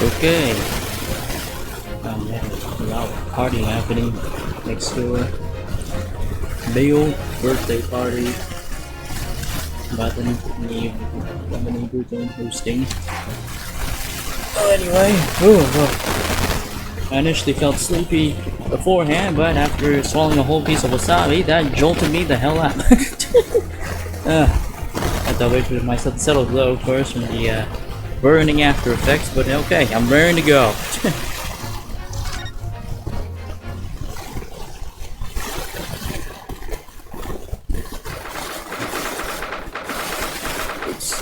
Okay. Oh man, there's a lot of party happening next door. Big birthday party. But the neighbors don't hosting. Oh, anyway, I initially felt sleepy beforehand, but after swallowing a whole piece of wasabi, that jolted me the hell out. I had to wait for myself to settle though first from the burning after effects, but okay, I'm raring to go. It's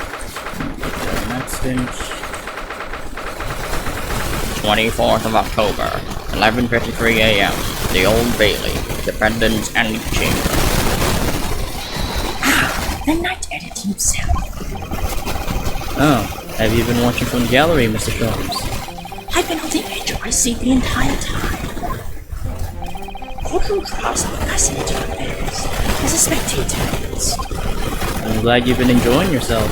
24th of October, 11:53 a.m. The Old Bailey, the President's Antechamber. The night editor himself. Oh, have you been watching from the gallery, Mr. Sholmes? I've been on the edge of my seat the entire time. Courtroom trials are fascinating affairs, as a spectator is. I'm glad you've been enjoying yourself.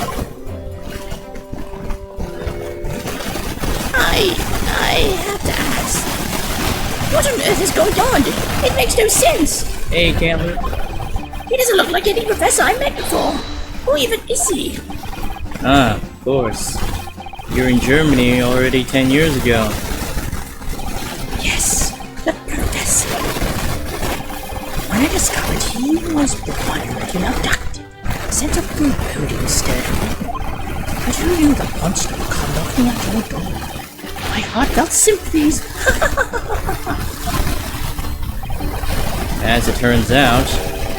I have to ask, what on earth is going on? It makes no sense. Hey, Candler. He doesn't look like any professor I met before. Who even is he? Ah, of course. You're in Germany already 10 years ago. Yes, the professor. When I discovered he was been abducted, sent up to a building instead, I knew the monster would come knocking at your door. My heartfelt sympathies. As it turns out,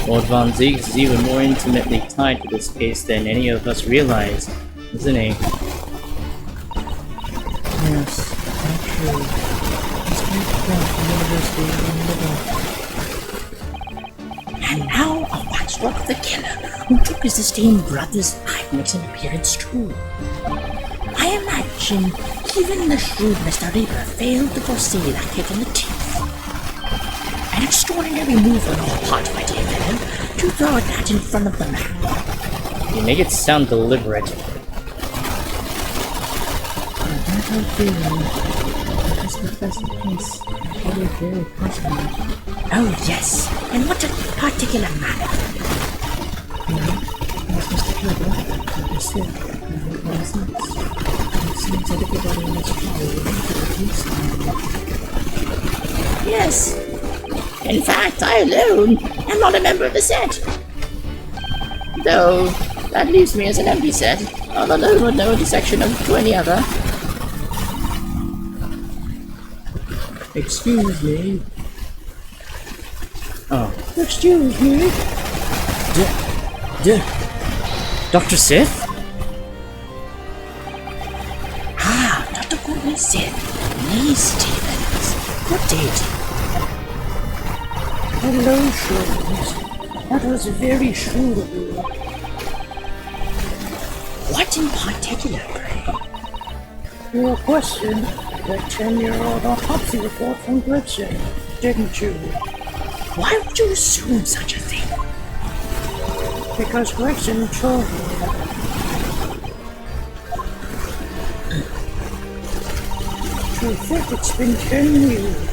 Lord Von Zieks is even more intimately tied to this case than any of us realize, isn't he? Yes, actually, he's been from the University And now a watchdog of the killer who took his esteemed brother's life makes an appearance too. I imagine even the shrewd Mr. Reaper failed to foresee that kick in the teeth. An extraordinary move on your part, my dear villain, to throw that in front of the man. You make it sound deliberate. I feeling this professor is probably very passionate. Oh yes, in what a particular manner. As Mr. Clever, like I said, it seems that everybody in this trial will want to reduce them. Yes. In fact, I alone am not a member of the set. Though, that leaves me as an empty set, all alone with no intersection to any other. Excuse me. Oh. Excuse me. Dr. Sith? Ah, Dr. Gordon Sith. Me, Stevens. Good day to you. Hello, Sholmes. That was very shrewd of you. What in particular, pray? You questioned the 10-year-old autopsy report from Gregson, didn't you? Why would you assume such a thing? Because Gregson told me that. To think it's been 10 years.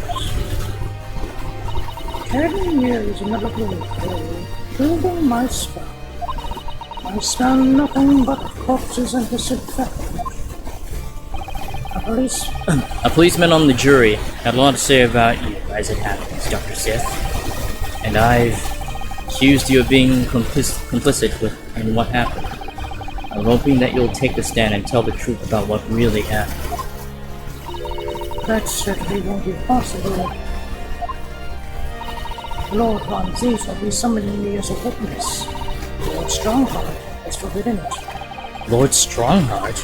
10 years in the laboratory, building my spell. I smell nothing but corpses and disinfectant. A policeman on the jury had a lot to say about you as it happens, Dr. Sith. And I've accused you of being complicit in what happened. I'm hoping that you'll take the stand and tell the truth about what really happened. That certainly won't be possible. Lord Von Zieks will be summoning me as a witness. Lord Strongheart has forbidden it. Lord Strongheart?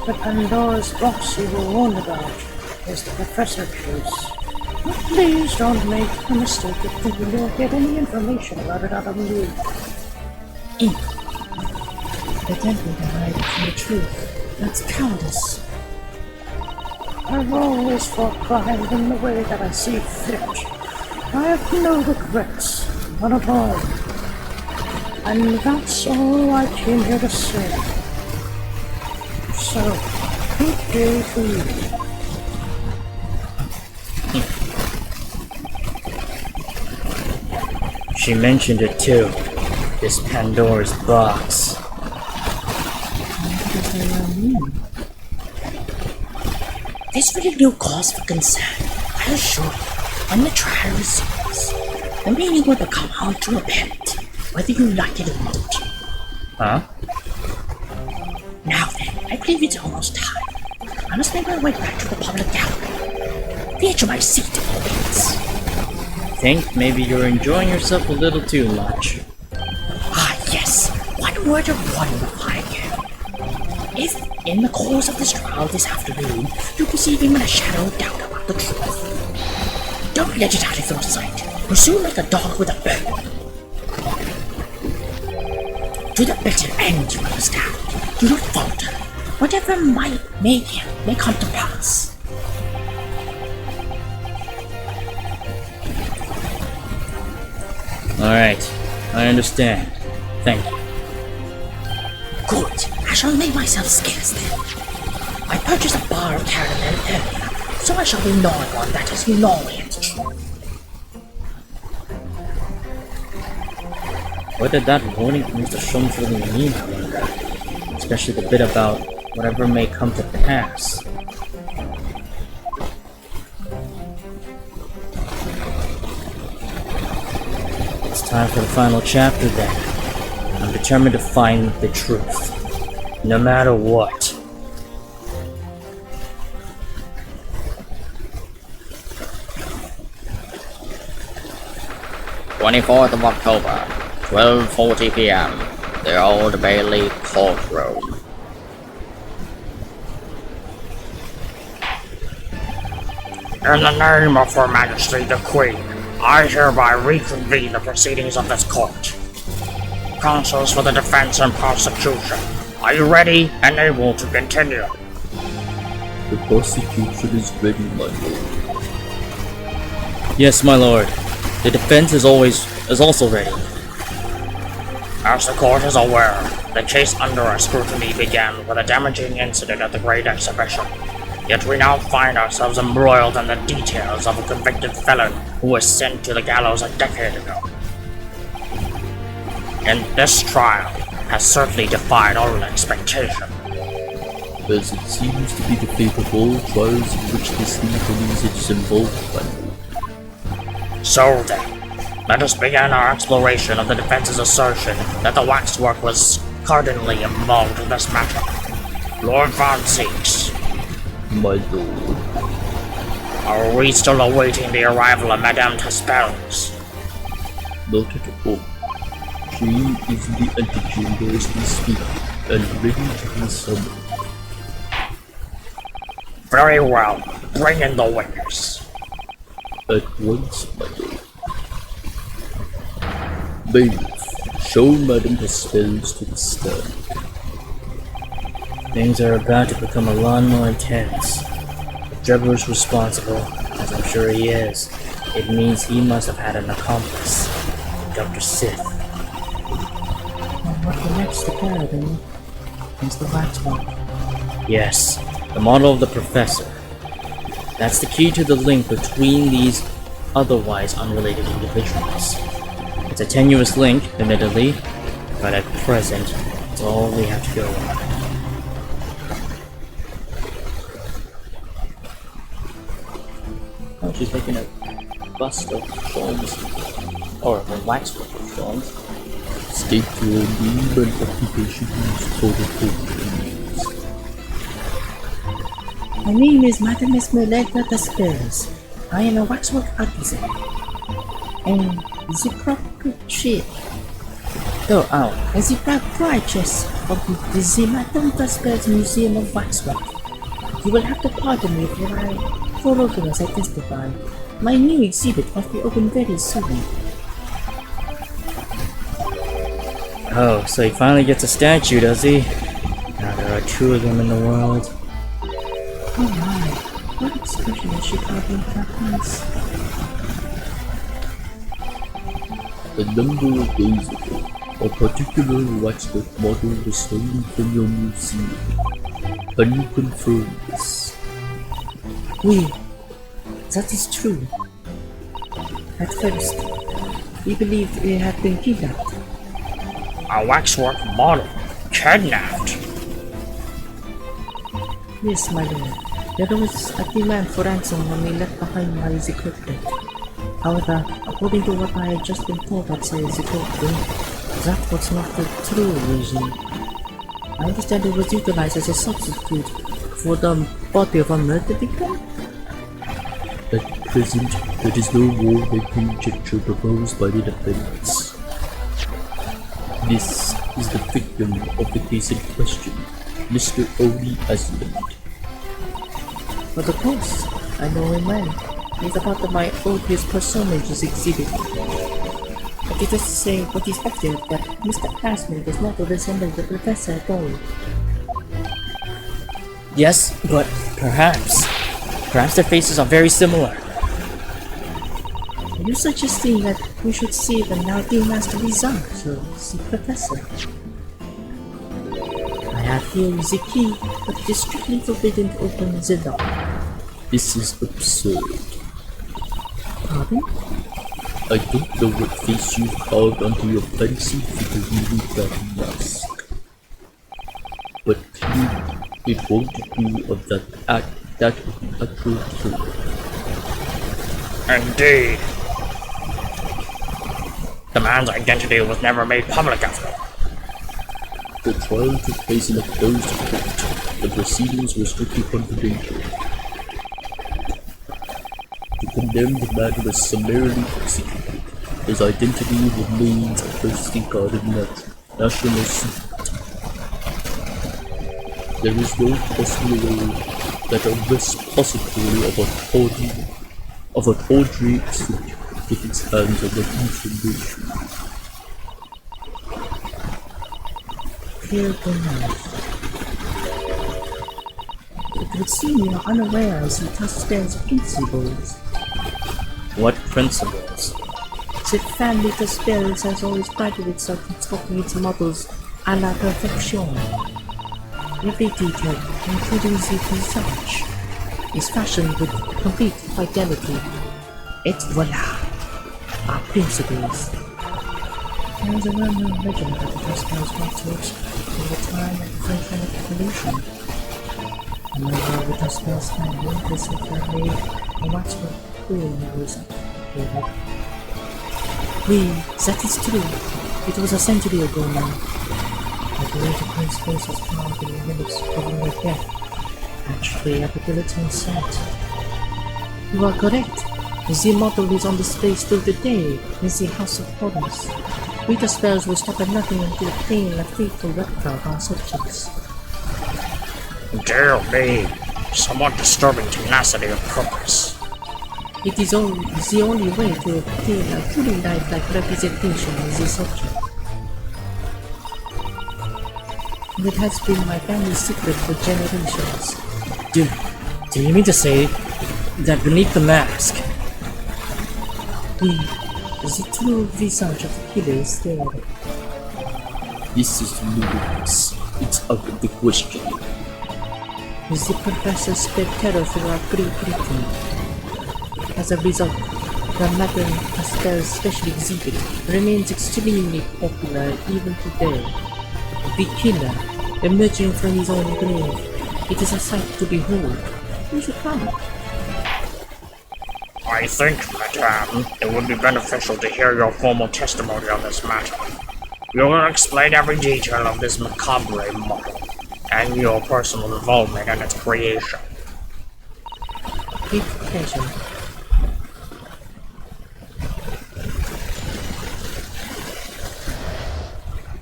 The Pandora's box you were warned about is the Professor case. But please don't make the mistake of thinking you'll get any information about it out of me. Pretending to hide from the truth. That's cowardice. I've always fought crime in the way that I see fit. I have no regrets, none at all. And that's all I came here to say. So, Good day to you. She mentioned it too. This Pandora's box. What does that mean? There's really no cause for concern. I assure you, when the trial resumes, the meaning will become hard to apparent, whether you like it or not. Huh? Now then, I believe it's almost time. I must make my way back to the public gallery. The edge of my seat awaits. Think maybe you're enjoying yourself a little too much. Ah, yes. One word of warning before I go. If, in the course of this trial this afternoon, you perceive even a shadow of doubt about the truth, don't let it out of your sight. Pursue like a dog with a bone. To the bitter end, you understand. Do not falter. Whatever may come to pass. Alright, I understand. Thank you. Good. I shall make myself scarce then. I purchased a bar of caramel earlier, so I shall be gnawing on that as you gnaw away at the truth. What did that warning from Mr. Sholmes really mean, I wonder? Especially the bit about whatever may come to pass. It's time for the final chapter then. I'm determined to find the truth. No matter what. October, 12:40 p.m. The Old Bailey Courtroom. In the name of Her Majesty the Queen, I hereby reconvene the proceedings of this court. Counsels for the defense and prosecution, are you ready and able to continue? The prosecution is ready, my lord. Yes, my lord. The defense is also ready. As the court is aware, the case under our scrutiny began with a damaging incident at the Great Exhibition. Yet we now find ourselves embroiled in the details of a convicted felon who was sent to the gallows a decade ago. And this trial has certainly defied all expectation. As it seems to be the fate of all trials in which this legal usage is involved, my lord. So then, let us begin our exploration of the defense's assertion that the waxwork was cardinally involved in this matter. Lord Von Zieks, My lord. are we still awaiting the arrival of Madame T'Espels? Not at all. She is in the antechamber as we speak, and ready to be summoned. Very well, bring in the witness. At once, my lord. Bailiff, show Madame T'Espels to the stand. Things are about to become a lot more intense. If Drebber is responsible, as I'm sure he is, it means he must have had an accomplice. Dr. Sith. And what the next occurred is the waxwork. Yes, the model of the professor. That's the key to the link between these otherwise unrelated individuals. It's a tenuous link, admittedly, but at present, it's all we have to go on. Oh, she's making a bust of Sholmes. Or a waxwork of Sholmes. State your name and occupation for the court. My name is Madame Esmeralda T'Espels. I am a waxwork artisan. And the proprietress of the Madame T'Espels Museum of Waxwork. You will have to pardon me if I fall over as I testify. My new exhibit must be opened very soon. Oh, so he finally gets a statue, does he? Now there are two of them in the world. Oh my, what expression is she carving her face? A number of days ago, a particular waxwork model was stolen from your museum. Can you confirm this? Oui, that is true. At first, we believed he had been kidnapped. A waxwork model? Kidnapped? Yes, my lord. There was a demand for ransom when we left behind Mary's equipment. However, according to what I had just been told at Say's equipment, that was not the true reason. I understand it was utilized as a substitute for the body of a murder victim? At present, there is no more than conjecture proposed by the defense. This is the victim of the case in question, Mr. Odie Asland. But of course, I know him well. He's a part of my odious personages exhibit. But it is to say what is active that Mr. Asmund does not resemble the professor at all. Yes, but perhaps their faces are very similar. Are you suggesting that we should save the now dear Master Wizard, the Professor? I have here the key, but it is strictly forbidden to open the door. This is absurd. Pardon? I don't know what face you carved onto your fancy figurine that mask. But clearly, it won't do of that actual killer. Indeed. The man's identity was never made public after all. The trial took place in a closed court. The proceedings were strictly confidential. The condemned man was summarily executed. His identity remains a closely guarded national secret. There is no possible way that a repository of a tawdry suit get its hands on that information. Clear enough. It would seem you are unaware as to Tuspen's principles. What principles? The family Tuspels has always prided itself in constructing its models à la perfection. Every detail, including the visage, is fashioned with complete fidelity. Et voila! Our principles. There was a well-known legend about the Tuspels watchworks in the time of the French Revolution. A member of the Tuspels family recently made a watchwork queen who was created. Oui, that is true. It was a century ago now. I believe the Queen's face was found in the minutes of her death. Actually, at the guillotine site. You are correct. The model is on display still today in the House of Horrors. We Tuspels will stop at nothing to obtain a faithful replica of our subjects. Dear me, somewhat disturbing tenacity of purpose. It is the only way to obtain a truly lifelike representation of the subject. It has been my family's secret for generations. Do you mean to say that beneath the mask, The true visage of the killer is there. This is ludicrous. It's out of the question. The professor spread terror throughout Great Britain. As a result, the Madame Tuspel's special exhibit remains extremely popular even today. The killer, emerging from his own grave, it is a sight to behold. You should come. I think, madame, it would be beneficial to hear your formal testimony on this matter. You will explain every detail of this macabre model, and your personal involvement in its creation. With pleasure.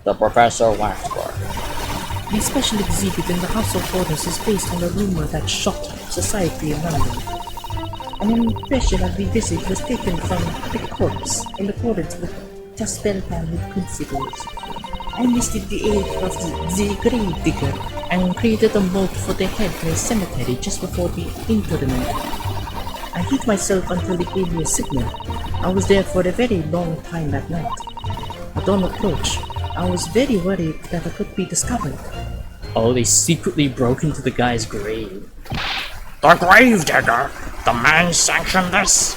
The Professor Waxwork. The special exhibit in the House of Horrors is based on a rumor that shocked society in London. An impression of the visit was taken from the corpse in accordance with Tuspel family principles. I enlisted the aid of the grave digger and created a mold for the head in a cemetery just before the interment. I hid myself until they gave me a signal. I was there for a very long time that night. At dawn approach, I was very worried that I could be discovered. Oh, they secretly broke into the guy's grave. The Gravedigger! The man sanctioned this?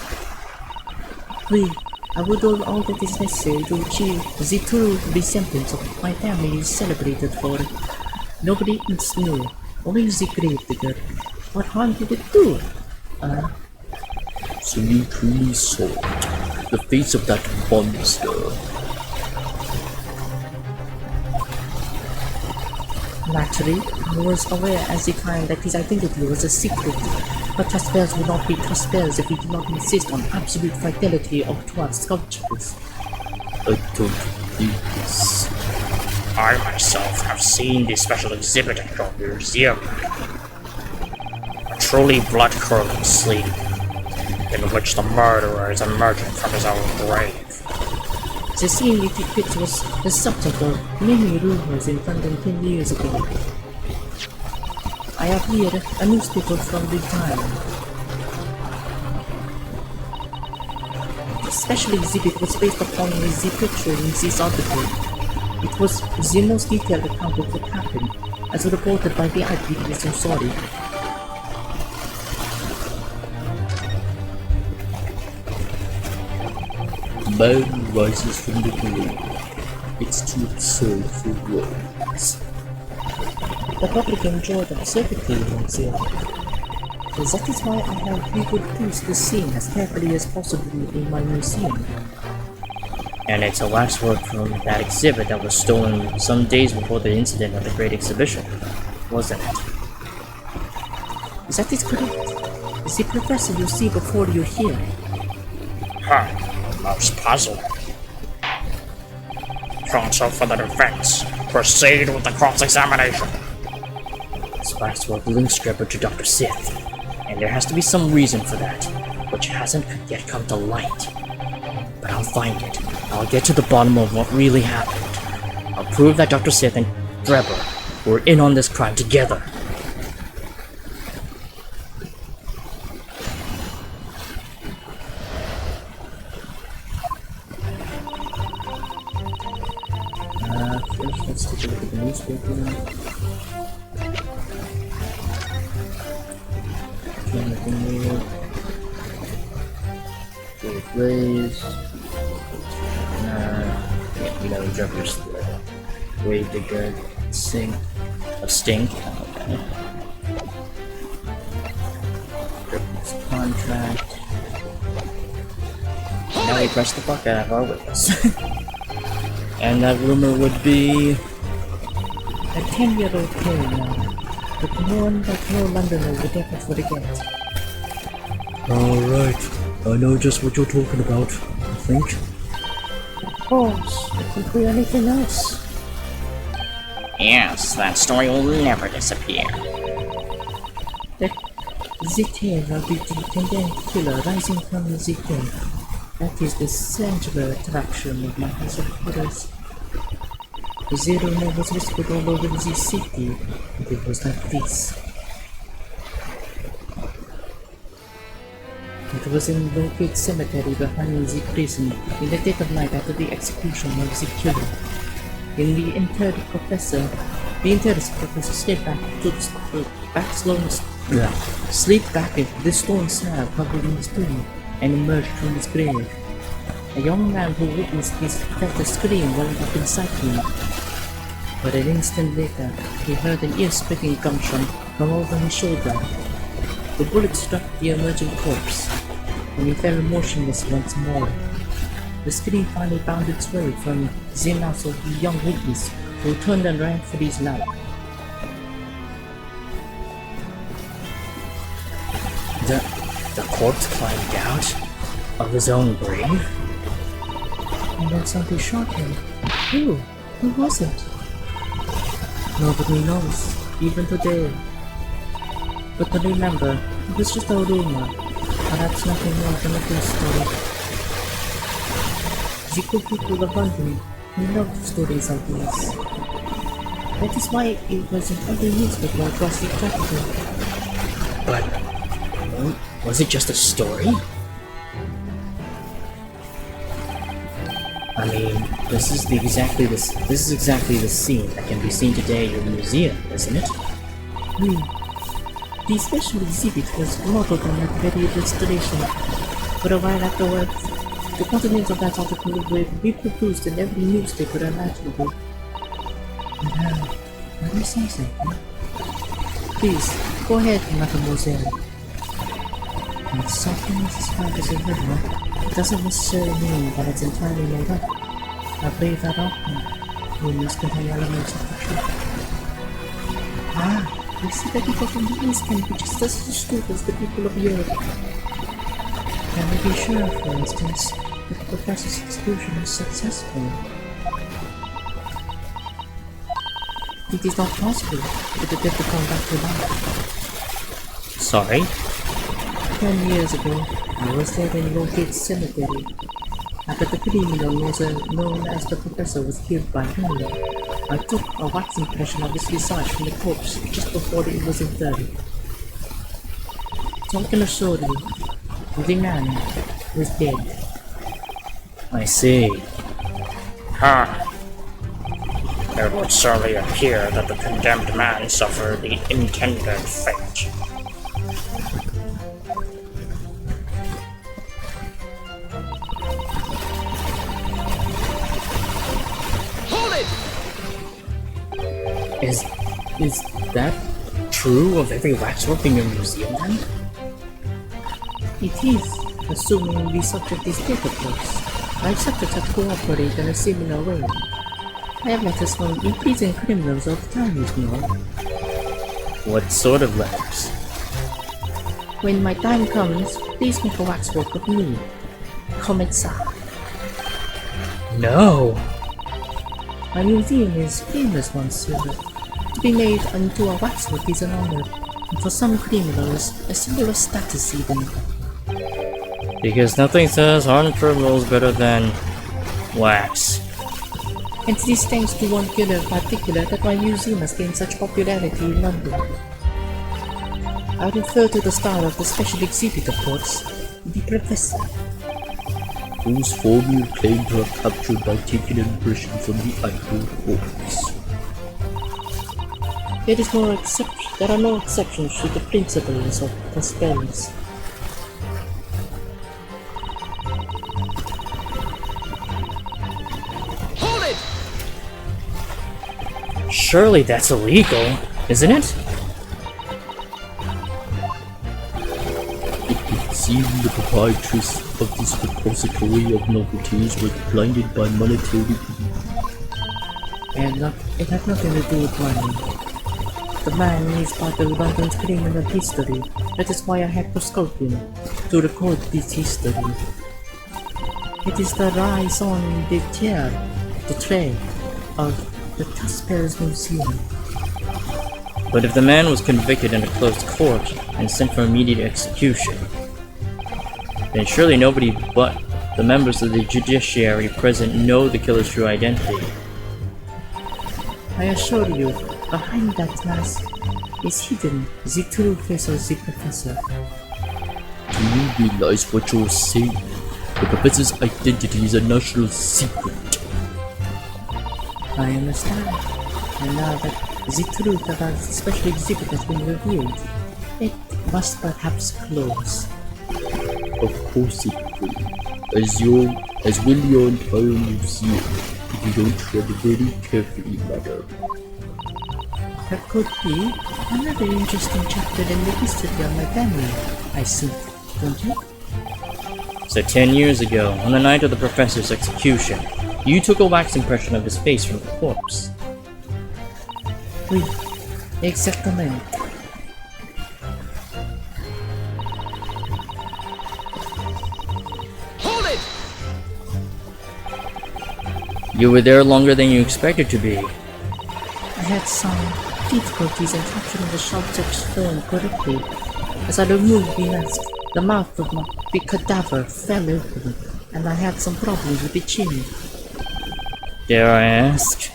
We, I will do all that is necessary to achieve the true resemblance of my family is celebrated for. Nobody else knew, only the Gravedigger. What harm did it do? So you truly saw the face of that monster. Naturally, I was aware as the time that his identity was a secret, but trust spells would not be trust spells if we did not insist on absolute fidelity to our sculptures. I don't think this. I myself have seen the special exhibit at your museum. A truly blood-curdling sleep, in which the murderer is emerging from his own grave. The scene it depicts was the subject of many rumors in London 10 years ago. I have here a newspaper from the time. The special exhibit was based upon the picture in this article. It was the most detailed account of what happened, as reported by the eyewitness. I'm sorry. Man rises from the grave. It's too absurd for words. The public enjoyed absurdity in there. That is why I have reproduced the scene as carefully as possible in my museum. And it's a waxwork from that exhibit that was stolen some days before the incident at the Great Exhibition, wasn't it? That is correct. The professor you see before you here. Huh. Most puzzling. Counsel for the defense. Proceed with the cross-examination. This waxwork links Drebber to Dr. Sith, and there has to be some reason for that, which hasn't yet come to light. But I'll find it. I'll get to the bottom of what really happened. I'll prove that Dr. Sith and Drebber were in on this crime together. First, let's take a look at the newspaper. Jonathan Neal. Joe Blaze. Drebber's the Gravedigger. Sting. Okay. Drebber's contract. Now we press the fuck out of our witness. And that rumor would be A 10-year-old tale now, but one that no Londoner would ever forget. Alright, I know just what you're talking about, I think. Of course, it could be anything else. Yes, that story will never disappear. The tale of the condemned killer rising from the dead. That is the central attraction of my House of Horrors. The rumor was whispered all over the city, but it was like this. It was in the great cemetery behind the prison in the dead of night after the execution of the killer. In the interred professor slid back into the stone slab covered in his tomb and emerged from his grave. A young man who witnessed this felt a scream welling up inside him. But an instant later, he heard an ear-splitting gunshot from over his shoulder. The bullet struck the emerging corpse, and he fell motionless once more. The scream finally found its way from the mouth of the young witness, who turned and ran for his life. the corpse climbed out of his own grave. And then somebody shot him. Who? Who was it? Nobody knows, even today. But remember, it was just a rumor, perhaps nothing more than a ghost story. The good people of London, they love stories like this. That is why it was in every newspaper across the capital. But was it just a story? I mean, this is exactly the scene that can be seen today in your museum, isn't it? The special exhibit was modeled on that very illustration. But a while afterwards, the contents of that article were reproduced in every newspaper imaginable. Now, let me say something. Please, go ahead, mademoiselle. When something is described as a rumor, it doesn't necessarily mean that it's entirely made up. I believe that often rumors contain elements of the truth. You see that people from the East can be just as astute as the people of Europe. Can we be sure, for instance, that the professor's execution was successful? It is not possible for the dead to come back to life. Sorry? 10 years ago, I was there in Longgate Cemetery. After the criminal known as the professor was killed by him, I took a wax impression of his visage from the corpse just before it was interred. So I can assure you, the man was dead. I see. It would certainly appear that the condemned man suffered the intended fate. Is that true of every waxwork in your museum then? It is, assuming the subject is dead, of course. My subjects have cooperated in a similar way. I have letters from imprisoned criminals all the time, you know. What sort of letters? When my time comes, please make a waxwork of me. Kometsa. No! My museum is famous, monsieur. To be made into a waxwork is an honor, and for some criminals, a similar status even. Because nothing says hardened criminals better than wax. And it is thanks to one killer in particular that my museum has gained such popularity in London. I refer to the star of the special exhibit, of course, the Professor. Whose form you claim to have captured by taking an impression from the idol corpse. There are no exceptions to the principles of the spells. Surely that's illegal, isn't it? It would seem the proprietress of this repository of novelties was blinded by monetary greed. It had nothing to do with money. The man is part of London's criminal history. That is why I had to sculpt him, to record this history. It is the raison d'etre of the Tuspers Museum. But if the man was convicted in a closed court and sent for immediate execution, then surely nobody but the members of the judiciary present know the killer's true identity. I assure you, behind that mask is hidden the true face of the professor. Do you realize what you're saying? The professor's identity is a national secret. I understand. And now that the truth about the special exhibit has been revealed, it must perhaps close. Of course it will. As will your entire museum, if you don't tread very carefully, madam. That could be another interesting chapter in the history of my family, I think, don't you? So 10 years ago, on the night of the professor's execution, you took a wax impression of his face from the corpse. Oui, exactement. You were there longer than you expected to be. I had some difficulties in capturing the subject's form correctly. As I removed the mask, the mouth of the cadaver fell open, and I had some problems with the chin. Dare I ask?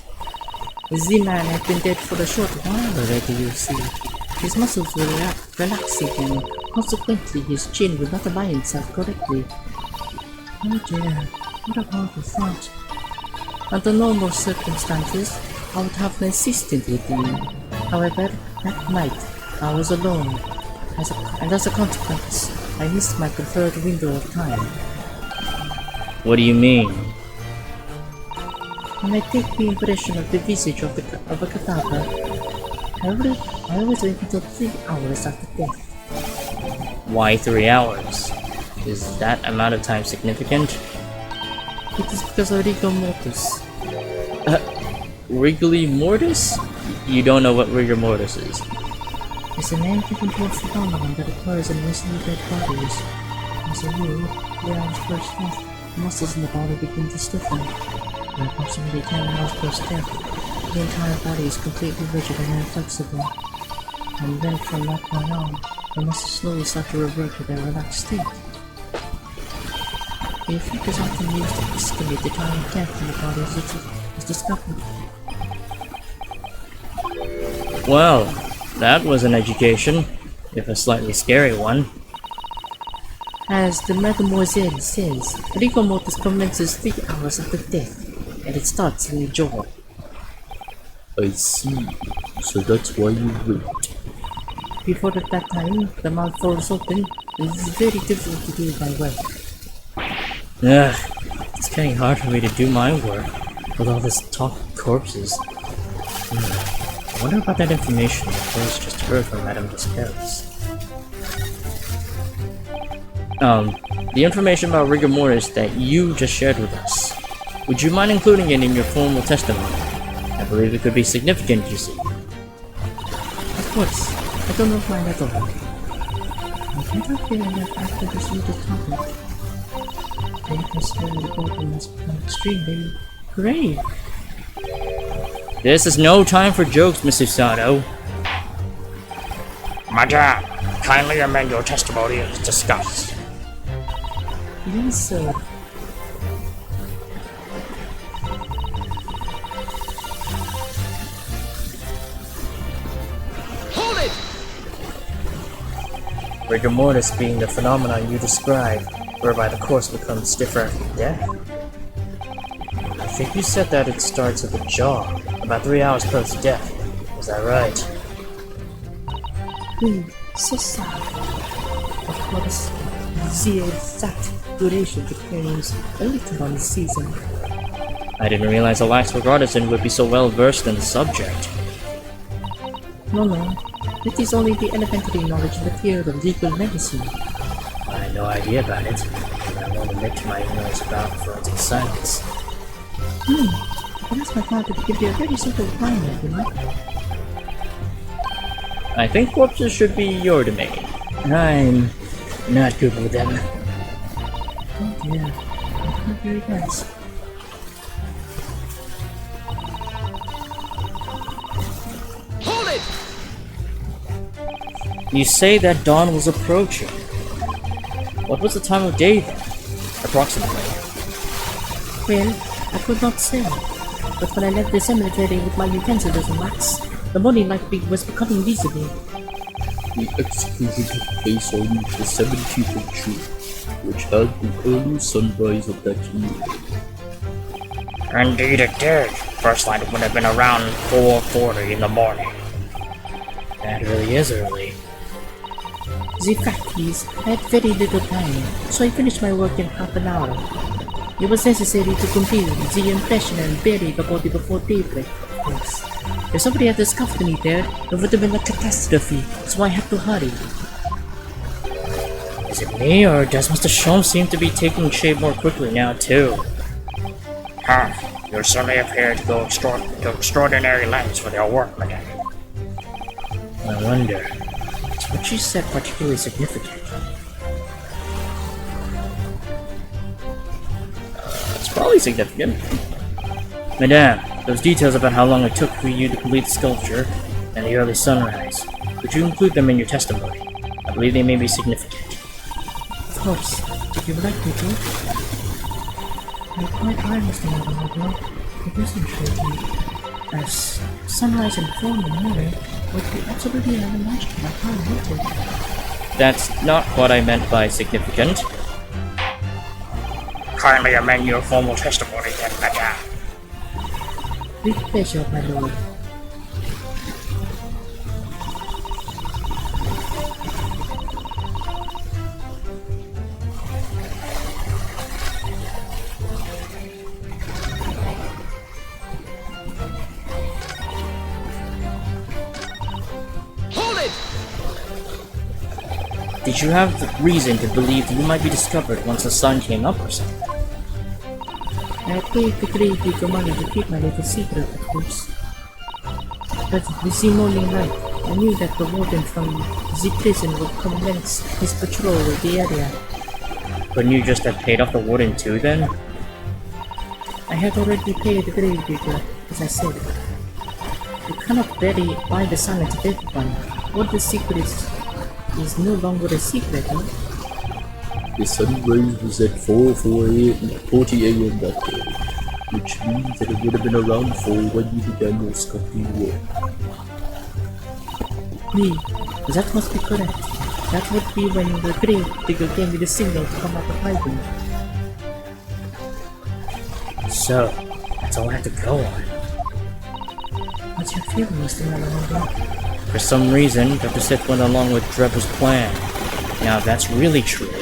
The man had been dead for a short while already, you see. His muscles were relaxing and consequently his chin would not align itself correctly. Oh dear, what a horrible thought. Under normal circumstances, I would have an assistant with me. However, that night, I was alone. And as a consequence, I missed my preferred window of time. What do you mean? When I take the impression of the visage of a cadaver, I always wait until 3 hours after death. Why 3 hours? Is that amount of time significant? It is because of rigor mortis. Rigor mortis? You don't know what rigor mortis is. It's an anti-control phenomenon that occurs in recently dead bodies. As a rule, 3 hours first death, muscles in the body begin to stiffen. In approximately 10 hours post death, the entire body is completely rigid and inflexible. And then from that point on, the muscles slowly start to revert to their relaxed state. The effect is often used to estimate the time of death in the body as it is discovered. Well, that was an education, if a slightly scary one. As the Mademoiselle says, rigor mortis commences 3 hours after death, and it starts in the jaw. I see. So that's why you wait. Before at that time, the mouth falls open, and it is very difficult to do my work. Ugh, it's getting hard for me to do my work with all this talk of corpses. I wonder about that information the Rose just heard from Madame Descales. The information about rigor mortis that you just shared with us. Would you mind including it in your formal testimony? I believe it could be significant, you see. Of course, I don't mind at all. I can't help feeling that after this little topic, the atmosphere of the building has become extremely grave. This is no time for jokes, Mr. Sato. Madame, kindly amend your testimony as discussed. Yes, sir. Rigor mortis being the phenomenon you described, whereby the corpse becomes stiffer after death. I think you said that it starts at the jaw, about 3 hours post-death. Is that right? So sad. Of course, the exact duration depends a little on the season. I didn't realize Alax Artisan would be so well versed in the subject. No. It is only the elementary knowledge in the field of legal medicine. I had no idea about it, and I won't admit to my ignorance about forensic science. I can ask my father to give you a very simple requirement, you know? I think corpses should be your domain. I'm not good with them. Oh dear, not very nice. You say that dawn was approaching. What was the time of day then? Approximately. Well, I could not say. But when I left the cemetery with my utensils and wax, the morning light was becoming visible. The execution took place on the 17th of June, which had the early sunrise of that year. Indeed it did. First light would have been around 4:40 in the morning. That really is early. The fact is, I had very little time, so I finished my work in half an hour. It was necessary to complete the impression and bury the body before daybreak, of course. If somebody had discovered me there, it would have been a catastrophe, so I had to hurry. Is it me, or does Mr. Sholmes seem to be taking shape more quickly now, too? You certainly appear to go to extraordinary lengths for your work, madame. I wonder. Is what you said particularly significant? It's probably significant. Madame, those details about how long it took for you to complete the sculpture and the early sunrise, would you include them in your testimony? I believe they may be significant. Of course, if you would like me to. You're quite right, Mr. Nagamodro. It is intriguing. As sunrise and full in the morning would be absolutely unimaginable. I can't help it. That's not what I meant by significant. Kindly amend your formal testimony then, madame. With pleasure, my lord. Did you have reason to believe you might be discovered once the sun came up or something? I paid the great big money to keep my little secret, of course. But we seem only right. I knew that the warden from the prison would commence his patrol of the area. Couldn't you just have paid off the warden too then? I had already paid the grave digger, as I said. You cannot buy the silence of everyone. What the secret is no longer a secret, huh? The sunrise was at 4:40 a.m. that day, which means that it would have been around 4 when you began your scuffling work. Oui, that must be correct. That would be when the grave digger gave me the signal to come out of hiding. So, that's all I have to go on. What's your feeling, Mr. Malamondo? For some reason, Dr. Sith went along with Trevor's plan. Now, if that's really true,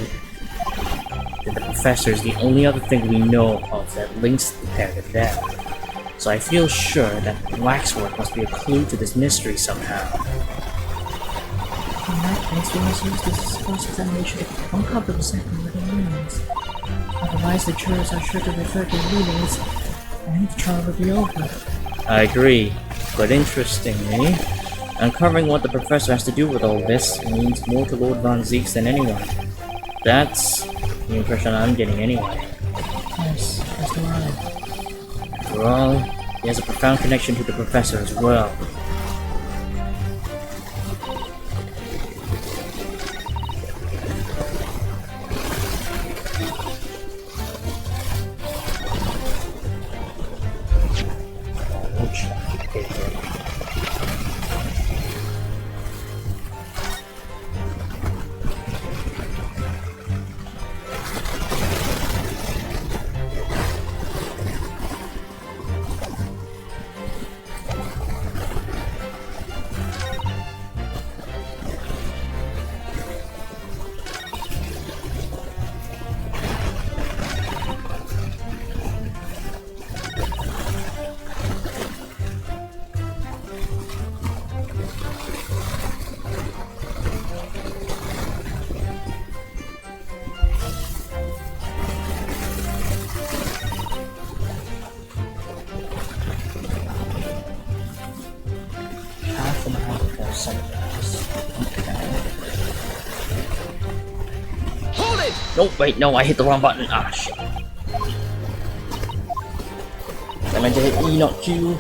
then the professor is the only other thing we know of that links the pair to them. So I feel sure that waxwork must be a clue to this mystery somehow. In that case, we must use this cross-examination to uncover the second little meanings. Otherwise, the jurors are sure to refer to meanings, and the trial will be over. I agree, but interestingly, uncovering what the professor has to do with all this means more to Lord Von Zeeks than anyone. That's the impression I'm getting anyway. Yes, as do I. After all, he has a profound connection to the professor as well. Half an hour for sunrise. Hold it! No, wait, no, I hit the wrong button. Ah, shit. I meant to hit E, not Q.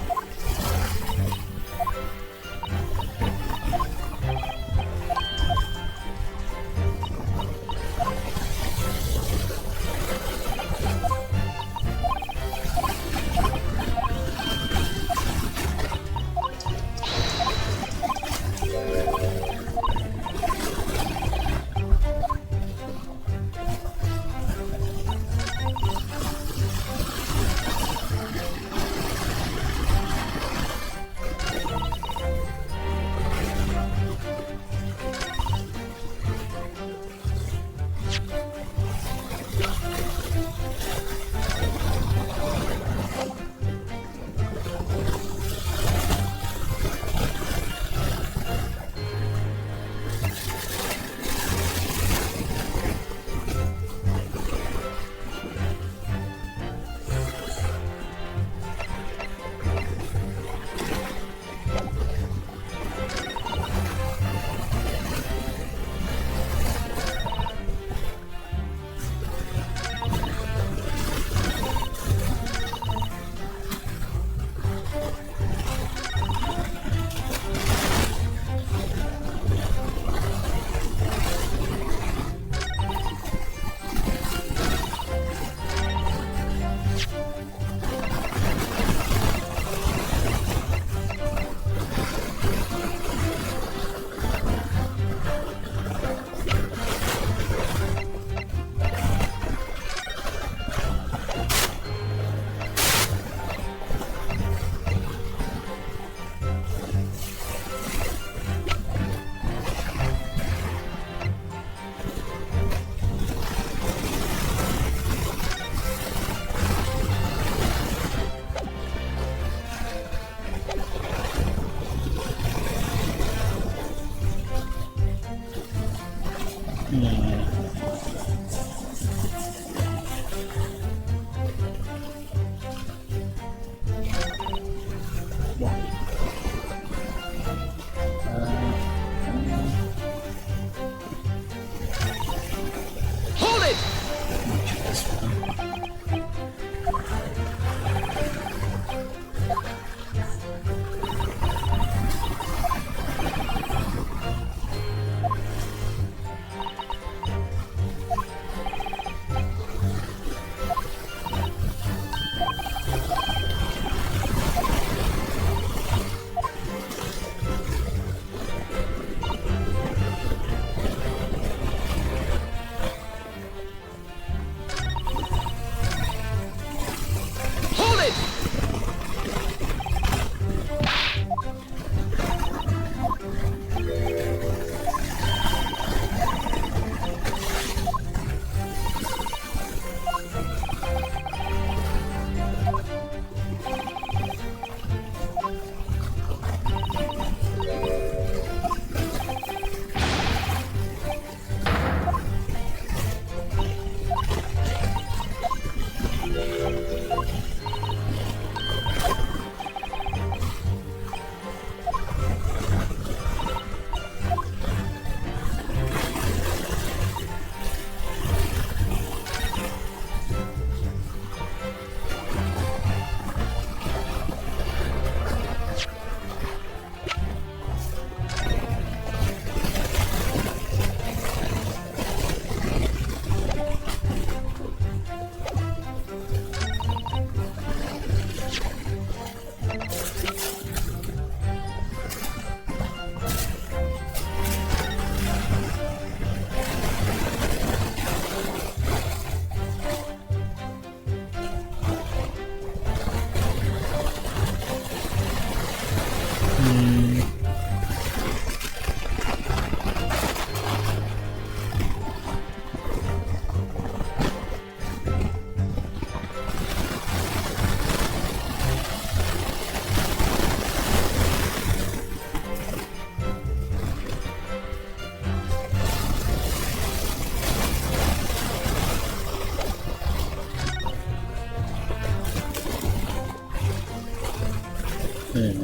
Maybe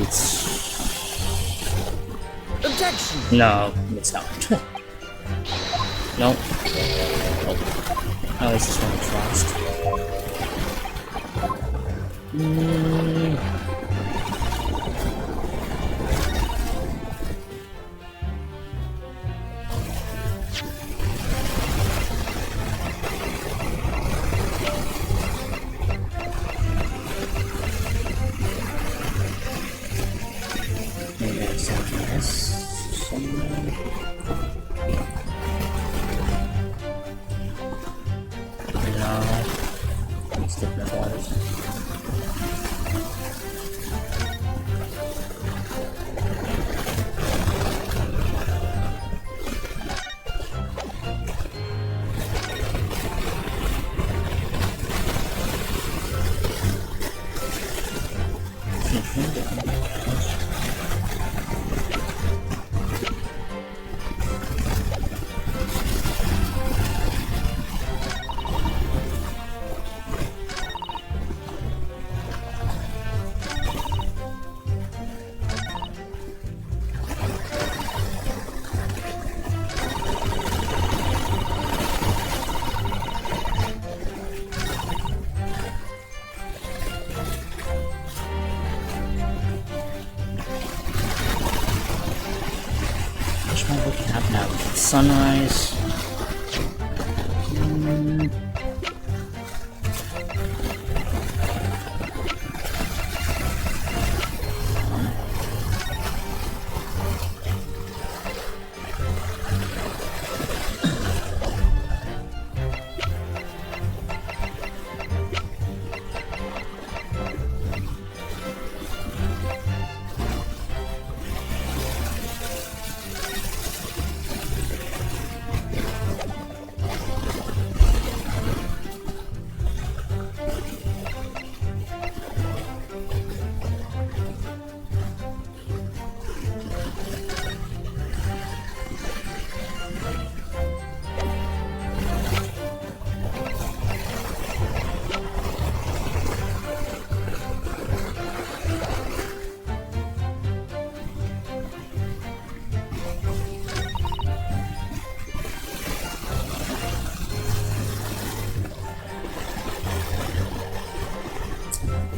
it's... Objection! No, it's not. Nope. Nope. At least it's one I trust. Maybe it's something else somewhere. No. It's different waters. Which one would we have now? Sunrise.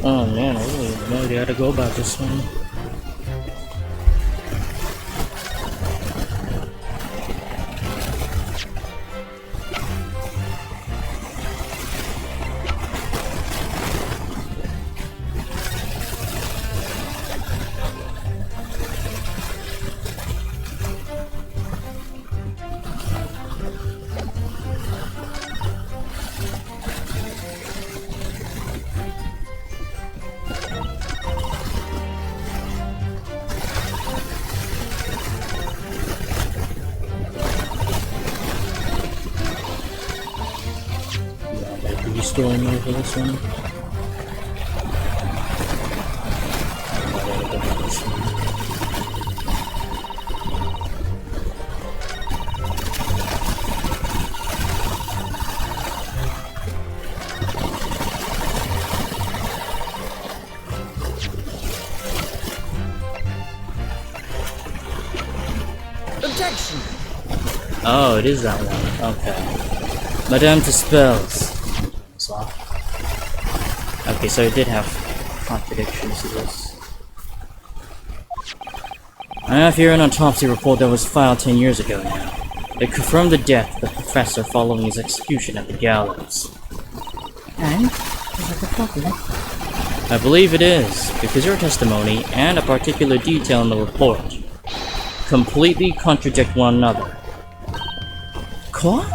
Oh man, I really have no idea how to go about this one. Story mode for this one. Objection! Oh, it is that one. Okay. Madame Dispels. Okay, so it did have contradictions to this. I have here an autopsy report that was filed 10 years ago now. It confirmed the death of the professor following his execution at the gallows. And? Is it the problem? I believe it is, because your testimony and a particular detail in the report completely contradict one another. Quoi?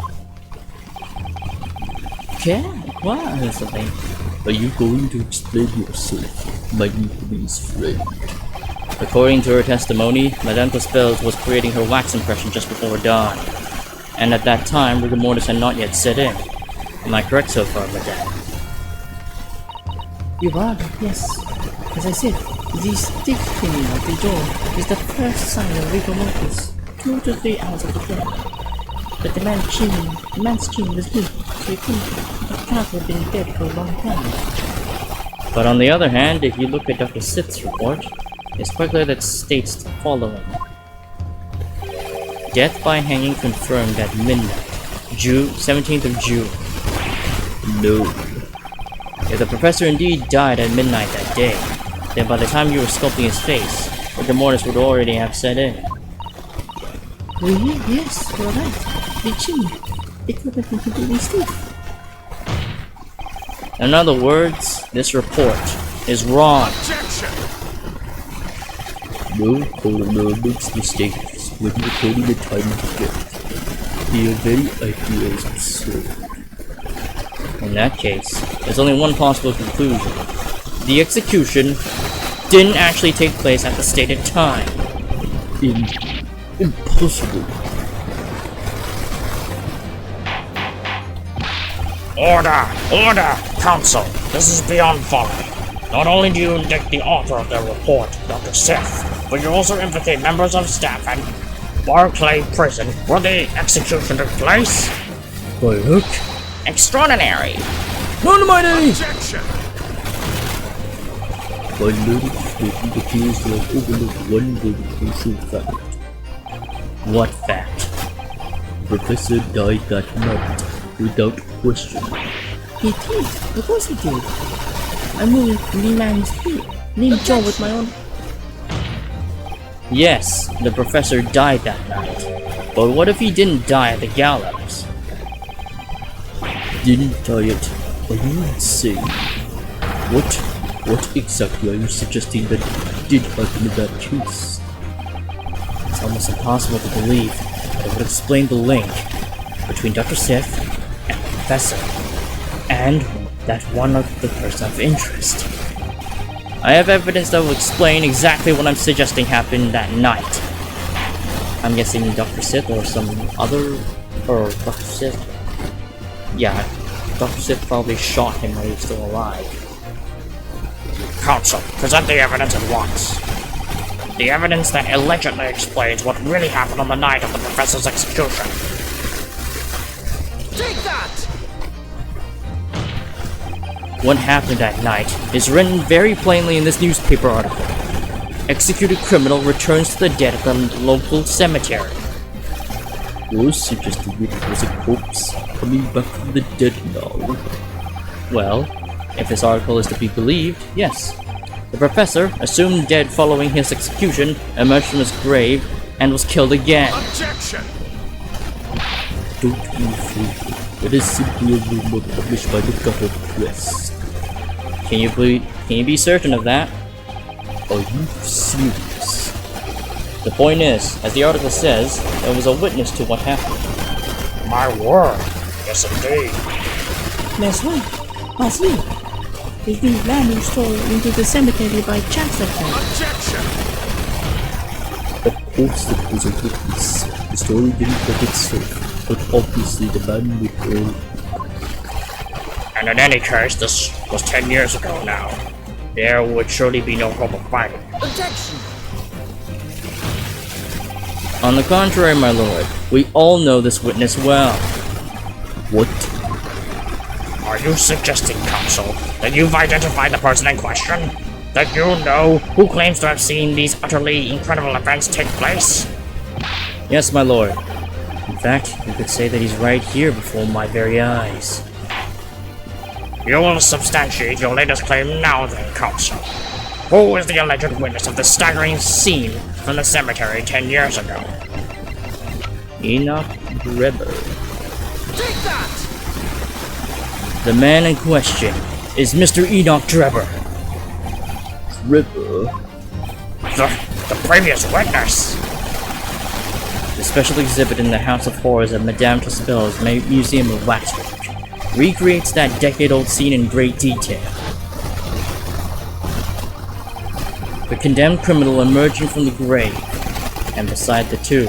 Okay, what is something? Are you going to explain yourself, my niece friend? According to her testimony, Madame Tuspels was creating her wax impression just before dawn, and at that time rigor mortis had not yet set in. Am I correct so far, Madame? You are, yes. As I said, the stick thinning of the door is the first sign of rigor mortis, 2 to 3 hours of the death. But the man's chin was weak, so he can't have been dead for a long time. But on the other hand, if you look at Dr. Sith's report, it's quite clear that states the following. Death by hanging confirmed at midnight, 17th of June. No. If the professor indeed died at midnight that day, then by the time you were sculpting his face, rigor mortis would already have set in. Really? Yes, you're right. The chin. It could have been completely stiff. In other words, this report is wrong. No coroner makes mistakes when recording the time of death. The very idea is absurd. In that case, there's only one possible conclusion. The execution didn't actually take place at the stated time. Impossible. Order! Order! Council, this is beyond folly. Not only do you indict the author of the report, Dr. Sith, but you also implicate members of staff at Barclay Prison where the execution took place? By hook. Extraordinary. Almighty! My learned student appears to have overlooked one very crucial fact. What fact? The professor died that night, without question. He did. Of course he did. I moved the man's jaw with my own. Yes, the professor died that night. But what if he didn't die at the gallows? Didn't die it. Are you insane? What exactly are you suggesting that did happen in that case? It's almost impossible to believe, but it would explain the link between Dr. Sith and the professor, and that one of the person of interest. I have evidence that will explain exactly what I'm suggesting happened that night. I'm guessing Dr. Sith or some other... or Dr. Sith... Yeah, Dr. Sith probably shot him while he was still alive. Council, present the evidence at once. The evidence that allegedly explains what really happened on the night of the professor's execution. Take that! What happened that night is written very plainly in this newspaper article. Executed criminal returns to the dead at the local cemetery. You're suggesting it was a corpse coming back from the dead now? Well, if this article is to be believed, yes. The professor, assumed dead following his execution, emerged from his grave and was killed again. Objection! Don't be afraid. It is simply a rumor published by the government press. Can you be certain of that? Are you serious? The point is, as the article says, there was a witness to what happened. My word. Yes, indeed. That's right. Was he? Is the man who stole into the cemetery by chance that time? Objection! Of course it was a witness. The story didn't get itself, but obviously the man would go. And in any case, this was 10 years ago now. There would surely be no hope of fighting. Objection! On the contrary, my lord, we all know this witness well. What? Are you suggesting, Council, that you've identified the person in question? That you know who claims to have seen these utterly incredible events take place? Yes, my lord. In fact, you could say that he's right here before my very eyes. You will substantiate your latest claim now then, Council. Who is the alleged witness of the staggering scene from the cemetery 10 years ago? Enoch Drebber. Take that! The man in question is Mr. Enoch Drebber. River? The previous witness! The special exhibit in the House of Horrors at Madame Tuspel's Museum of Waxwork recreates that decade-old scene in great detail. the condemned criminal emerging from the grave, and beside the two,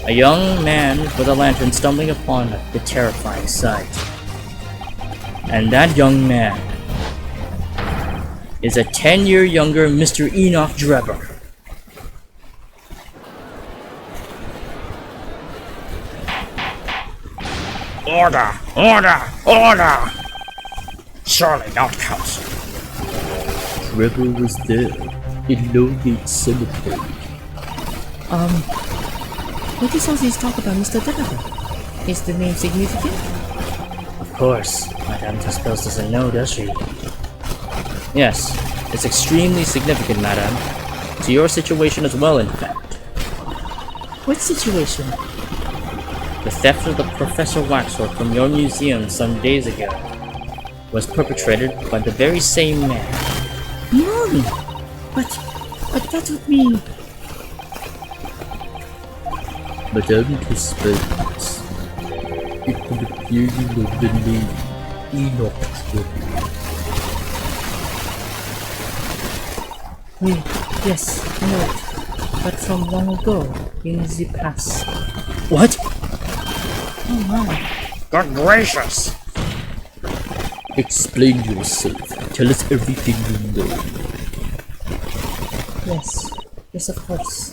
a young man with a lantern stumbling upon the terrifying sight. And that young man is a 10-year younger Mr. Enoch Drebber. Order! Order! Order! Surely not, Council. Trevor was there in Lowgate Cemetery. What does all this talk about Mr. Drebber? Is the name significant? Of course, Madame Tuspels doesn't know, does she? Yes, it's extremely significant, Madame. To your situation as well, in fact. What situation? The theft of the Professor Waxwork from your museum some days ago was perpetrated by the very same man. None! But that would mean... Madame Tuspels, it would appear you know the name Enoch Trevor. Oui, yes, I know it. But from long ago, in the past. What? Oh my. Good gracious! Explain yourself. Tell us everything you know. Yes, yes, of course.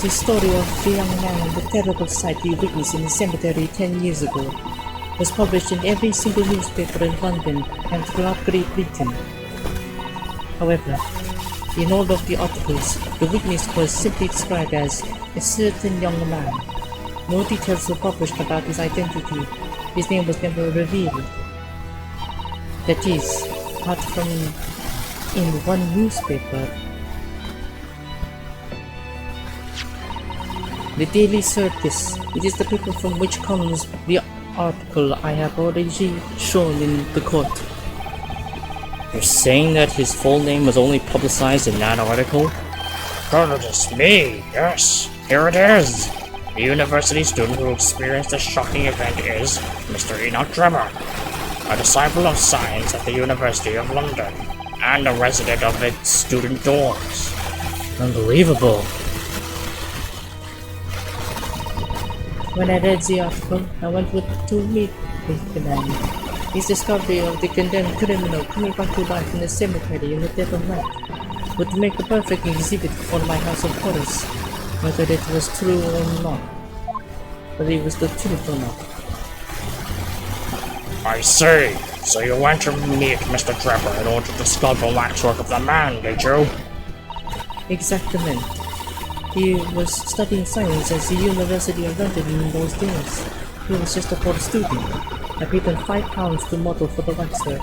The story of the young man and the terrible sight we witnessed in the cemetery 10 years ago was published in every single newspaper in London and throughout Great Britain. However, in all of the articles, the witness was simply described as a certain young man. No details were published about his identity. His name was never revealed. That is, apart from in one newspaper, the Daily Circus. It is the paper from which comes the article I have already shown in the court. You're saying that his full name was only publicized in that article? Goodness me, yes, here it is. The university student who experienced this shocking event is Mr. Enoch Drebber, a disciple of science at the University of London, and a resident of its student dorms. Unbelievable. When I read the article, I went to meet with the man. His discovery of the condemned criminal coming back to life in the cemetery in the dead of night would make a perfect exhibit for my House of Horrors, whether it was true or not. Whether it was the truth or not. I see. So you went to meet Mr. Drebber in order to discover the waxwork of the man, did you? Exactamente. He was studying science at the University of London in those days. He was just a poor student. I paid him £5 to model for the waxwork,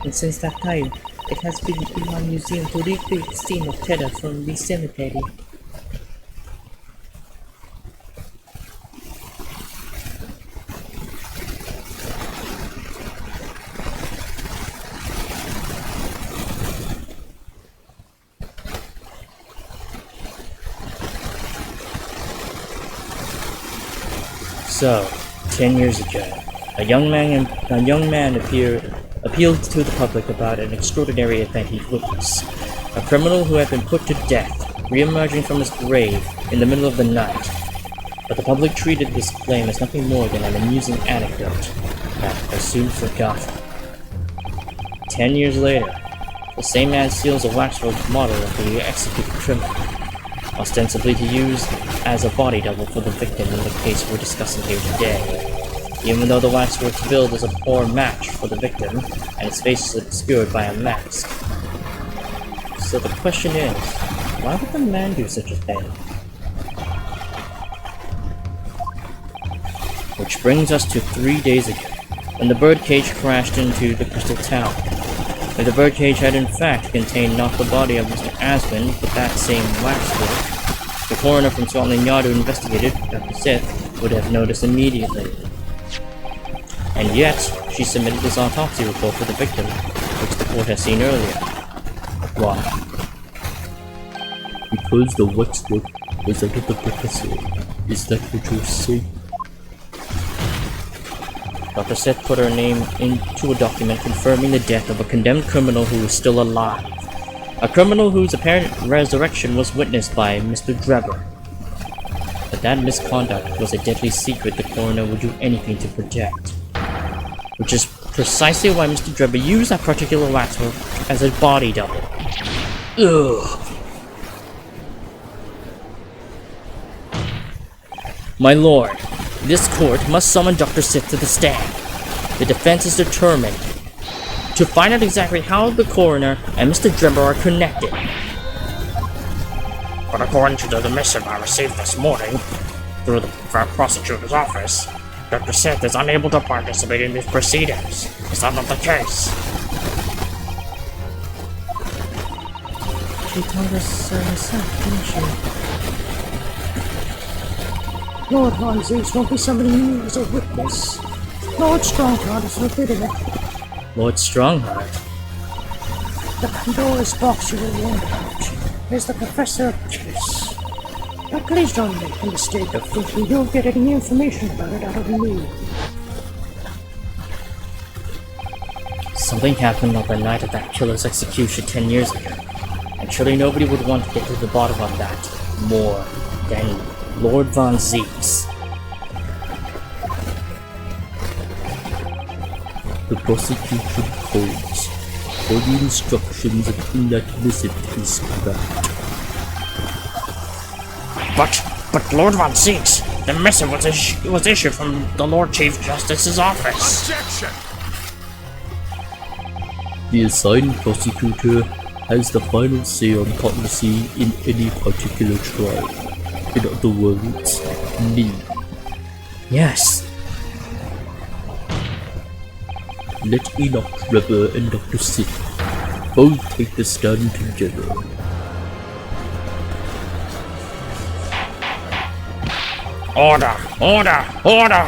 and since that time, it has been in my museum to recreate the scene of terror from the cemetery. So, 10 years ago, a young man appealed to the public about an extraordinary event he witnessed. A criminal who had been put to death, re-emerging from his grave in the middle of the night. But the public treated this claim as nothing more than an amusing anecdote that was soon forgotten. 10 years later, the same man steals a waxwork model of the executed criminal, ostensibly to use as a body double for the victim in the case we're discussing here today. Even though the waxwork's build is a poor match for the victim, and its face is obscured by a mask. So the question is, why would the man do such a thing? Which brings us to 3 days ago, when the birdcage crashed into the Crystal Tower. If the birdcage had in fact contained not the body of Mr. Asmund, but that same waxwork, the coroner from Scotland Yard who investigated, Dr. Sith, would have noticed immediately. And yet, she submitted this autopsy report for the victim, which the court has seen earlier. Why? Because the waxwork was under the professor. Is that what you're saying? Dr. Seth put her name into a document confirming the death of a condemned criminal who is still alive. A criminal whose apparent resurrection was witnessed by Mr. Drebber. But that misconduct was a deadly secret the coroner would do anything to protect. Which is precisely why Mr. Drebber used that particular waxwork as a body double. Ugh. My lord, this court must summon Dr. Sith to the stand. The defense is determined to find out exactly how the coroner and Mr. Drebber are connected. But according to the missive I received this morning, through the prosecutor's office, Dr. Seth is unable to participate in these proceedings. Is that not the case? She told us herself, didn't she? Lord Von Zeus won't be summoning you as a witness. Lord Strongheart is forbidden it. Lord Strongheart? The Pandora's box you were warned about is the Professor of Kiss. But please don't make the mistake of thinking you'll get any information about it out of me. Something happened on the night of that killer's execution 10 years ago. And surely nobody would want to get to the bottom of that more than Lord Von Zeus. The prosecution holds all the instructions in that missive is correct. But Lord Von Zeus, the missive was issued from the Lord Chief Justice's office. Objection! The assigned prosecutor has the final say on policy in any particular trial. In other words, me. Yes. Let Enoch Drebber and Dr. Sith both take the stand together. Order! Order! Order!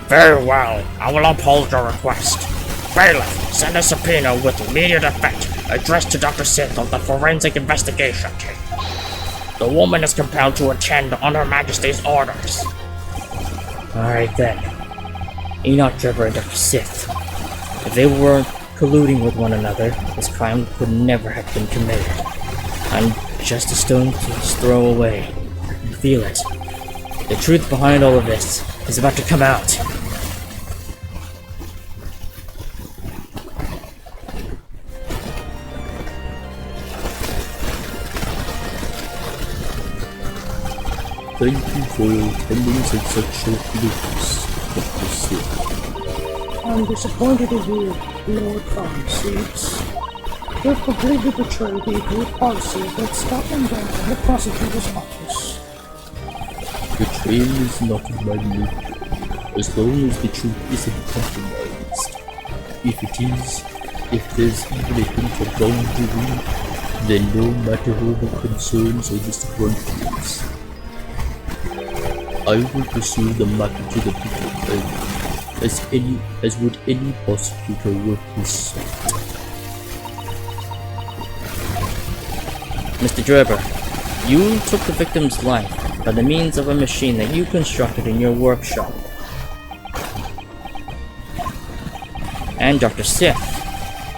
Very well, I will uphold your request. Bailiff, send a subpoena with immediate effect, addressed to Dr. Sith of the forensic investigation team. The woman is compelled to attend on Her Majesty's orders. Alright then. Enoch Drebber and Dr. Sith. If they weren't colluding with one another, this crime could never have been committed. I'm just a stone's throw away. I can feel it. The truth behind all of this is about to come out. Thank you for your attendance at such short notice, Dr. Sith. I'm disappointed in you, Lord Von Zeus. You've completely betrayed the agreed policy that Scotland Yard and the prosecutor's office. Betrayal is not in my nature, as long as the truth isn't compromised. If it is, if there's even a hint of wrongdoing, then no matter how the concerns or disappointments, I will pursue the matter to the people as would any prosecutor worth his salt. Mr. Drebber, you took the victim's life by the means of a machine that you constructed in your workshop. And Dr. Sith,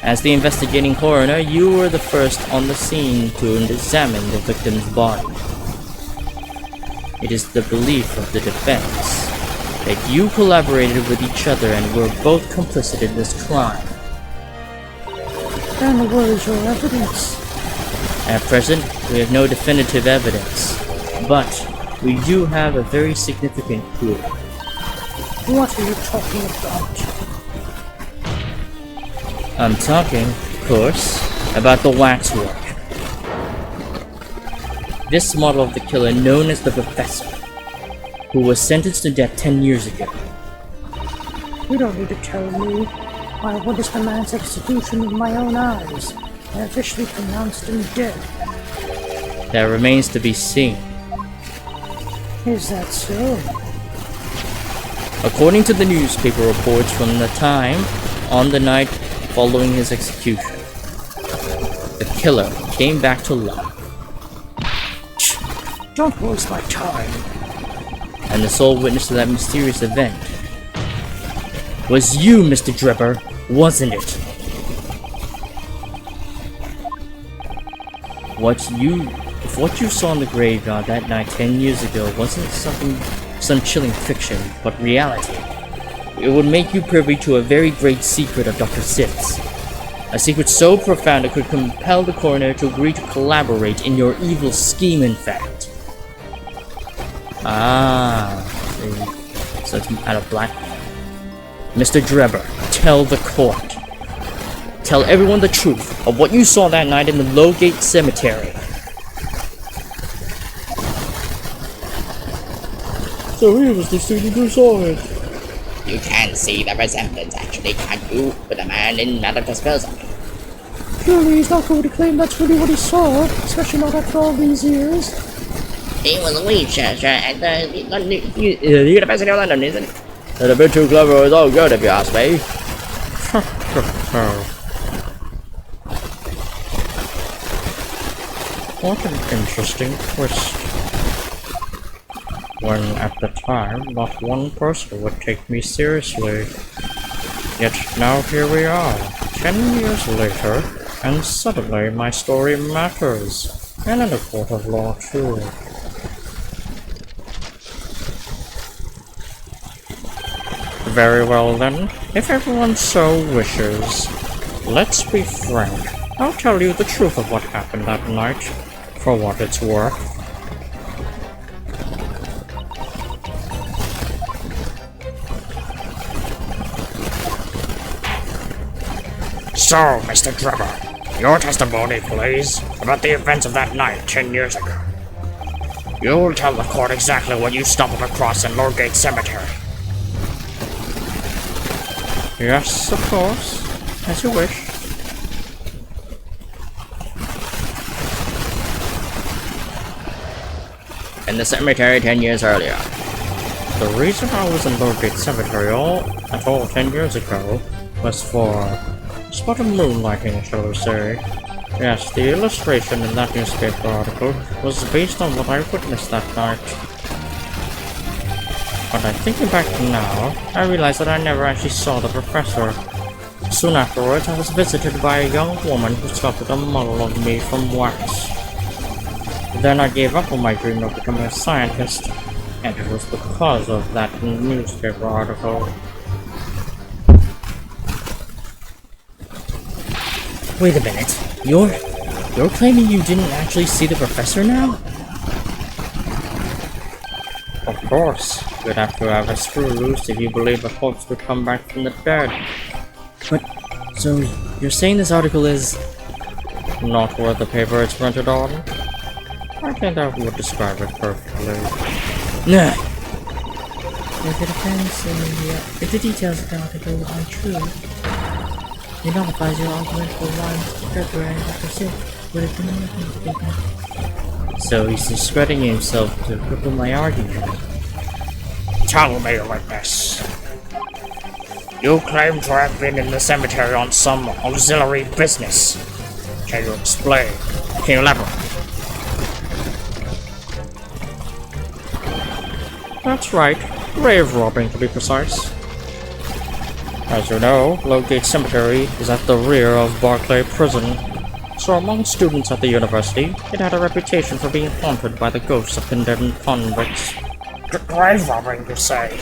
as the investigating coroner, you were the first on the scene to examine the victim's body. It is the belief of the defense that you collaborated with each other and were both complicit in this crime. Then where is your evidence? At present, we have no definitive evidence, but we do have a very significant clue. What are you talking about? I'm talking, of course, about the waxwork. This model of the killer known as the Professor, who was sentenced to death 10 years ago. You don't need to tell me. I witnessed the man's execution with my own eyes, and officially pronounced him dead. That remains to be seen. Is that so? According to the newspaper reports from the time on the night following his execution, the killer came back to life. Don't waste my time. And the sole witness to that mysterious event was you, Mr. Drebber, wasn't it? If what you saw in the graveyard that night 10 years ago wasn't some chilling fiction, but reality, it would make you privy to a very great secret of Dr. Sitz. A secret so profound it could compel the coroner to agree to collaborate in your evil scheme, in fact. Ah, so it's out of black. Mr. Drebber, tell the court. Tell everyone the truth of what you saw that night in the Lowgate Cemetery. So he was the student who saw it. You can see the resemblance, actually, can't you, with the man in Madame Disposal? Surely he's not going to claim that's really what he saw, especially not after all these years. He was a researcher at the University of London, isn't it? And a bit too clever was all good, if you ask me. What an interesting twist. When at the time, not one person would take me seriously. Yet now here we are, 10 years later, and suddenly my story matters. And in a court of law too. Very well then, if everyone so wishes. Let's be frank. I'll tell you the truth of what happened that night, for what it's worth. So, Mr. Drebber, your testimony, please, about the events of that night 10 years ago. You'll tell the court exactly what you stumbled across in Lordgate Cemetery. Yes, of course. As you wish. In the cemetery 10 years earlier. The reason I was in Lordgate Cemetery at all 10 years ago was for a spot of moonlighting, shall we say. Yes, the illustration in that newspaper article was based on what I witnessed that night. But thinking back now, I realized that I never actually saw the professor. Soon afterwards, I was visited by a young woman who sculpted a model of me from wax. Then I gave up on my dream of becoming a scientist, and it was because of that newspaper article. Wait a minute, you're claiming you didn't actually see the professor now? Of course, you'd have to have a screw loose if you believe a corpse would come back from the dead. But, so, you're saying this article is not worth the paper it's printed on? I think that would describe it perfectly. Nah! If the details of the article are true, it nullifies your argument for why Mr. Drebber and Dr. Sith would have done nothing to be. So he's discrediting himself to cripple my argument. Tell me, witness. You claim to have been in the cemetery on some auxiliary business. Can you explain? Can you elaborate? That's right, grave robbing to be precise. As you know, Lowgate Cemetery is at the rear of Barclay Prison, so among students at the university, it had a reputation for being haunted by the ghosts of condemned convicts. Grave robbing, you say?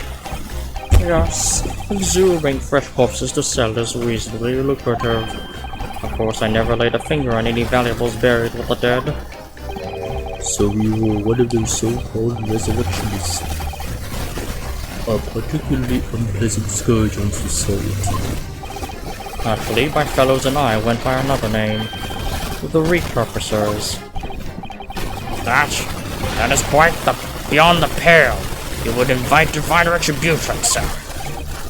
Yes, exhuming fresh corpses to sell is reasonably lucrative. Of course, I never laid a finger on any valuables buried with the dead. So you were one of those so-called resurrectionists. A particularly unpleasant scourge on society. Actually, my fellows and I went by another name, the Repurposers. That is quite beyond the pale. You would invite divine retribution, sir.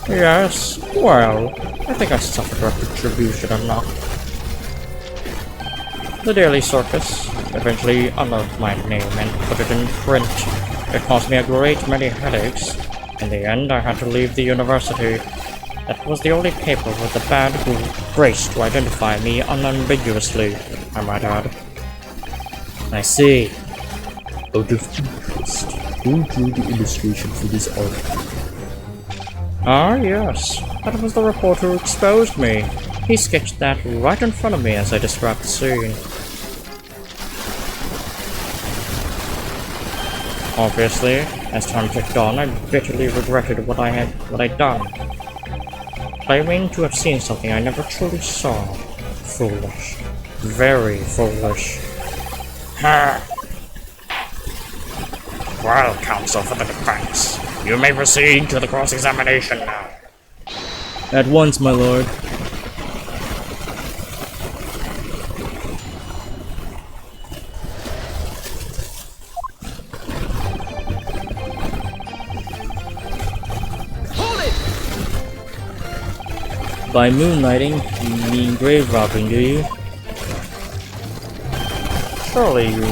Yes, well, I think I suffered retribution enough. The Daily Circus eventually unearthed my name and put it in print. It caused me a great many headaches. In the end, I had to leave the university. That was the only paper with the bad grace to identify me unambiguously, I might add. I see. Out of interest, who drew the illustration for this article? Ah, yes. That was the reporter who exposed me. He sketched that right in front of me as I described the scene. Obviously, as time ticked on, I bitterly regretted what I'd done. Claiming to have seen something I never truly saw. Foolish. Very foolish. Ha! Well, counsel for the defense, you may proceed to the cross-examination now. At once, my lord. By moonlighting, you mean grave robbing, do you? Surely you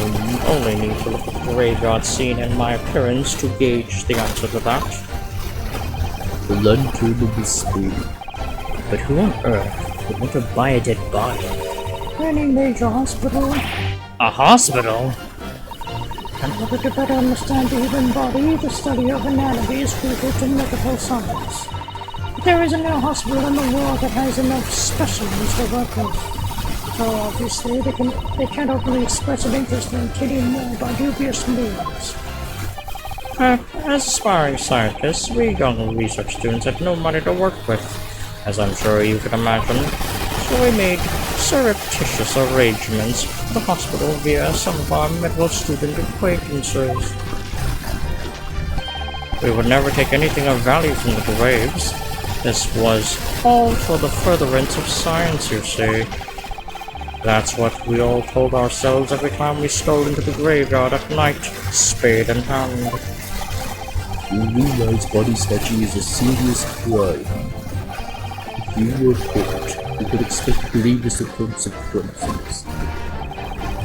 only need to look at the graveyard scene and my appearance to gauge the answer to that. The lantern of the spirit. But who on earth would want to buy a dead body? Any major hospital. A hospital? In order to better understand the human body, the study of anatomy is crucial to medical science. There isn't a hospital in the world that has enough specimens to work with. So obviously they can't openly express an interest in killing more by dubious means. As aspiring scientists, we young research students have no money to work with, as I'm sure you can imagine. So we made surreptitious arrangements for the hospital via some of our medical student acquaintances. We would never take anything of value from the graves. This was all for the furtherance of science, you see. That's what we all told ourselves every time we stole into the graveyard at night, spade in hand. You realize body snatching is a serious crime. If you were caught, you could expect grievous consequences.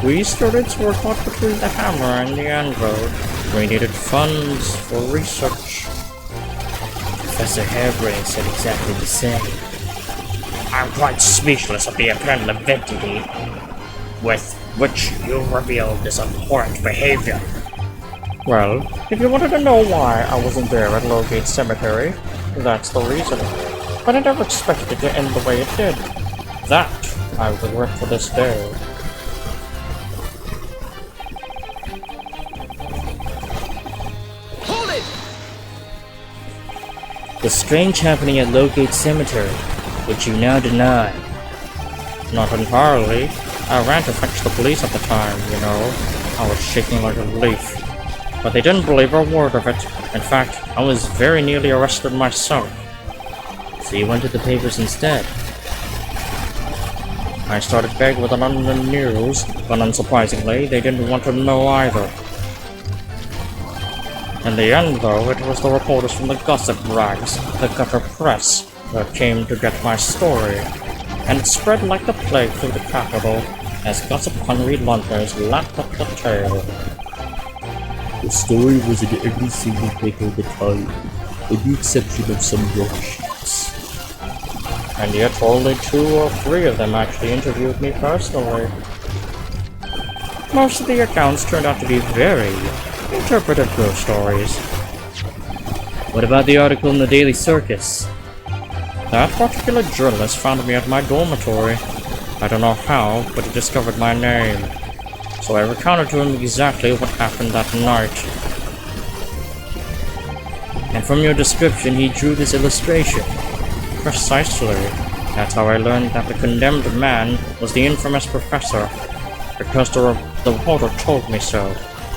We students were caught between the hammer and the anvil. We needed funds for research. Professor Harebrain said exactly the same. I'm quite speechless at the apparent avidity with which you revealed this abhorrent behavior. Well, if you wanted to know why I wasn't there at Lowgate Cemetery, that's the reason. But I never expected it to end the way it did. That I regret to this day. Hold it! The strange happening at Lowgate Cemetery, which you now deny. Not entirely. I ran to fetch the police at the time, you know. I was shaking like a leaf. But they didn't believe a word of it. In fact, I was very nearly arrested myself. So you went to the papers instead? I started begging with an unknown news, but unsurprisingly, they didn't want to know either. In the end, though, it was the reporters from the gossip rags, the gutter press, that came to get my story, and it spread like the plague through the capital as gossip-hungry Londoners lapped up the tale. The story was in every single paper at the time, with the exception of some broadsheets. And yet only 2 or 3 of them actually interviewed me personally. Most of the accounts turned out to be very interpretive ghost stories. What about the article in the Daily Circus? That particular journalist found me at my dormitory. I don't know how, but he discovered my name. So I recounted to him exactly what happened that night. And from your description, he drew this illustration. Precisely. That's how I learned that the condemned man was the infamous professor. Because the reporter told me so.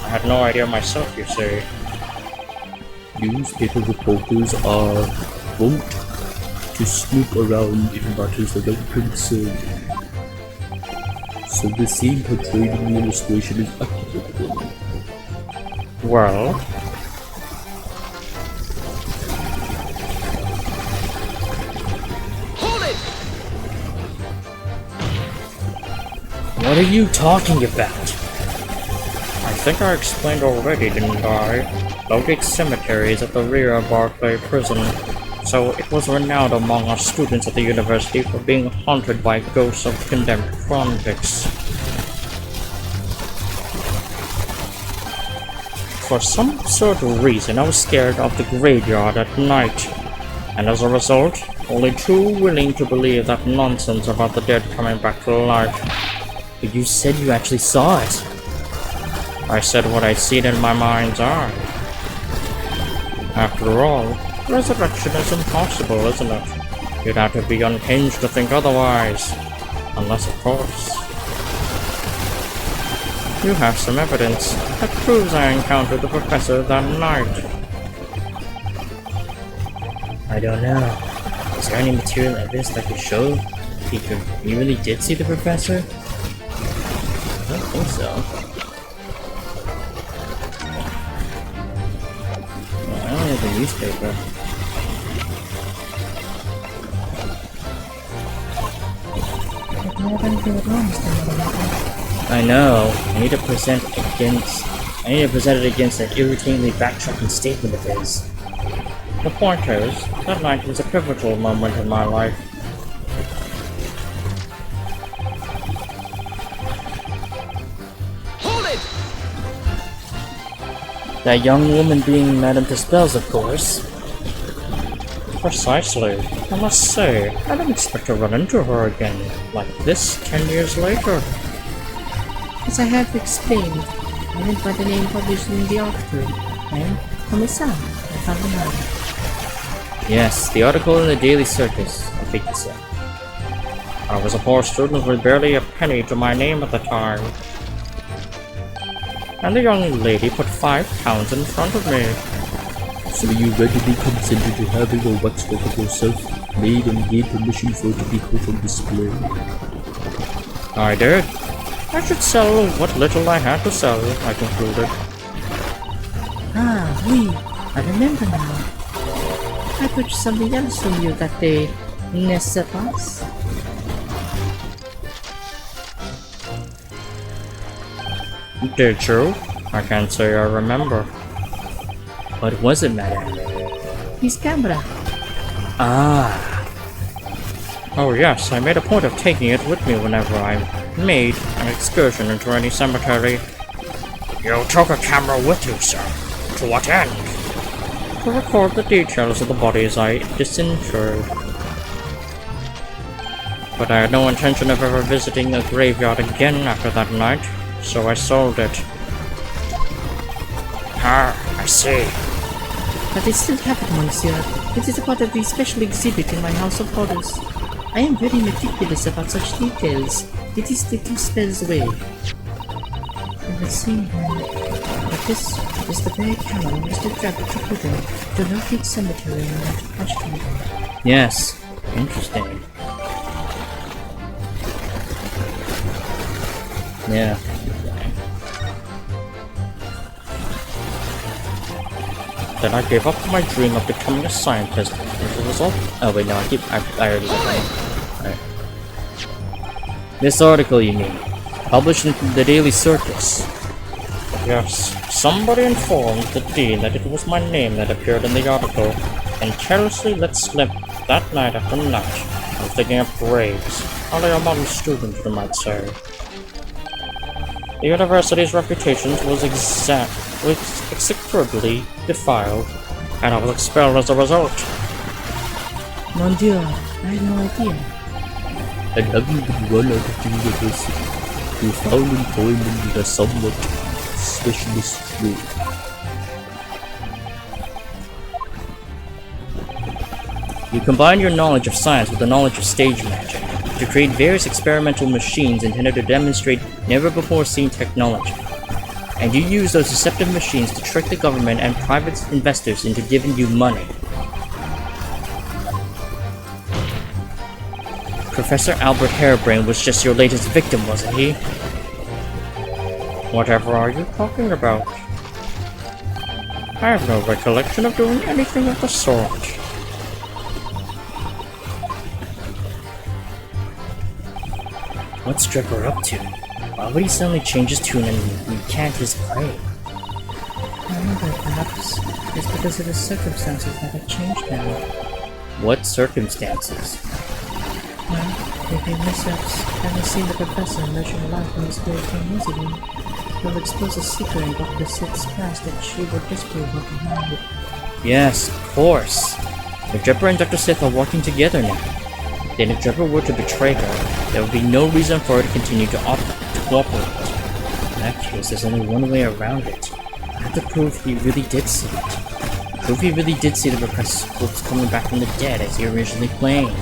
I had no idea myself, you see. Newspaper reporters are wont to snoop around in matters that don't concern them. So the scene portrayed in the illustration is accurate. Well, Hold it! what are you talking about? I think I explained already, didn't I? Lowgate Cemetery is at the rear of Barclay Prison, so it was renowned among our students at the university for being haunted by ghosts of condemned convicts. For some absurd reason, I was scared of the graveyard at night. And as a result, only too willing to believe that nonsense about the dead coming back to life. But you said you actually saw it. I said what I'd seen in my mind's eye. After all, resurrection is impossible, isn't it? You'd have to be unhinged to think otherwise. Unless, of course, you have some evidence that proves I encountered the professor that night. I don't know. Is there any material evidence that could show you really did see the professor? I don't think so. Well, I only have the newspaper. I know. I need to present it against that irritatingly backtracking statement of his. The point is, that night was a pivotal moment in my life. Hold it! That young woman being Madame Dispels, of course. Precisely. I must say, I didn't expect to run into her again like this 10 years later. As I have explained, I went by the name published in the article, and Komi-san, I found the man. Yes, the article in the Daily Circus, I think you said. I was a poor student with barely a penny to my name at the time. And the young lady put £5 in front of me. So you readily consented to having a waxwork of yourself made and gave permission for it to be put on display? I did. I should sell what little I had to sell, I concluded. Ah, oui, I remember now. I purchased something else from you that day, n'est-ce pas? Did you? I can't say I remember. What was it, madame? His camera. Ah, Oh yes, I made a point of taking it with me whenever I made an excursion into any cemetery. You took a camera with you, sir? To what end? To record the details of the bodies I disinterred. But I had no intention of ever visiting a graveyard again after that night, so I sold it. Ah, I see. But I still have it, monsieur. It is a part of the special exhibit in my House of Horrors. I am very meticulous about such details. It is the Dispels way. Let's see here. But this is the very camera Mr. Drabbit took with him to Northgate Cemetery in Ashton. yes. Interesting. Yeah. Then I gave up my dream of becoming a scientist as a result. Oh wait, no, I already got that. Alright. This article, you mean? Published in the Daily Circus. Yes, somebody informed the dean that it was my name that appeared in the article, and carelessly let slip that night after night. I was digging up graves. Only a modern student, you might say. The university's reputation was execrably defiled, and I was expelled as a result. Mon Dieu, I had no idea. And have you been run out of the university? You found employment in a somewhat specialist trade. You combine your knowledge of science with the knowledge of stage magic to create various experimental machines intended to demonstrate never-before-seen technology. And you use those deceptive machines to trick the government and private investors into giving you money. Professor Albert Harebrain was just your latest victim, wasn't he? Whatever are you talking about? I have no recollection of doing anything of the sort. What's Dripper up to? Why would he suddenly change his tune and recant his claim? I wonder, perhaps it's because of the circumstances that have changed now. What circumstances? Well, they've been mishaps, having seen the professor measure life from his grave 10 years ago. Will expose a secret in Dr. Sid's past that she will disprove her behind it. Yes, of course. If Jepper and Dr. Sith are working together now, then if Jepper were to betray her, there would be no reason for her to continue to cooperate. In that case, there's only one way around it. I have to prove he really did see it. Prove he really did see the repressed corpse coming back from the dead as he originally claimed.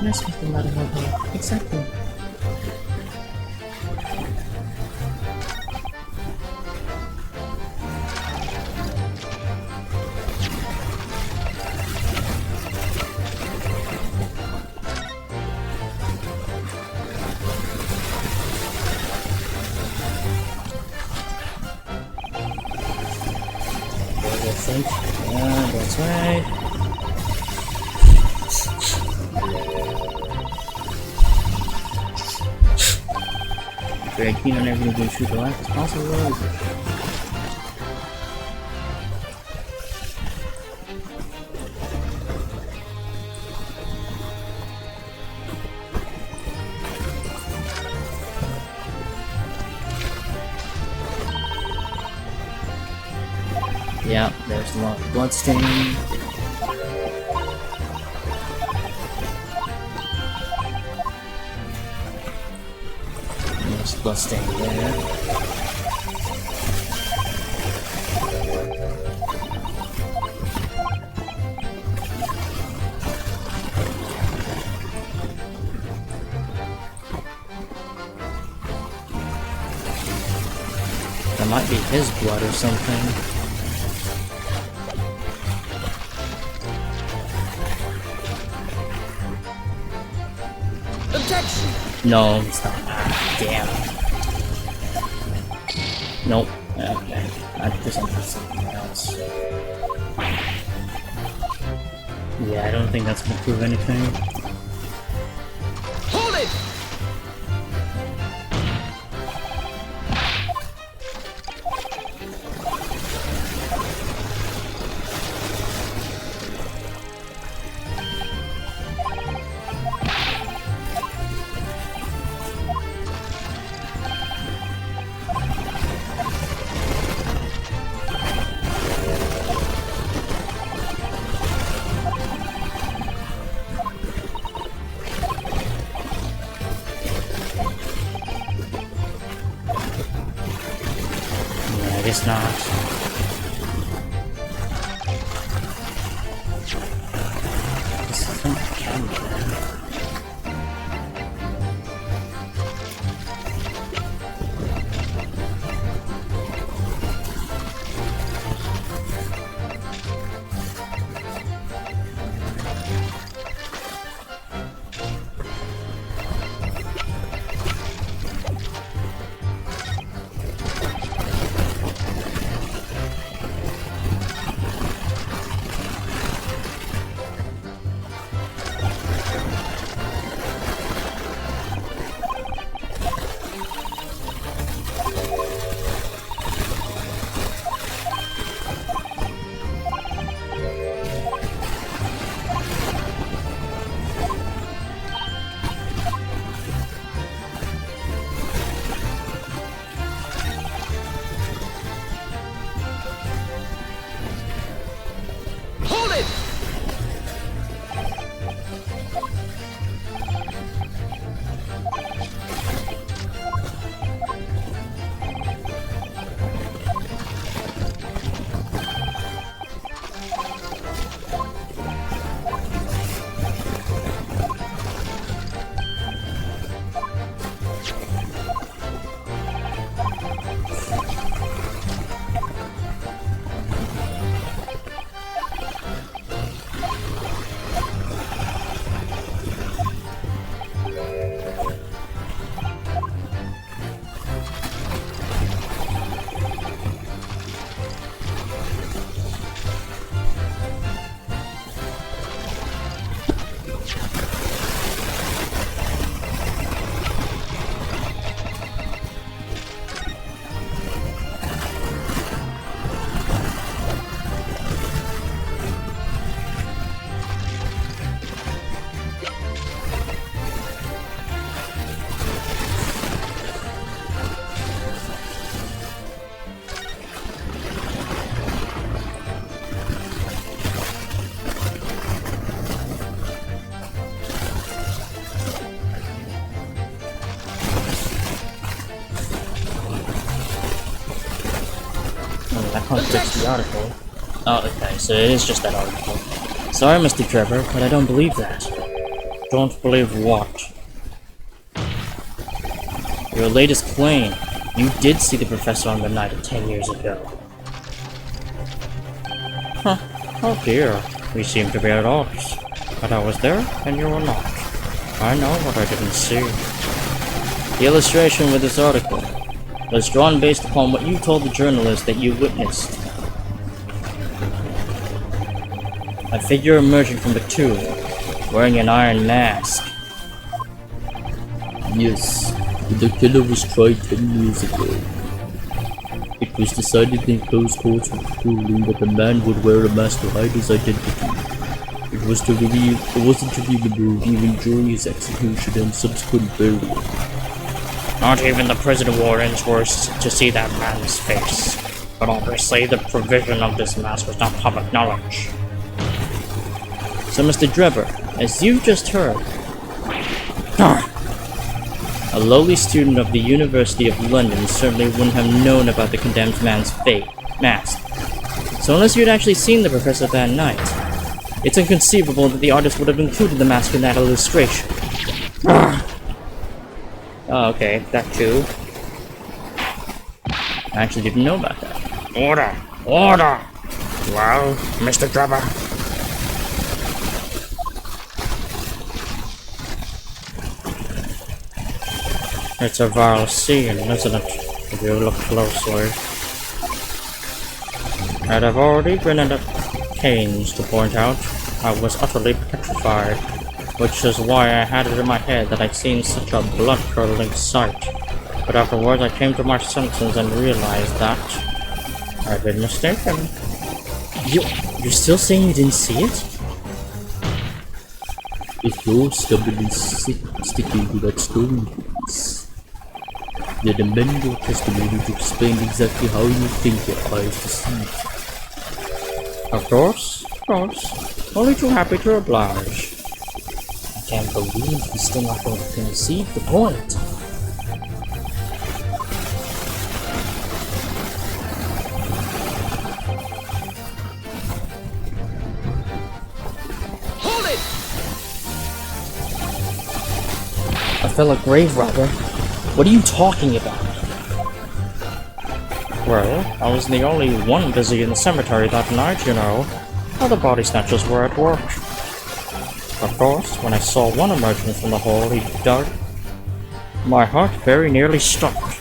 Mess with the mother of exactly. I think. Yeah, that's right. Very keen on everything being true to life as possible. Yeah, there's the bloodstain. There's bloodstain there. That might be his blood or something. No, it's not. Ah, damn. Nope. Okay. I guess I'm just something else. Yeah, I don't think that's gonna prove anything. Hold it! I guess not. This is some camera. don't fix the article. Oh, okay, so it is just that article. Sorry, Mr. Trevor, but I don't believe that. Don't believe what? Your latest claim. You did see the professor on the night of 10 years ago. Huh. Oh dear. We seem to be at odds. But I was there, and you were not. I know what I didn't see. The illustration with this article was drawn based upon what you told the journalist that you witnessed. A figure emerging from the tomb, wearing an iron mask. Yes, the killer was tried 10 years ago. It was decided in close quarters with the ruling that the man would wear a mask to hide his identity. It wasn't revealed even during his execution and subsequent burial. Not even the prison wardens were to see that man's face. But obviously the provision of this mask was not public knowledge. So, Mr. Trevor, as you just heard, a lowly student of the University of London certainly wouldn't have known about the condemned man's mask. So unless you had actually seen the professor that night, it's inconceivable that the artist would have included the mask in that illustration. Oh, okay, that too. I actually didn't know about that. Order! Order! Well, Mr. Trevor? It's a vile scene, isn't it? If you look closely. And I've already been at pains to point out I was utterly petrified, which is why I had it in my head that I'd seen such a blood-curdling sight. But afterwards I came to my senses and realized that I'd been mistaken. You're still saying you didn't see it? If you're stubbornly sticking to that story, then amend your testimony to explain exactly how you think your eyes deceived. Of course. Only too happy to oblige. I can't believe he's still not going to concede the point. Hold it! A fellow grave robber? What are you talking about? Well, I was the only one busy in the cemetery that night, you know. Other body snatchers were at work. Of course, when I saw one emerging from the hole he dug, my heart very nearly stopped.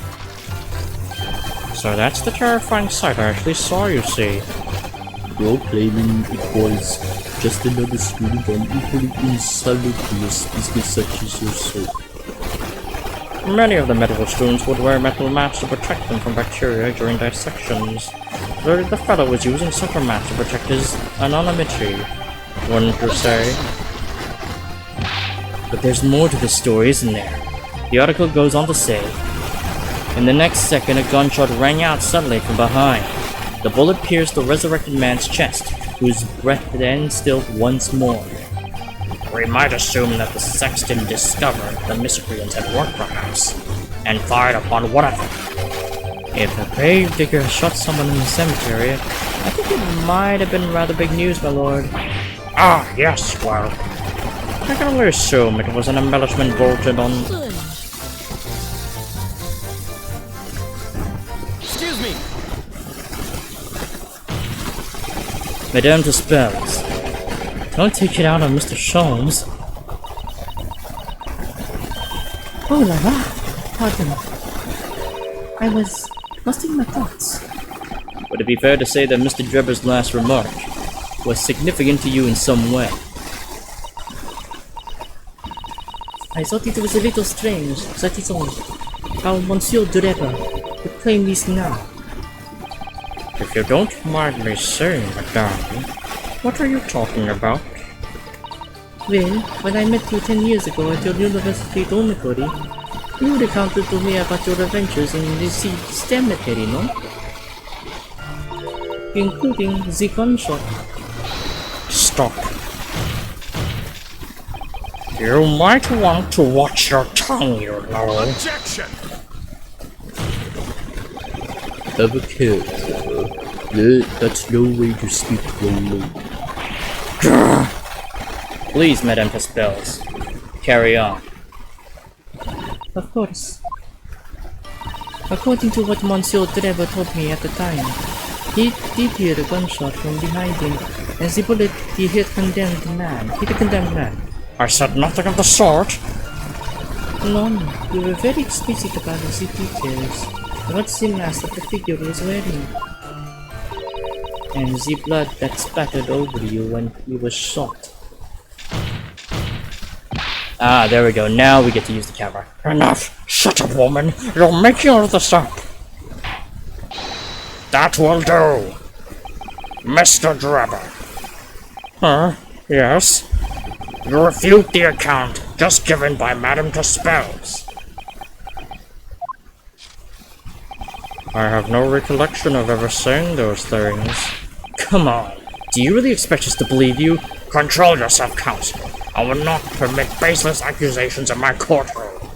So that's the terrifying sight I actually saw, you see. You're claiming it was just another student on equally insalubrious business such as yourself. Many of the medical students would wear metal masks to protect them from bacteria during dissections. The fellow was using such a mask to protect his anonymity, wouldn't you say? But there's more to the story, isn't there? The article goes on to say, in the next second a gunshot rang out suddenly from behind. The bullet pierced the resurrected man's chest, whose breath then stilled once more. We might assume that the sexton discovered the miscreants at work, perhaps, and fired upon one of them. If a grave digger shot someone in the cemetery, I think it might have been rather big news, my lord. Ah, yes, well, I can only assume it was an embellishment bolted on. Excuse me! Madame Dispels. Don't take it out on Mr. Sholmes. Oh la la! Pardon. I was lost in my thoughts. Would it be fair to say that Mr. Trevor's last remark was significant to you in some way? I thought it was a little strange, that is all. How Monsieur Trevor could claim this now. If you don't mind me saying, madame, what are you talking about? Well, when I met you 10 years ago at your university dormitory, you recounted to me about your adventures in the cemetery, no? Including the gunshot. Stop. You might want to watch your tongue, you know. Objection! Have a care, Trevor. That's no way to speak, Lolo. Please, Madame Caspels, carry on. Of course. According to what Monsieur Trevor told me at the time, he did hear a gunshot from behind him, and the bullet hit the condemned man. I said nothing of the sort. Lon, you were very explicit about the details. What's the mask that the figure was wearing? And the blood that spattered over you when he was shot. Ah, there we go. Now we get to use the camera. Enough! Shut up, woman! You're making all this up! That will do! Mr. Drebber. Huh? Yes? You refute the account just given by Madame Caspels. I have no recollection of ever saying those things. Come on. Do you really expect us to believe you? Control yourself, Counsel. I will not permit baseless accusations in my courtroom.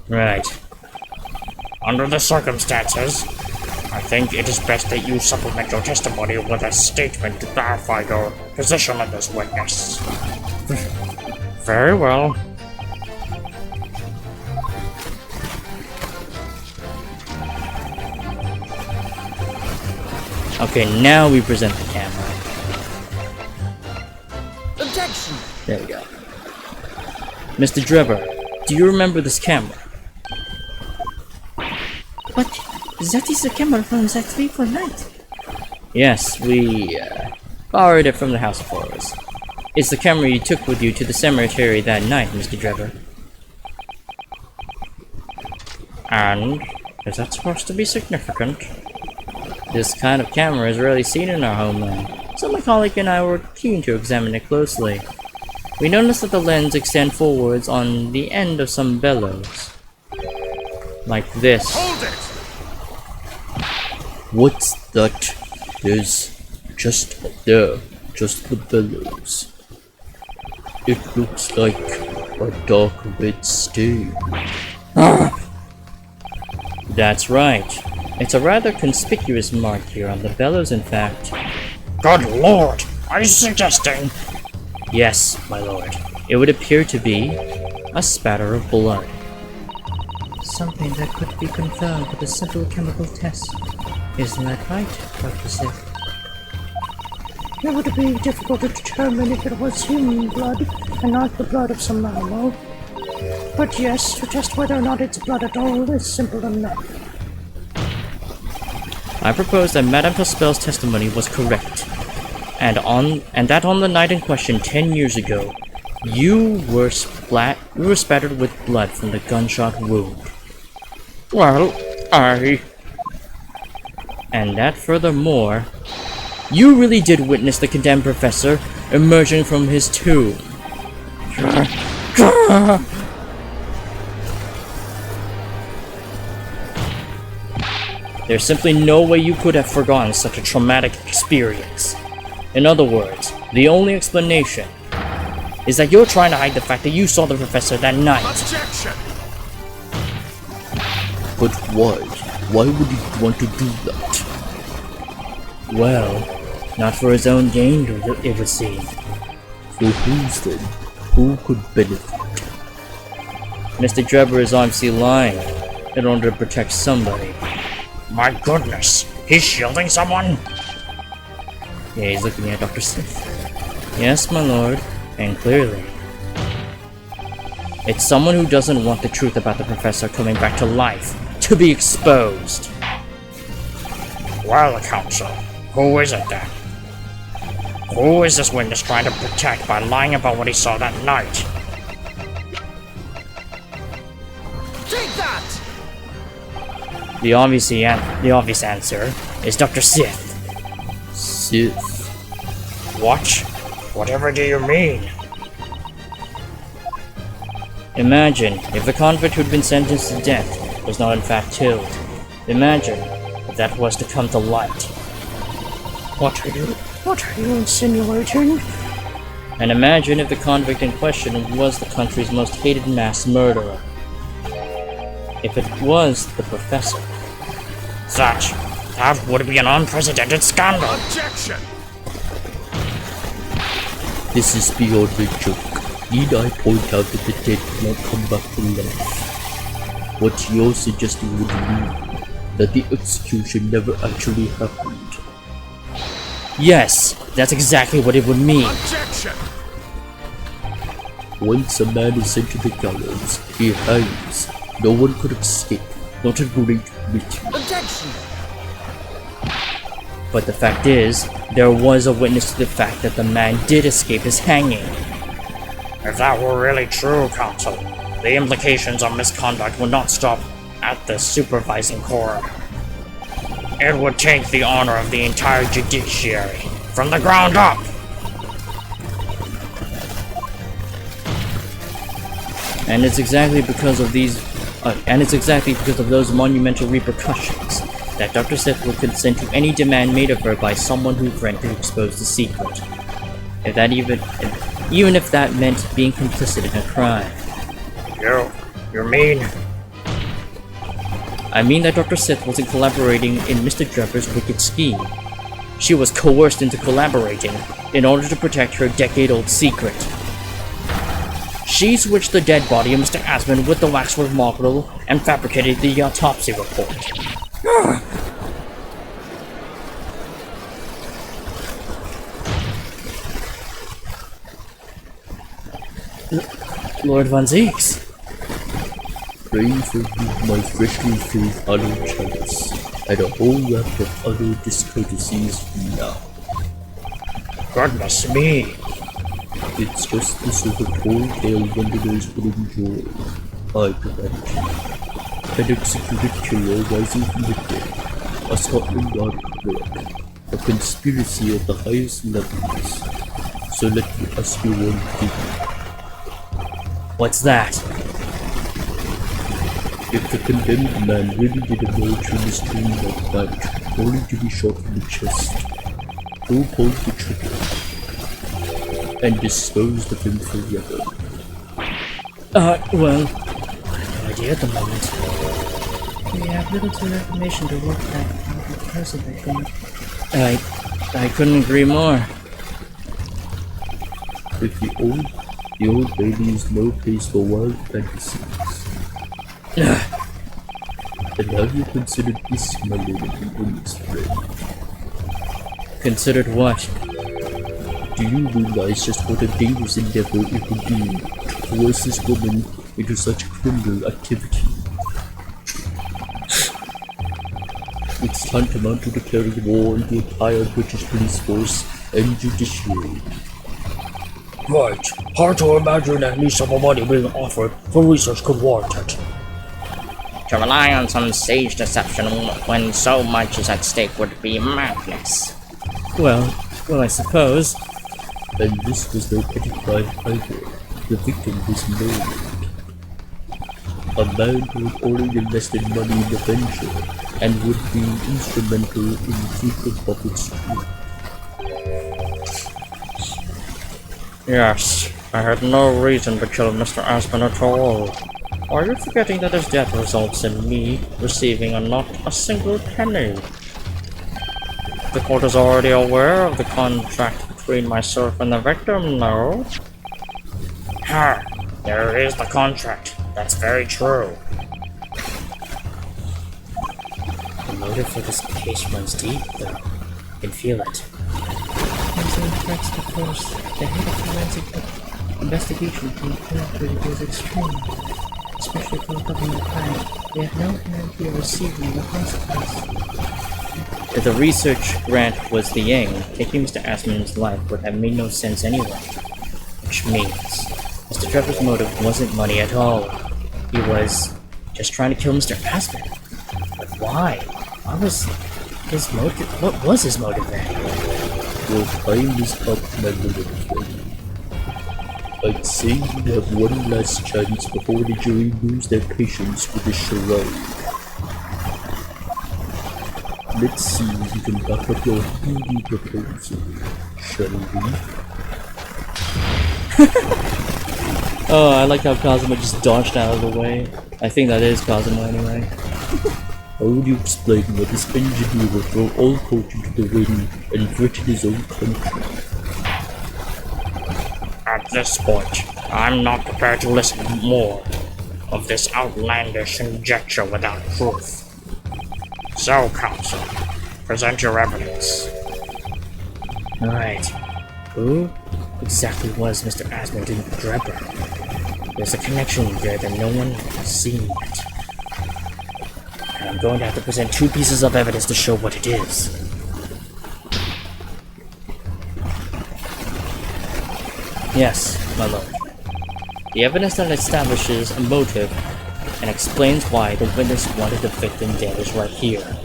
Right. Under the circumstances, I think it is best that you supplement your testimony with a statement to clarify your position on this witness. Very well. Okay, now we present the camera. Objection! There we go. Mr. Drebber, do you remember this camera? What? That is the camera from that fateful night. Yes, we borrowed it from the House of Horrors. It's the camera you took with you to the cemetery that night, Mr. Drebber. And is that supposed to be significant? This kind of camera is rarely seen in our homeland, so my colleague and I were keen to examine it closely. We noticed that the lens extends forwards on the end of some bellows. Like this. Hold it! What's that? There's just the bellows. It looks like a dark red stain. That's right. It's a rather conspicuous mark here on the bellows, in fact. Good lord! Are you suggesting? Yes, my lord. It would appear to be a spatter of blood. Something that could be confirmed with a simple chemical test. Isn't that right, Dr. Seth? It would be difficult to determine if it was human blood and not the blood of some animal. But yes, to test whether or not it's blood at all is simple enough. I propose that Madame Caspel's testimony was correct, and that on the night in question 10 years ago, you were spattered with blood from the gunshot wound. Well, And that furthermore, you really did witness the condemned professor emerging from his tomb. There's simply no way you could have forgotten such a traumatic experience. In other words, the only explanation is that you're trying to hide the fact that you saw the professor that night. Objection! But why? Why would he want to do that? Well, not for his own gain, it would seem. For whose then? Who could benefit? Mr. Drebber is obviously lying in order to protect somebody. my goodness! He's shielding someone? Yeah, he's looking at Dr. Sith. Yes, my lord, and clearly. It's someone who doesn't want the truth about the professor coming back to life to be exposed. Well, Counsel, who is it then? Who is this witness trying to protect by lying about what he saw that night? Take that! The obvious answer is Dr. Sith. Sith. What? Whatever do you mean? Imagine if the convict who'd been sentenced to death was not in fact killed. Imagine if that was to come to light. What are you insinuating? And imagine if the convict in question was the country's most hated mass murderer. If it was the professor. That would be an unprecedented scandal. Objection! This is beyond a joke. Need I point out that the dead cannot come back to life? What you're suggesting would mean that the execution never actually happened. Yes, that's exactly what it would mean. Objection! Once a man is sent to the gallows, he hangs. No one could escape. Not a great pity. Objection! But the fact is, there was a witness to the fact that the man did escape his hanging. If that were really true, Counsel, the implications of misconduct would not stop at the supervising court. It would take the honor of the entire judiciary from the ground up. And it's exactly because of those monumental repercussions that Dr. Sith will consent to any demand made of her by someone who threatened to expose the secret. Even if that meant being complicit in a crime. You mean? I mean that Dr. Sith wasn't collaborating in Mr. Drebber's wicked scheme. She was coerced into collaborating in order to protect her decade-old secret. She switched the dead body of Mr. Asmund with the waxwork model and fabricated the autopsy report. Lord Von Zeeks. Pray forgive my freshly filled hollow chalice, and a whole raft of other discourtesies now. Goodness me. It's just the sort of tall tale wanderers would enjoy, I grant. An executed killer rising from the dead, a Scotland Yard work, a conspiracy at the highest levels. So let me ask you one thing. What's that? If the condemned man really did emerge from his tomb that night, only to be shot in the chest, who pulled the trigger and disposed of him forever? Well, I have no idea at the moment. We have little to no information to work that out with present, I think. I couldn't agree more. If the old Bailey is no place for wild fantasies. And have you considered this, my lady and friend? Considered what? Do you realize just what a dangerous endeavor it would be to coerce this woman into such criminal activity? It's tantamount to declaring war on the entire British police force and judiciary. Right. Hard to imagine any sum of money being offered for research could warrant it. To rely on some sage deception when so much is at stake would be madness. Well, I suppose. And this was no petty crime either. The victim was murdered. A man who had already invested money in the venture and would be instrumental in keeping the puppets true. Yes, I had no reason to kill Mr. Aspen at all. Are you forgetting that his death results in me receiving not a single penny? The court is already aware of the contract between myself and the victim, no? Ha! There is the contract. That's very true. The motive for this case runs deep, though. You can feel it. Using threats to force the head of forensic investigation to be penetrated is extreme. Especially for a government crime, we have no guarantee of receiving the consequence. If the research grant was the aim, taking Mr. Asmund's life would have made no sense anyway. Which means, Mr. Trevor's motive wasn't money at all. He was just trying to kill Mr. Asmund. But why? What was his motive then? Your time is up, my little friend. I'd say we have one last chance before the jury lose their patience with the charade. Let's see if you can back up your beauty proposal, shall we? Oh, I like how Cosmo just dodged out of the way. I think that is Cosmo anyway. How would you explain why this engineer would throw all caution to the wind and threaten his own country? At this point, I'm not prepared to listen to more of this outlandish conjecture without proof. So, Counsel, present your evidence. Alright. Who exactly was Mr. Asmund in Drebber? There's a connection there that no one has seen yet. And I'm going to have to present 2 pieces of evidence to show what it is. Yes, my lord. The evidence that establishes a motive and explains why the witness wanted the victim dead is right here.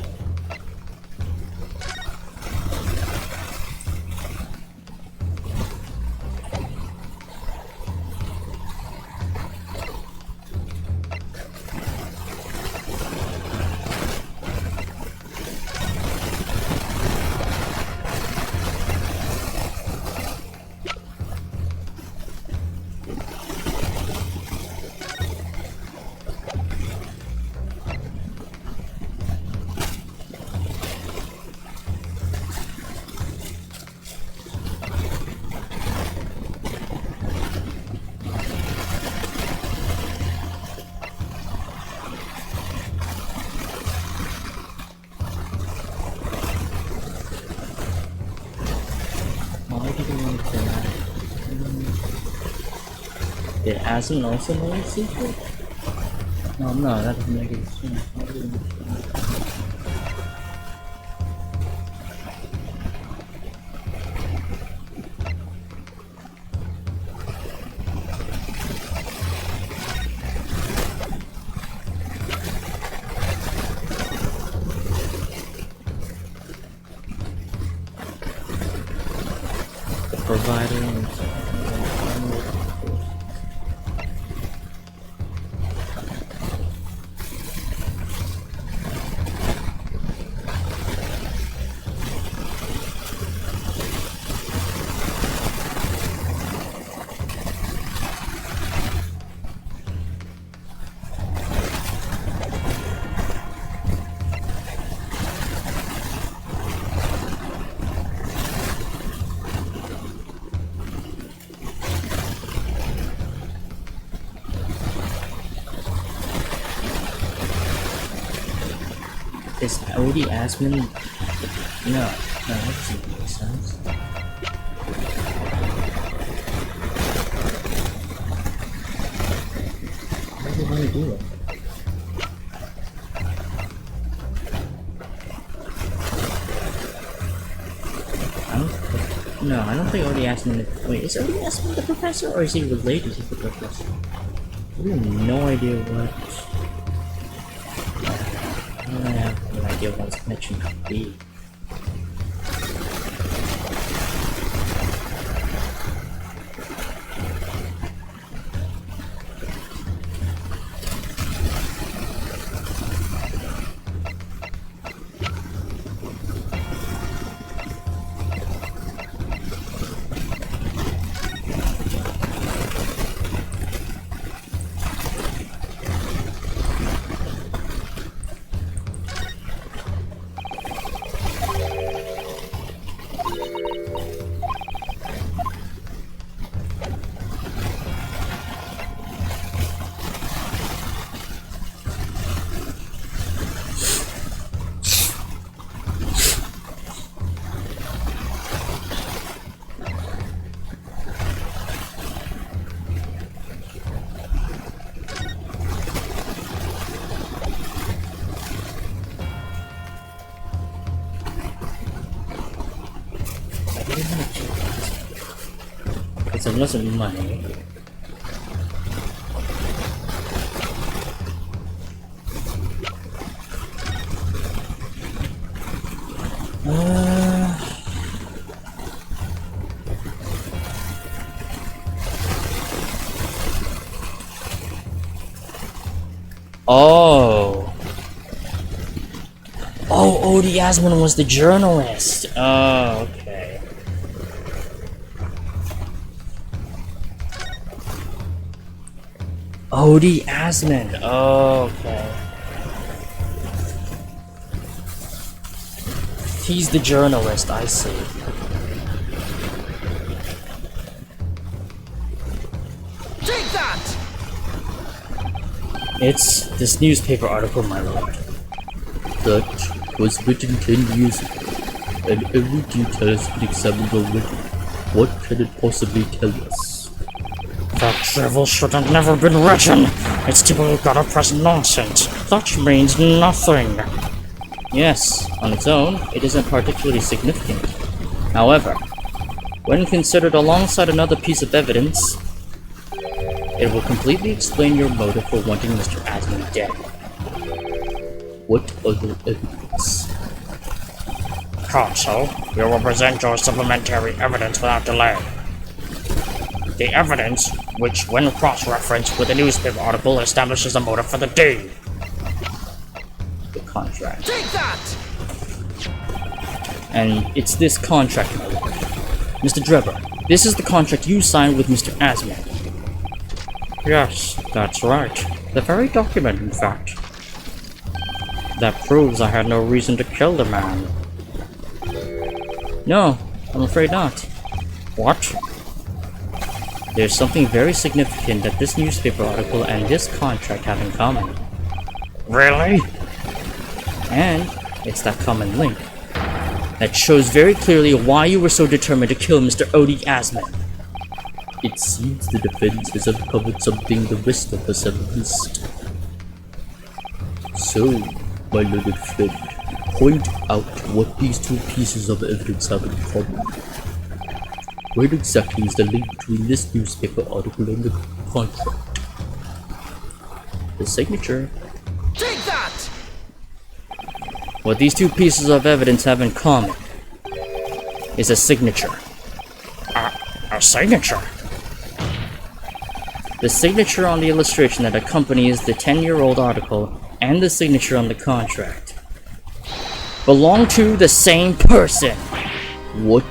Did Asmund also know his secret? No, that doesn't make any sense. The provider and is Odie Asmund? No, that doesn't make sense. Why do you want to do it? I don't think Odie Asmund. Wait, is Odie Asmund the professor, or is he related to the professor? We have no idea what. I don't have no idea what his connection could be. It's unless of money. Oh, Odie Asmund was the journalist. Oh, okay. Odie Asmund. Oh, okay. He's the journalist, I see. Take that! It's this newspaper article, my lord. That was written 10 years ago, and every detail has been examined already. What can it possibly tell us? That drivel should have never been written. It's typical gutter press nonsense. That means nothing. Yes, on its own, it isn't particularly significant. However, when considered alongside another piece of evidence, it will completely explain your motive for wanting Mr. Asmund dead. What other evidence? Counsel, you will present your supplementary evidence without delay. The evidence, which when cross-referenced with the newspaper article, establishes the motive for the deed. The contract. Take that! And it's this contract, my lord. Mr. Drebber, this is the contract you signed with Mr. Asmund. Yes, that's right. The very document, in fact. That proves I had no reason to kill the man. No, I'm afraid not. What? There's something very significant that this newspaper article and this contract have in common. Really? And it's that common link that shows very clearly why you were so determined to kill Mr. Odie Asmund. It seems the defense has uncovered something the rest of us have missed. So, my learned friend, point out what these two pieces of evidence have in common. Where exactly is the link between this newspaper article and the contract? The signature. Take that! What these two pieces of evidence have in common is a signature. A signature? The signature on the illustration that accompanies the 10-year-old article and the signature on the contract belong to the same person. What?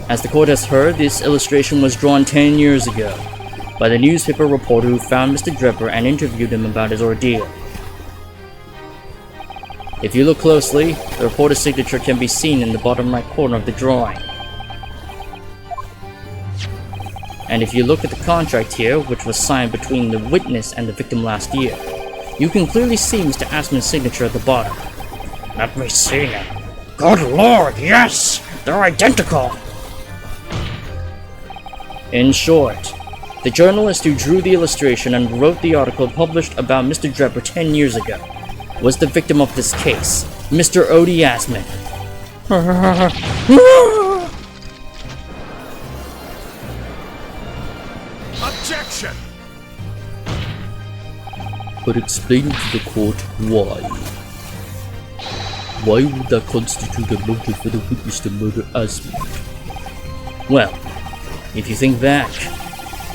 As the court has heard, this illustration was drawn 10 years ago by the newspaper reporter who found Mr. Drebber and interviewed him about his ordeal. If you look closely, the reporter's signature can be seen in the bottom right corner of the drawing. And if you look at the contract here, which was signed between the witness and the victim last year, you can clearly see Mr. Asmund's signature at the bottom. Let me see now. Good lord, yes! They're identical! In short, the journalist who drew the illustration and wrote the article published about Mr. Drebber 10 years ago was the victim of this case, Mr. Odie Asmund. Objection! But explain to the court why. Why would that constitute a motive for the witness to murder Asmund? Well, if you think back,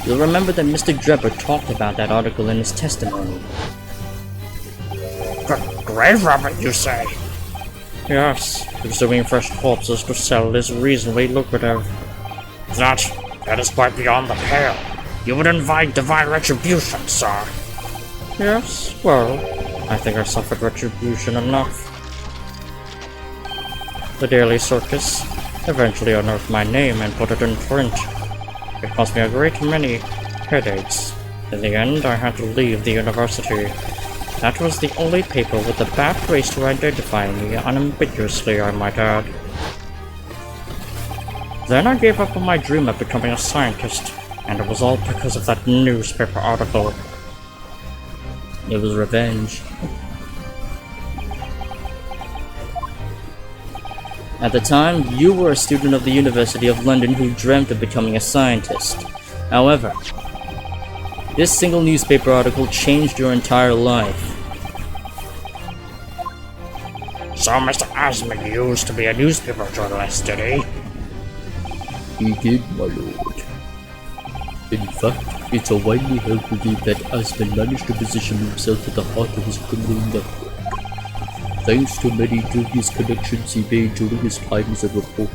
you'll remember that Mr. Drebber talked about that article in his testimony. Grave robber, you say? Yes, consuming fresh corpses to sell is reasonably lucrative. That is quite beyond the pale. You would invite divine retribution, sir. Yes, well, I think I suffered retribution enough. The Daily Circus eventually unearthed my name and put it in print. It cost me a great many headaches. In the end, I had to leave the university. That was the only paper with a bad race to identify me unambiguously, I might add. Then I gave up on my dream of becoming a scientist, and it was all because of that newspaper article. It was revenge. At the time, you were a student of the University of London who dreamt of becoming a scientist. However, this single newspaper article changed your entire life. So Mr. Asmund used to be a newspaper journalist, did he? He did, my lord. In fact, it's a widely held belief that Asmund managed to position himself at the heart of his criminal network, thanks to many dubious connections he made during his time as a reporter.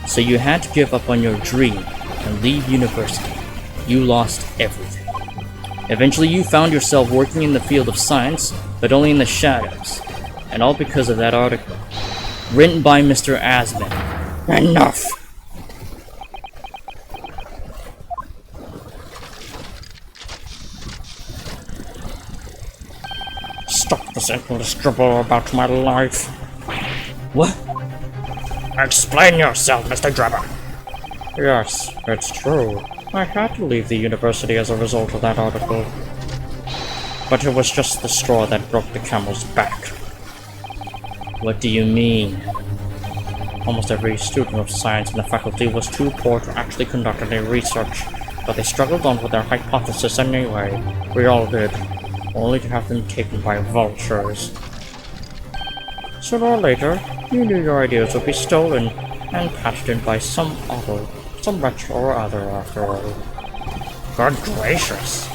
So you had to give up on your dream and leave university. You lost everything. Eventually, you found yourself working in the field of science, but only in the shadows. And all because of that article. Written by Mr. Asman. Enough! Stop this endless dribble about my life. What? Explain yourself, Mr. Drebber. Yes, it's true. I had to leave the university as a result of that article. But it was just the straw that broke the camel's back. What do you mean? Almost every student of science in the faculty was too poor to actually conduct any research, but they struggled on with their hypothesis anyway. We all did, only to have them taken by vultures. Sooner or later, you knew your ideas would be stolen and patented by some wretch or other after all. Good gracious.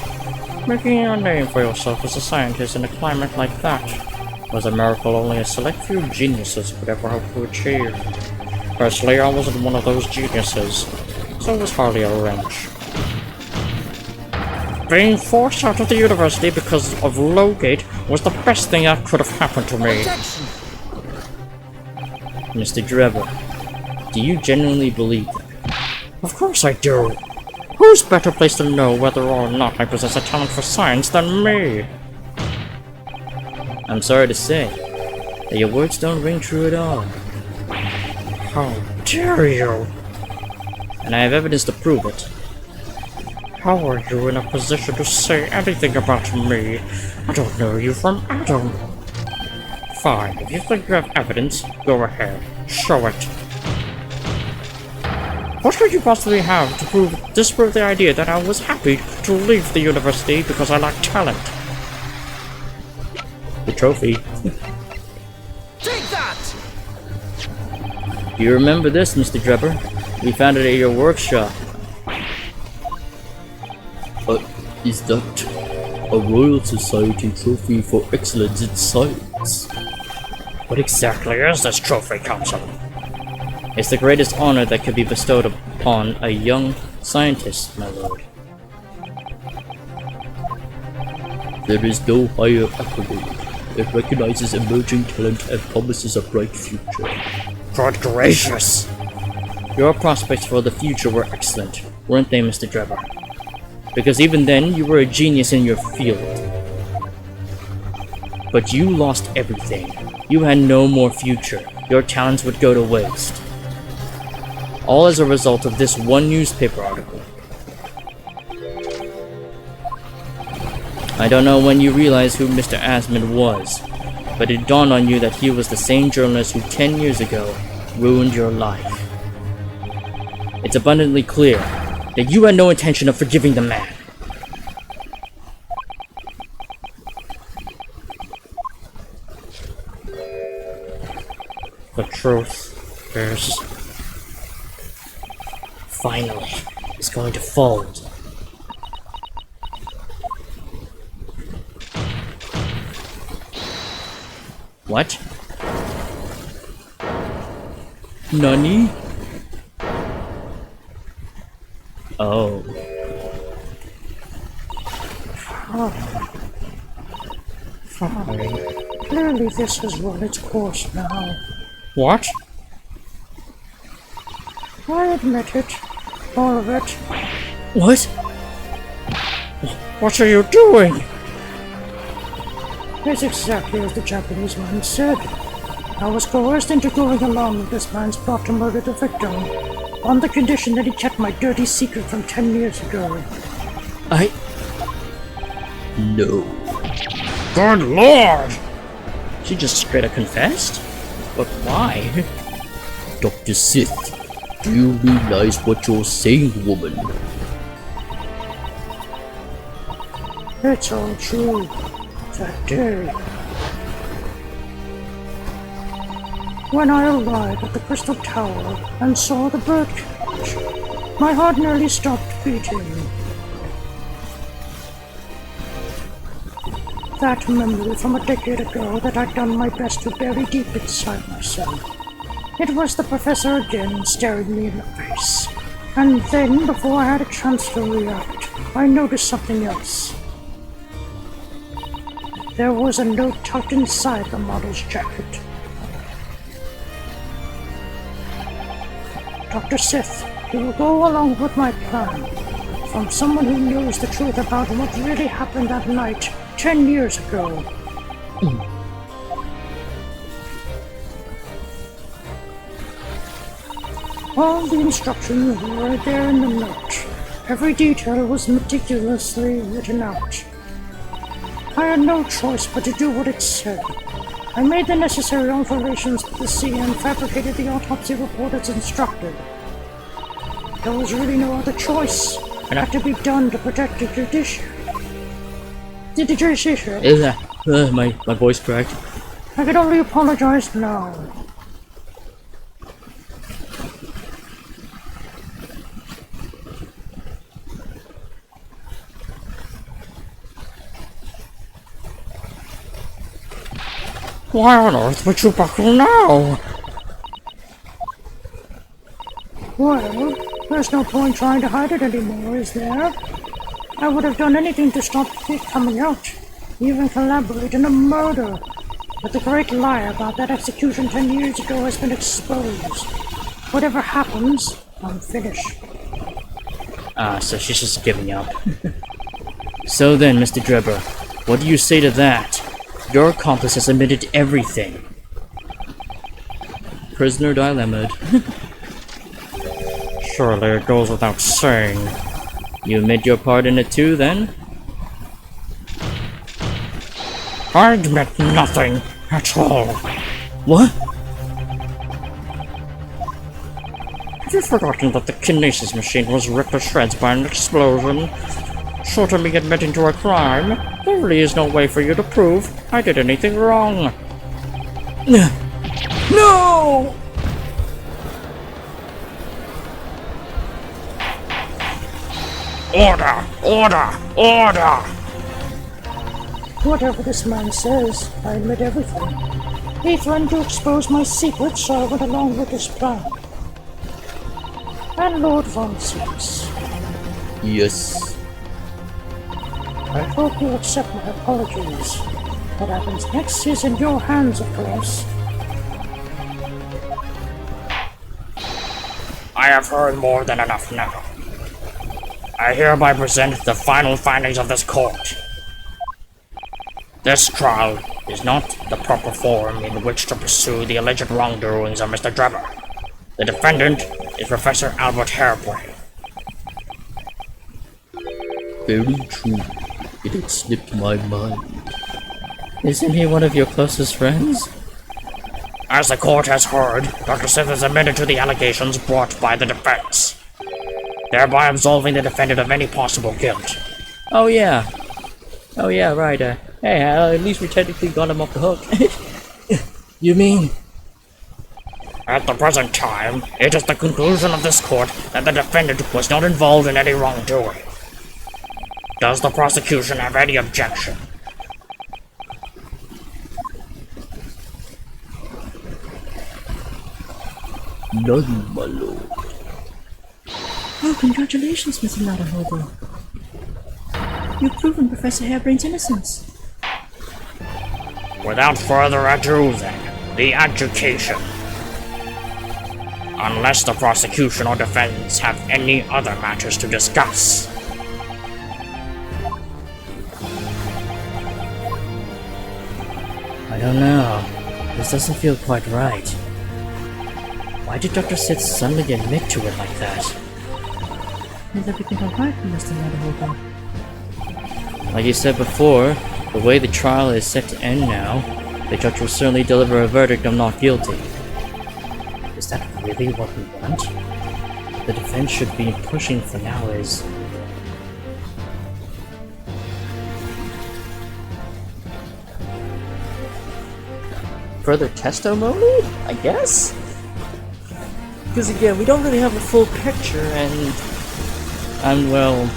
Making a name for yourself as a scientist in a climate like that was a miracle only a select few geniuses could ever hope to achieve. Personally, I wasn't one of those geniuses, so it was hardly a wrench. Being forced out of the university because of Lowgate was the best thing that could have happened to me. Objection! Mr. Drebber, do you genuinely believe that? Of course I do. Who's better placed to know whether or not I possess a talent for science than me? I'm sorry to say that your words don't ring true at all. How dare you? And I have evidence to prove it. How are you in a position to say anything about me? I don't know you from Adam. Fine, if you think you have evidence, go ahead. Show it. What could you possibly have to disprove the idea that I was happy to leave the university because I lacked talent? The trophy. Take that! Do you remember this, Mr. Drebber? We found it at your workshop. Is that a Royal Society trophy for excellence in science? What exactly is this trophy, Council? It's the greatest honor that could be bestowed upon a young scientist, my lord. There is no higher accolade. It recognizes emerging talent and promises a bright future. Good gracious! Your prospects for the future were excellent, weren't they, Mr. Drebber? Because even then, you were a genius in your field. But you lost everything. You had no more future. Your talents would go to waste. All as a result of this one newspaper article. I don't know when you realized who Mr. Asman was, but it dawned on you that he was the same journalist who 10 years ago ruined your life. It's abundantly clear that you had no intention of forgiving the man. The truth is... Finally, it's going to fold. What? Nani? Oh. Fine. Clearly this has run its course now. What? I admit it. All of it. What? What are you doing? It's exactly as the Japanese man said. I was coerced into going along with this man's plot to murder the victim, on the condition that he kept my dirty secret from 10 years ago. No. Good lord! She just straight up confessed? But why? Dr. Sith, do you realize what you're saying, woman? It's all true. That day, when I arrived at the Crystal Tower and saw the birdcage, my heart nearly stopped beating. That memory from a decade ago that I'd done my best to bury deep inside myself. It was the professor again staring me in the face. And then, before I had a chance to react, I noticed something else. There was a note tucked inside the model's jacket. Dr. Sith, you will go along with my plan. From someone who knows the truth about what really happened that night 10 years ago. All the instructions were right there in the note. Every detail was meticulously written out. I had no choice but to do what it said. I made the necessary alterations to the scene and fabricated the autopsy report as instructed. There was really no other choice. It had to be done to protect the judiciary. My voice cracked. I can only apologize now. Why on earth would you buckle now? Well, there's no point trying to hide it anymore, is there? I would have done anything to stop it coming out, even collaborate in a murder. But the great lie about that execution 10 years ago has been exposed. Whatever happens, I'm finished. So she's just giving up. So then, Mr. Drebber, what do you say to that? Your accomplice has admitted everything. Prisoner dilemmaed. Surely it goes without saying. You admit your part in it too, then? I admit nothing at all. What? Have you forgotten that the kinesis machine was ripped to shreds by an explosion? Short of me admitting to a crime, there really is no way for you to prove I did anything wrong. No! Order! Order! Order! Whatever this man says, I admit everything. He threatened to expose my secrets, so I went along with his plan. And Lord Von Six, Yes. I hope you accept my apologies. What happens next is in your hands, of course. I have heard more than enough now. I hereby present the final findings of this court. This trial is not the proper forum in which to pursue the alleged wrongdoings of Mr. Drebber. The defendant is Professor Albert Harebrain. Very true. It had slipped my mind. Isn't he one of your closest friends? As the court has heard, Dr. Sith has admitted to the allegations brought by the defense, thereby absolving the defendant of any possible guilt. Oh yeah, right, hey, at least we technically got him off the hook. You mean? At the present time, it is the conclusion of this court that the defendant was not involved in any wrongdoing. Does the prosecution have any objection? None, my lord. Oh, congratulations, Mr. Nadahobo. You've proven Professor Harebrain's innocence. Without further ado, then, the adjudication. Unless the prosecution or defense have any other matters to discuss. I don't know. This doesn't feel quite right. Why did Dr. Sith suddenly admit to it like that? Is everything alright, Mr. Nadahobo? Like you said before, the way the trial is set to end now, the judge will certainly deliver a verdict of not guilty. Is that really what we want? The defense should be pushing for now is... further testimony, I guess? Because again, we don't really have a full picture, and well,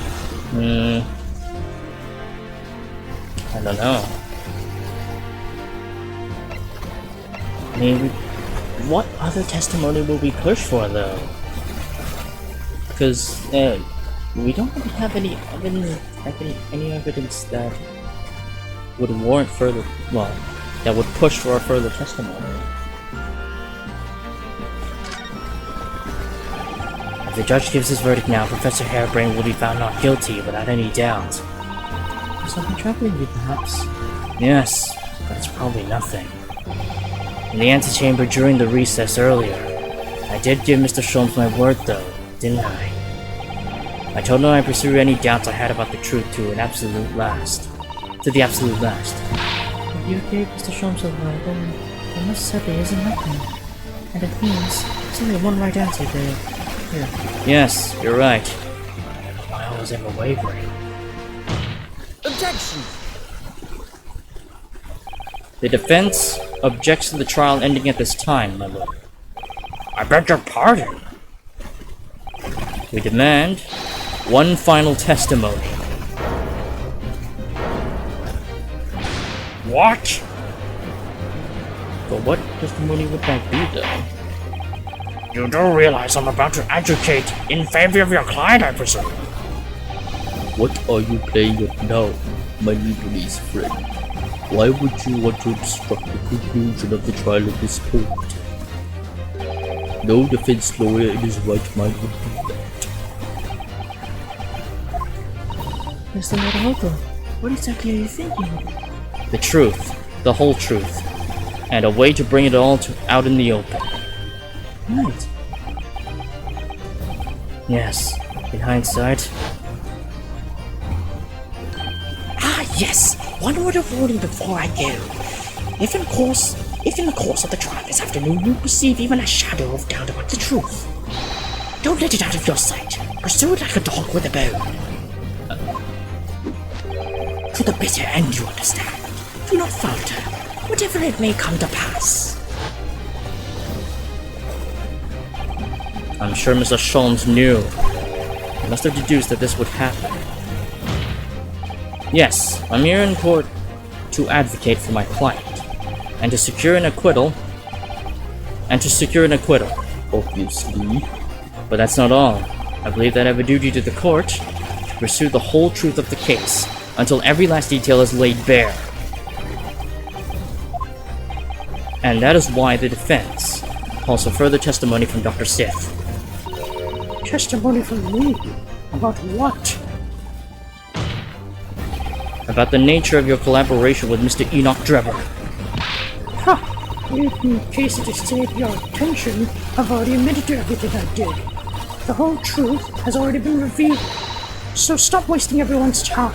I don't know. I mean, what other testimony will we push for, though? Because we don't really have any evidence that would warrant further, well, that would push for a further testimony. If the judge gives his verdict now, Professor Harebrain will be found not guilty without any doubt. Something troubling you, perhaps? Yes, but it's probably nothing. In the antechamber during the recess earlier, I did give Mr. Sholmes my word though, didn't I? I told him I'd pursue any doubts I had about the truth to the absolute last. If you gave Mr. Sholmes a word, then there most certainly isn't nothing. And it means there's only one right answer there. Here. Yes, you're right. Why I was ever wavering? Objection! The defense objects to the trial ending at this time, my lord. I beg your pardon. We demand one final testimony. What? But what testimony would that be, though? You do realize I'm about to advocate in favor of your client, I presume? What are you playing at now, my Lebanese friend? Why would you want to obstruct the conclusion of the trial at this point? No defense lawyer in his right mind would do that. Mr. Muramoto, what exactly are you thinking? The truth, the whole truth, and a way to bring it all out in the open. Right. Yes, in hindsight. Ah, yes! One word of warning before I go. If in the course of the trial this afternoon you perceive even a shadow of doubt about the truth, don't let it out of your sight. Pursue it like a dog with a bone. To the bitter end, you understand. Do not falter, whatever it may come to pass. I'm sure Mr. Sholmes knew. He must have deduced that this would happen. Yes, I'm here in court to advocate for my client, and to secure an acquittal. Obviously. But that's not all. I believe that I have a duty to the court to pursue the whole truth of the case until every last detail is laid bare. And that is why the defense calls for further testimony from Dr. Sith. Testimony from me? About what? About the nature of your collaboration with Mr. Enoch Drebber. Ha! In case it escaped your attention, I've already admitted to everything I did. The whole truth has already been revealed, so stop wasting everyone's time.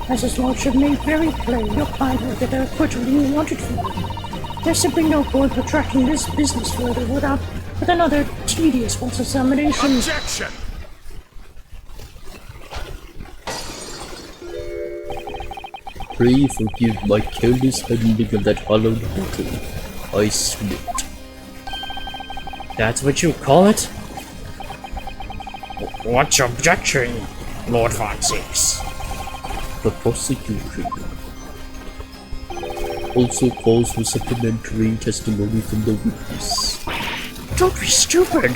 As his lordship made very plain, your client will get the acquittal you wanted from him. There's simply no point protracting this business further with another tedious cross-examination. Objection! Pray forgive my careless handling of that hollowed bottle. I slipped. That's what you call it? What's your objection, Lord Von Six? The prosecution also calls for supplementary testimony from the witness. Don't be stupid!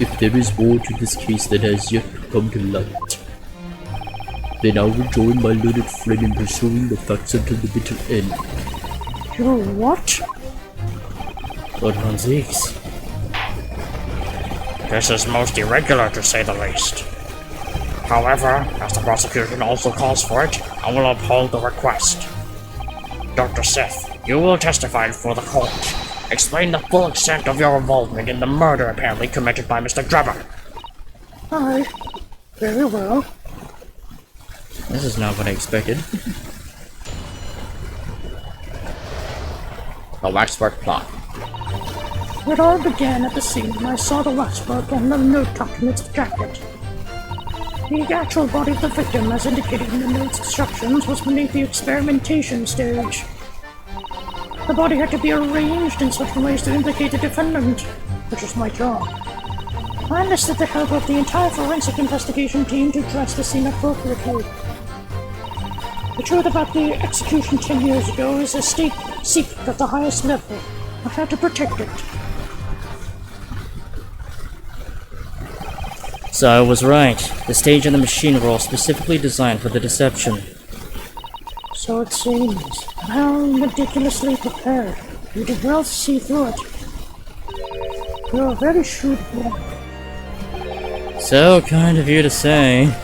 If there is more to this case that has yet to come to light, then I will join my learned friend in pursuing the facts until the bitter end. You're what? Lord Von Zieks. This is most irregular, to say the least. However, as the prosecution also calls for it, I will uphold the request. Dr. Sith, you will testify before the court. Explain the full extent of your involvement in the murder apparently committed by Mr. Drebber. Aye. Very well. This is not what I expected. The Waxwork plot. It all began at the scene when I saw the waxwork and the note tucked in its jacket. The actual body of the victim, as indicated in the note's instructions, was beneath the experimentation stage. The body had to be arranged in such ways to implicate the defendant, which was my job. I enlisted the help of the entire forensic investigation team to dress the scene appropriately. The truth about the execution 10 years ago is a state secret at the highest level. I had to protect it. So I was right. The stage and the machine were all specifically designed for the deception. So it seems. How ridiculously prepared. You did well to see through it. You're a very shrewd boy. So kind of you to say.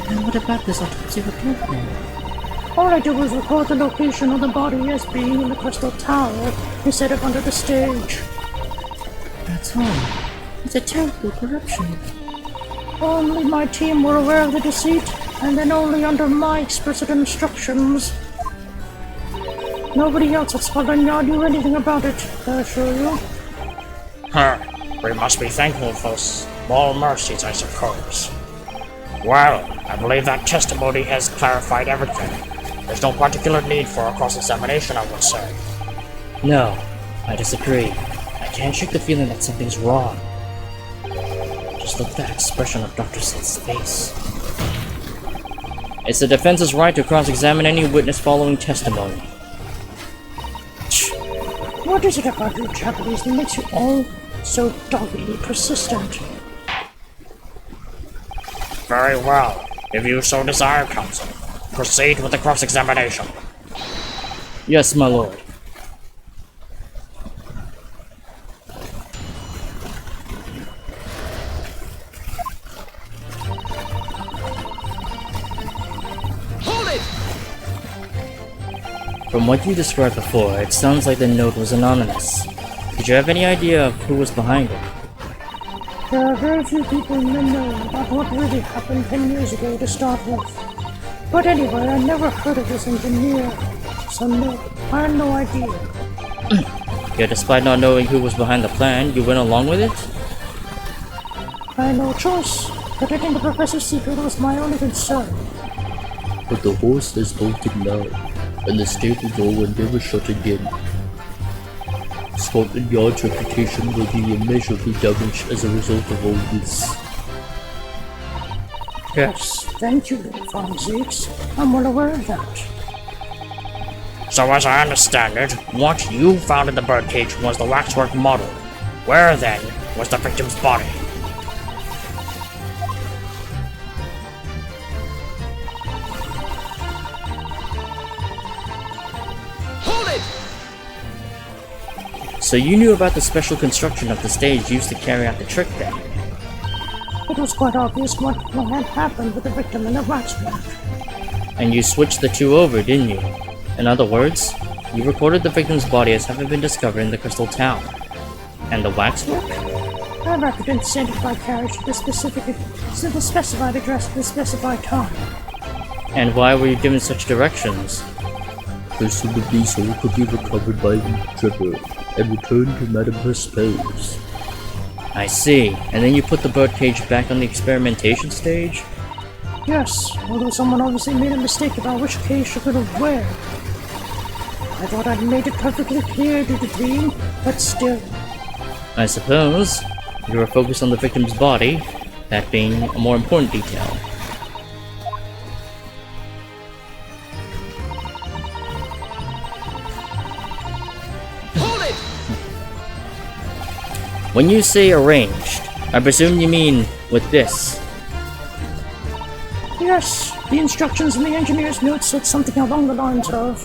And what about this autopsy report then? All I did was record the location of the body as being in the Crystal Tower instead of under the stage. That's all. It's a terrible corruption. Only my team were aware of the deceit, and then only under my explicit instructions. Nobody else at Scotland Yard knew anything about it, I assure you. We must be thankful for small mercies, I suppose. Well, I believe that testimony has clarified everything. There's no particular need for a cross-examination, I would say. No, I disagree. I can't shake the feeling that something's wrong. Just look at that expression of Dr. Seth's face. It's the defense's right to cross-examine any witness following testimony. What is it about you Japanese that makes you all so doggedly persistent? Very well. If you so desire, counsel, proceed with the cross-examination. Yes, my lord. Hold it! From what you described before, it sounds like the note was anonymous. Did you have any idea of who was behind it? There are very few people in the know about what really happened 10 years ago to start with. But anyway, I never heard of this engineer, so no, I had no idea. Yet despite not knowing who was behind the plan, you went along with it? I had no choice. Protecting the professor's secret was my only concern. But the horse is bolted now, and the stable door will never shut again. Scotland Yard's reputation will be immeasurably damaged as a result of all this. Yes, thank you, Van Zeeks. I'm well aware of that. So as I understand it, what you found in the birdcage was the waxwork model. Where, then, was the victim's body? Hold it! So you knew about the special construction of the stage used to carry out the trick then? It was quite obvious what had happened with the victim and the waxwork. And you switched the two over, didn't you? In other words, you recorded the victim's body as having been discovered in the Crystal Tower. And the waxwork? I record and sent it by carriage to the specified address at the specified time. And why were you given such directions? Presumably so it could be recovered by the Trevor and returned to Madame Perspose. I see. And then you put the birdcage back on the experimentation stage? Yes, although someone obviously made a mistake about which case you could have wear. I thought I'd made it perfectly clear to the team, but still. I suppose. You were focused on the victim's body, that being a more important detail. Hold it! When you say arranged, I presume you mean with this. Yes, the instructions in the engineer's notes said something along the lines of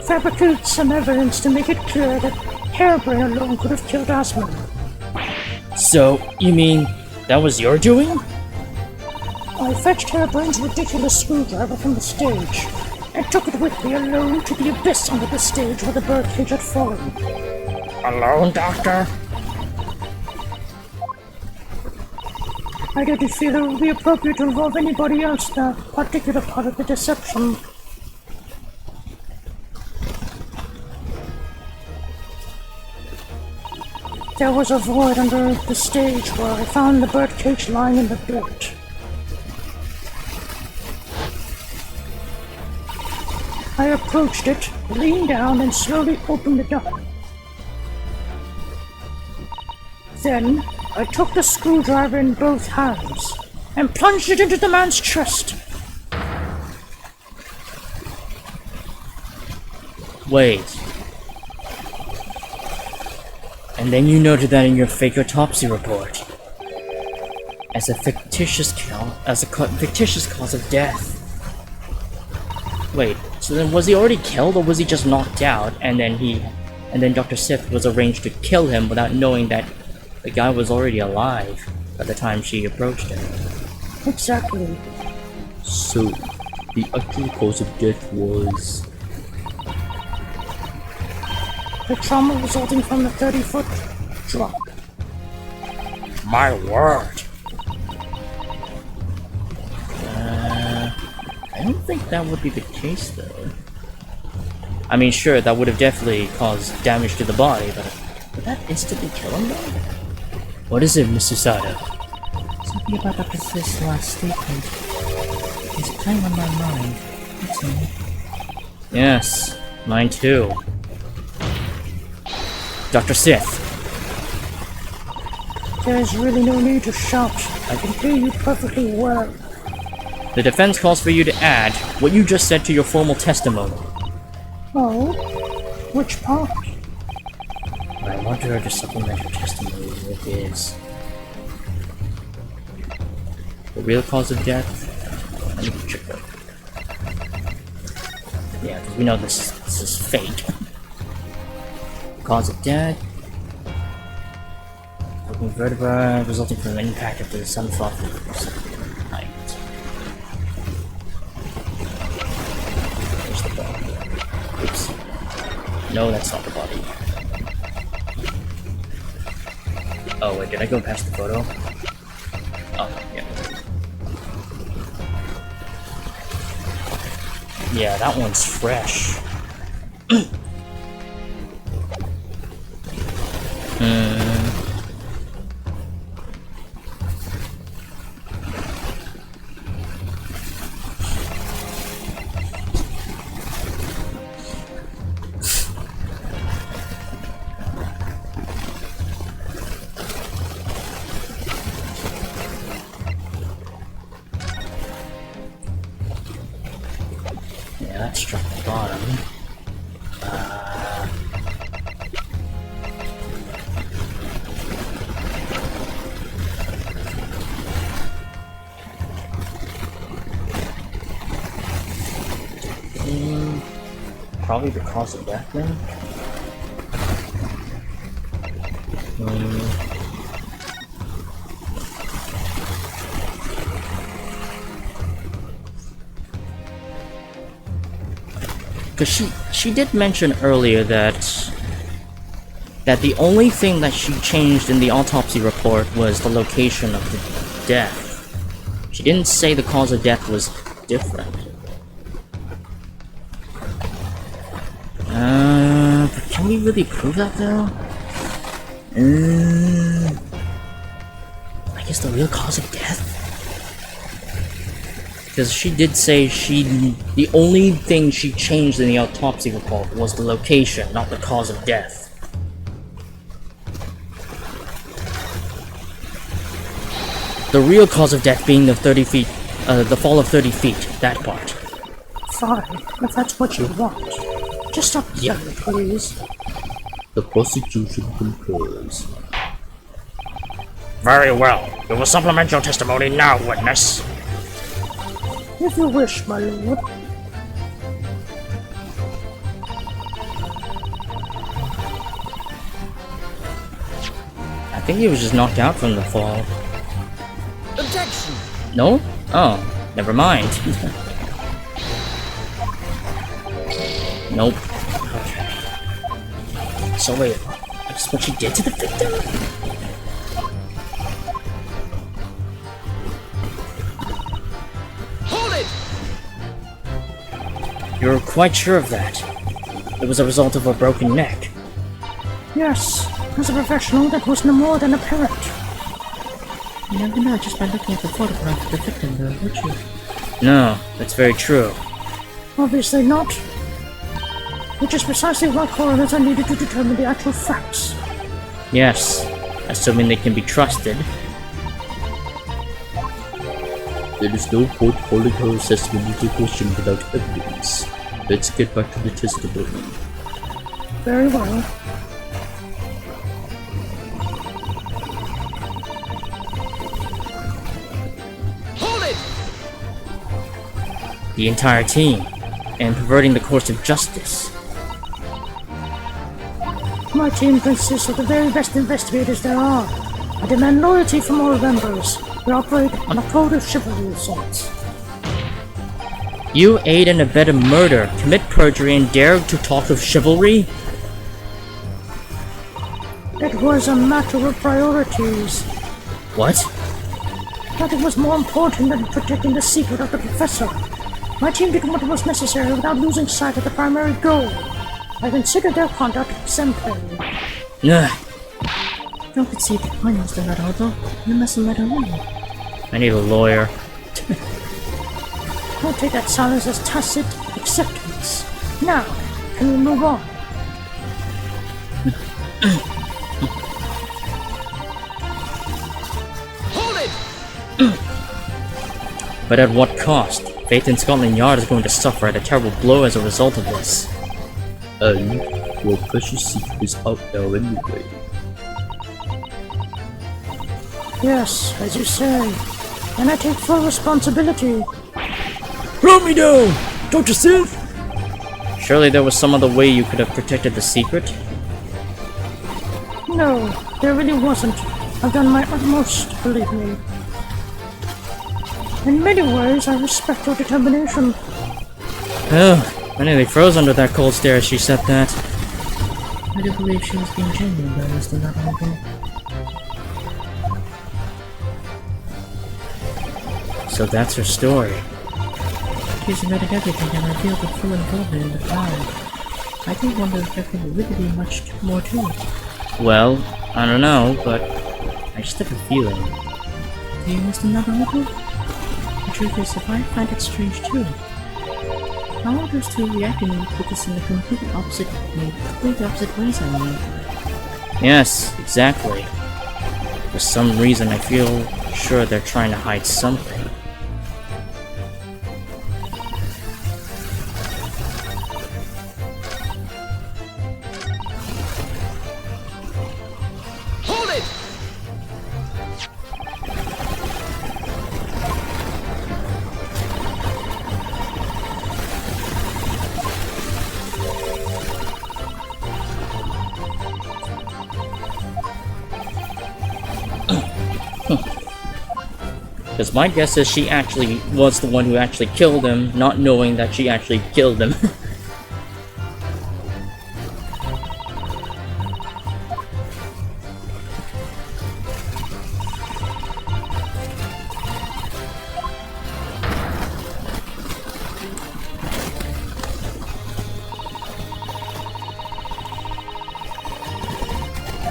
fabricate some evidence to make it clear that Hairbrain alone could have killed Asmund. So, you mean that was your doing? I fetched Hairbrain's ridiculous screwdriver from the stage and took it with me alone to the abyss under the stage where the birdcage had fallen. Alone, Doctor? I didn't feel it would be appropriate to involve anybody else in that particular part of the deception. There was a void under the stage where I found the birdcage lying in the dirt. I approached it, leaned down, and slowly opened it up. Then, I took the screwdriver in both hands and plunged it into the man's chest. Wait. And then you noted that in your fake autopsy report. as a fictitious fictitious cause of death. Wait, so then was he already killed, or was he just knocked out, and then Dr. Sith was arranged to kill him without knowing that the guy was already alive by the time she approached him? Exactly. So, the actual cause of death was... The trauma resulting from the 30-foot drop. My word. I don't think that would be the case, though. I mean, sure, that would have definitely caused damage to the body, but would that instantly kill him, though? What is it, Mr. Sato? Something about Dr. Sith's last statement. It's playing on my mind. That's all. Yes, mine too. Dr. Sith, There's really no need to shout. I can hear you perfectly well. the defense calls for you to add what you just said to your formal testimony. Oh? Which part? I want her to supplement her testimony with his... the real cause of death? Let me check that. Yeah, because we know this is fate. Cause of death. Broken vertebra resulting from an impact of the sunfall height. There's the body. Oops. No, that's not the body. Oh wait, did I go past the photo? Oh, yeah. Yeah, that one's fresh. Yeah, that struck the bottom. Probably the cause of death then? Because she did mention earlier that the only thing that she changed in the autopsy report was the location of the death. She didn't say the cause of death was different. But can we really prove that though? I guess the real cause of death? Because she did say the only thing she changed in the autopsy report was the location, not the cause of death. The real cause of death being the 30 feet, the fall of 30 feet, that part. Fine, if that's what you want. Just stop yelling, please. The prosecution concurs. Very well. We will supplement your testimony now, witness. If you wish, my lord. I think he was just knocked out from the fall. Objection! No? Oh, never mind. Nope. Okay. So wait, that's what she did to the victim? Hold it! You're quite sure of that? It was a result of a broken neck. Yes, as a professional, that was no more than apparent. You never know just by looking at the photograph of the victim, though, would you? No, that's very true. Obviously not. Which is precisely why coroners are needed to determine the actual facts. Yes, assuming they can be trusted. There is no point holding her assessment into question without evidence. Let's get back to the testimony. Very well. the entire team, and perverting the course of justice. My team consists of the very best investigators there are. I demand loyalty from all members. We operate on a code of chivalry of sorts. You aid and abet a murder, commit perjury, and dare to talk of chivalry? It was a matter of priorities. What? Nothing was more important than protecting the secret of the professor. My team did what was necessary without losing sight of the primary goal. I consider their conduct exemplary. Ugh, Don't concede the point, Mr. Naruto. You mustn't let her win. I need a lawyer. Don't take that silence as tacit acceptance. Now, can we move on? Hold it! But at what cost? Faith in Scotland Yard is going to suffer at a terrible blow as a result of this. And your precious secret is out now anyway. Yes, as you say. And I take full responsibility. Throw me down! Don't you see? Surely there was some other way you could have protected the secret? No, there really wasn't. I've done my utmost, believe me. In many ways, I respect your determination. Oh, I nearly froze under that cold stare as she said that. I do believe she was being genuine, though, Mr. Naruto. So that's her story. She's admitted everything and revealed the full involvement in the crime. I do wonder if there could really be much more to it. Well, I don't know, but I just have a feeling. Do you, Mr. Naruto? The truth is, if I find it strange too. How are those two reacting with this in the completely opposite ways, I mean? Yes, exactly. For some reason I feel sure they're trying to hide something. Hold it! Because my guess is she actually was the one who actually killed him, not knowing that she actually killed him.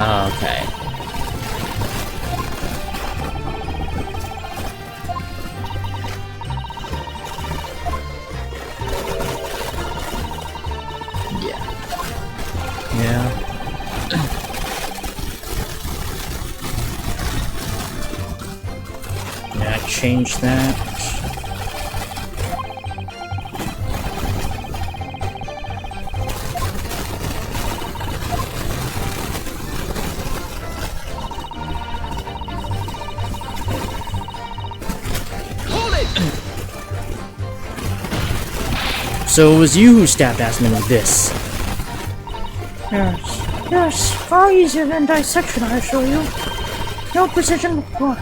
Okay. Yeah. Yeah, change that. Hold it! So it was you who stabbed Asmund with this. Yes, far easier than dissection, I assure you. No precision required.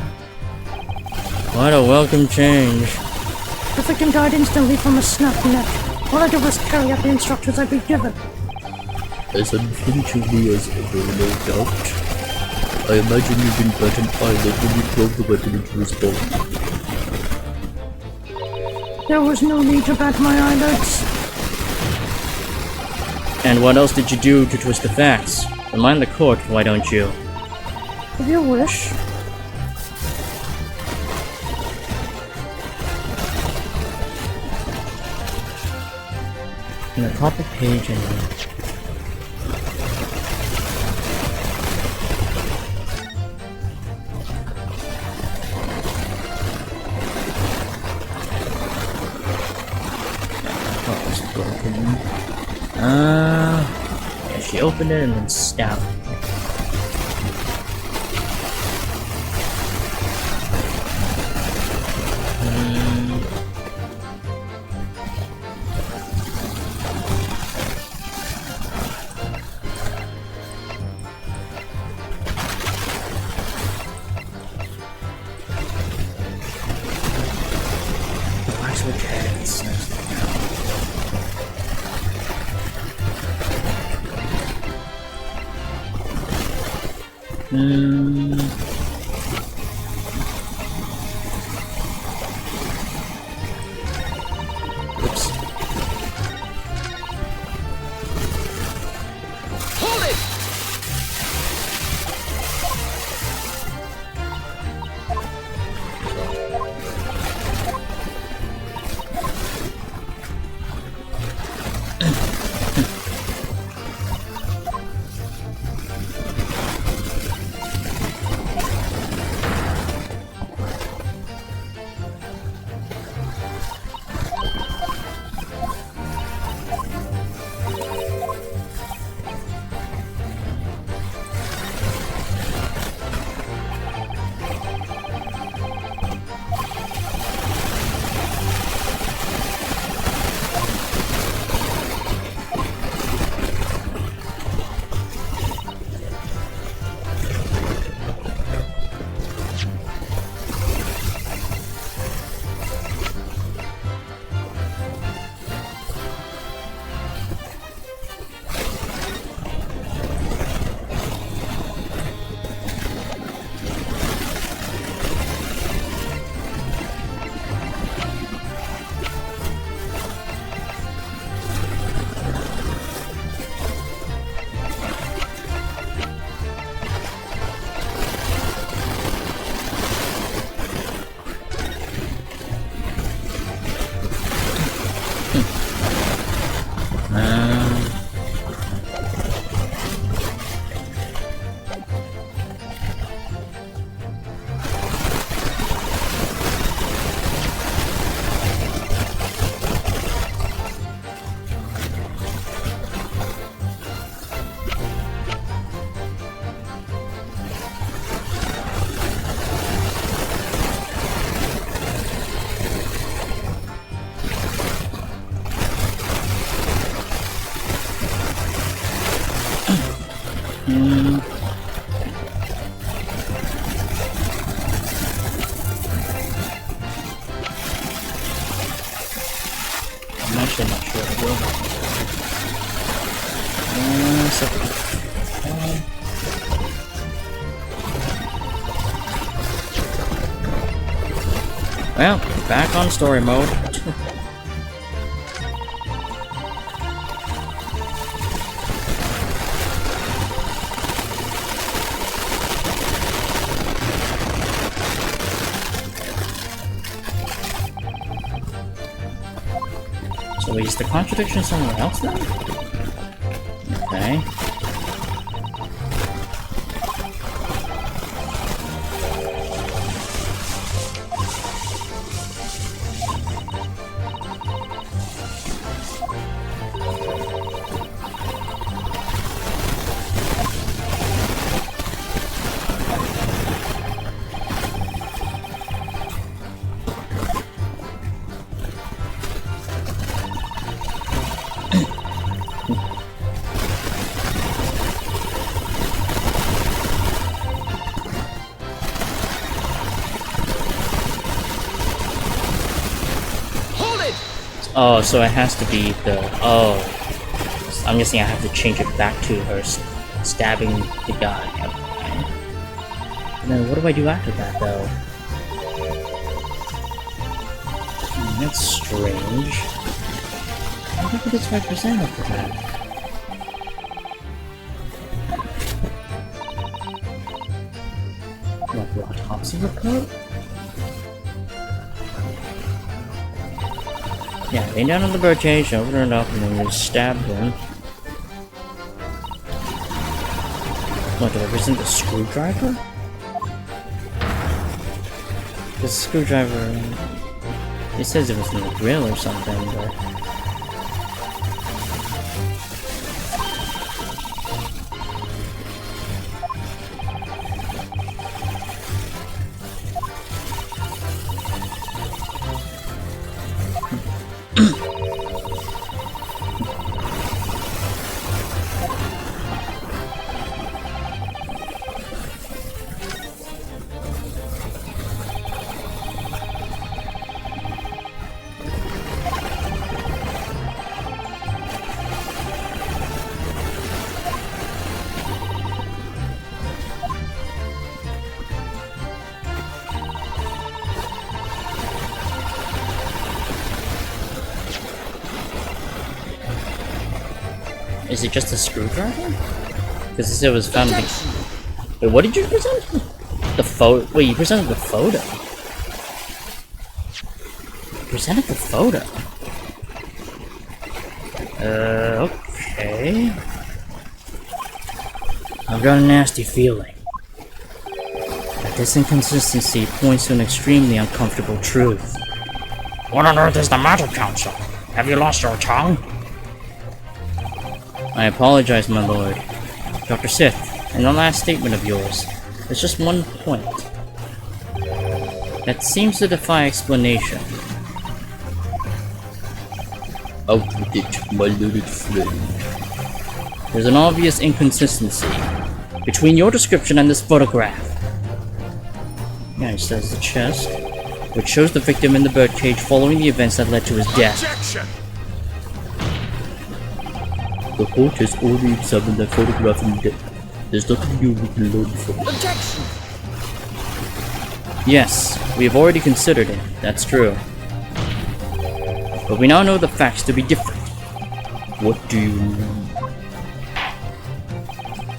What a welcome change. The victim died instantly from a snapped neck. All I did was carry out the instructions I'd been given. As unflinchingly as ever, no doubt. I imagine you didn't bat an eyelid when you drove the weapon into his body. There was no need to bat my eyelids. And what else did you do to twist the facts? Remind the court, why don't you? If you wish. In the top of page and yeah, she opened it and then stabbed it. Oops. Hold it! I'm actually not sure I will. Well, back on story mode. So is the contradiction somewhere else then? Okay. Oh, so it has to be the... Oh. I'm guessing I have to change it back to her stabbing the guy. Okay. And then what do I do after that, though? That's strange. I think it's 5% after that. What, the autopsy report? Yeah, lay down on the birdcage, open it up, and then just stab him. What, do I present the screwdriver? The screwdriver... It says it was in the grill or something, but... Is it just a screwdriver? Because it was found. Wait, what did you present? The photo. Wait, you presented the photo. You presented the photo. Okay. I've got a nasty feeling that this inconsistency points to an extremely uncomfortable truth. What on earth is the matter, Council? Have you lost your tongue? I apologize, my lord. Dr. Sith, in the last statement of yours, there's just one point that seems to defy explanation. Out with it, my little friend. There's an obvious inconsistency between your description and this photograph. Yeah, it says the chest, which shows the victim in the birdcage following the events that led to his death. Objection! The court has already examined that photograph in depth. There's nothing new we can learn from it. Objection! Yes, we have already considered it, that's true. But we now know the facts to be different. What do you mean?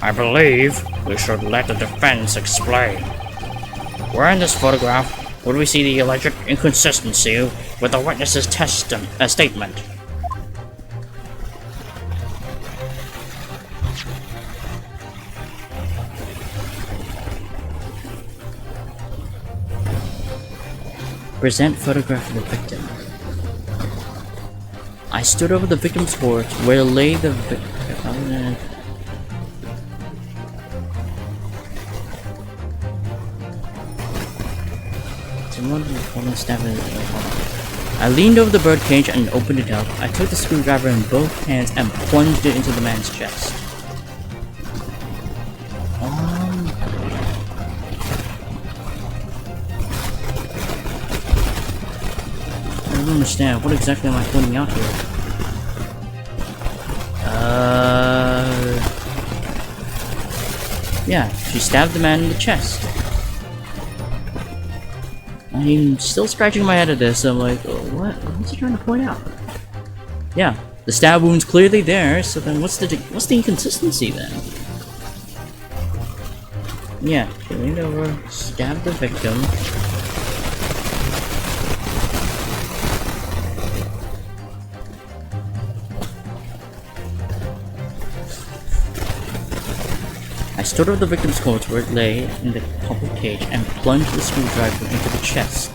I believe we should let the defense explain. Where in this photograph would we see the alleged inconsistency with the witness's statement? Present photograph of the victim. I stood over the victim's corpse where lay the victim. I leaned over the birdcage and opened it up. I took the screwdriver in both hands and plunged it into the man's chest. I don't understand. What exactly am I pointing out here? Yeah, she stabbed the man in the chest. I'm still scratching my head at this. I'm like, oh, what's he trying to point out? Yeah, the stab wound's clearly there. So then, what's the inconsistency then? Yeah, she leaned over, stabbed the victim. I stood over the victim's corpse where it lay in the copper cage and plunged the screwdriver into the chest.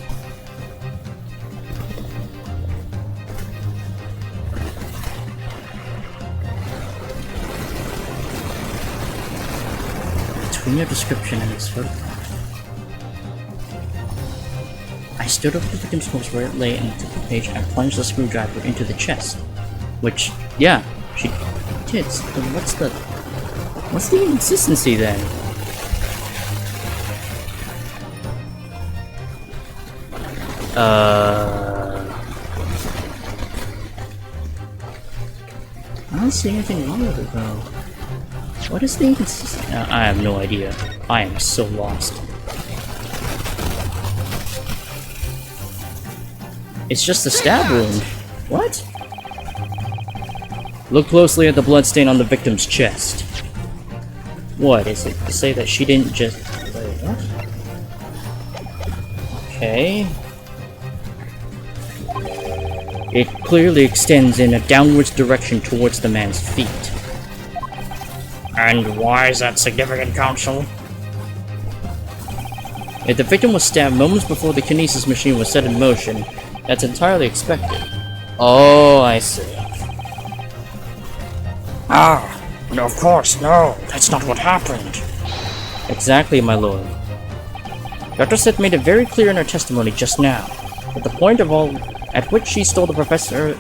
Between your description and this photograph, I stood over the victim's corpse where it lay in the copper cage and plunged the screwdriver into the chest. Which, yeah, she did. So what's the inconsistency then? I don't see anything wrong with it though. What is the inconsistency? I have no idea. I am so lost. It's just a stab wound. What? Look closely at the bloodstain on the victim's chest. What is it to say that she didn't just... Wait, what? Okay. It clearly extends in a downwards direction towards the man's feet. And why is that significant, Council? If the victim was stabbed moments before the kinesis machine was set in motion, that's entirely expected. Oh, I see. Ah, no, of course, no. That's not what happened. Exactly, my lord. Dr. Sith made it very clear in her testimony just now that the point of all at which she stole Professor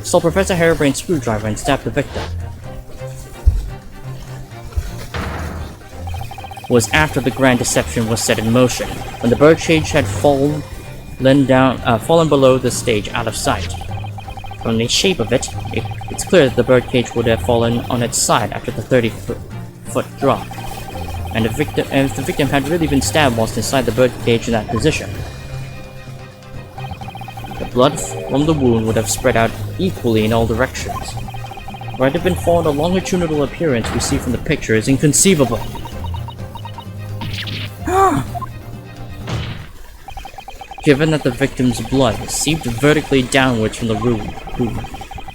Harebrain's screwdriver and stabbed the victim was after the Grand Deception was set in motion, when the birdcage had fallen below the stage out of sight. From the shape of it, it's clear that the birdcage would have fallen on its side after the 30-foot drop, and if the victim had really been stabbed whilst inside the birdcage in that position. The blood from the wound would have spread out equally in all directions. For it to have been following the longitudinal appearance we see from the picture is inconceivable. Given that the victim's blood seeped vertically downwards from the wound,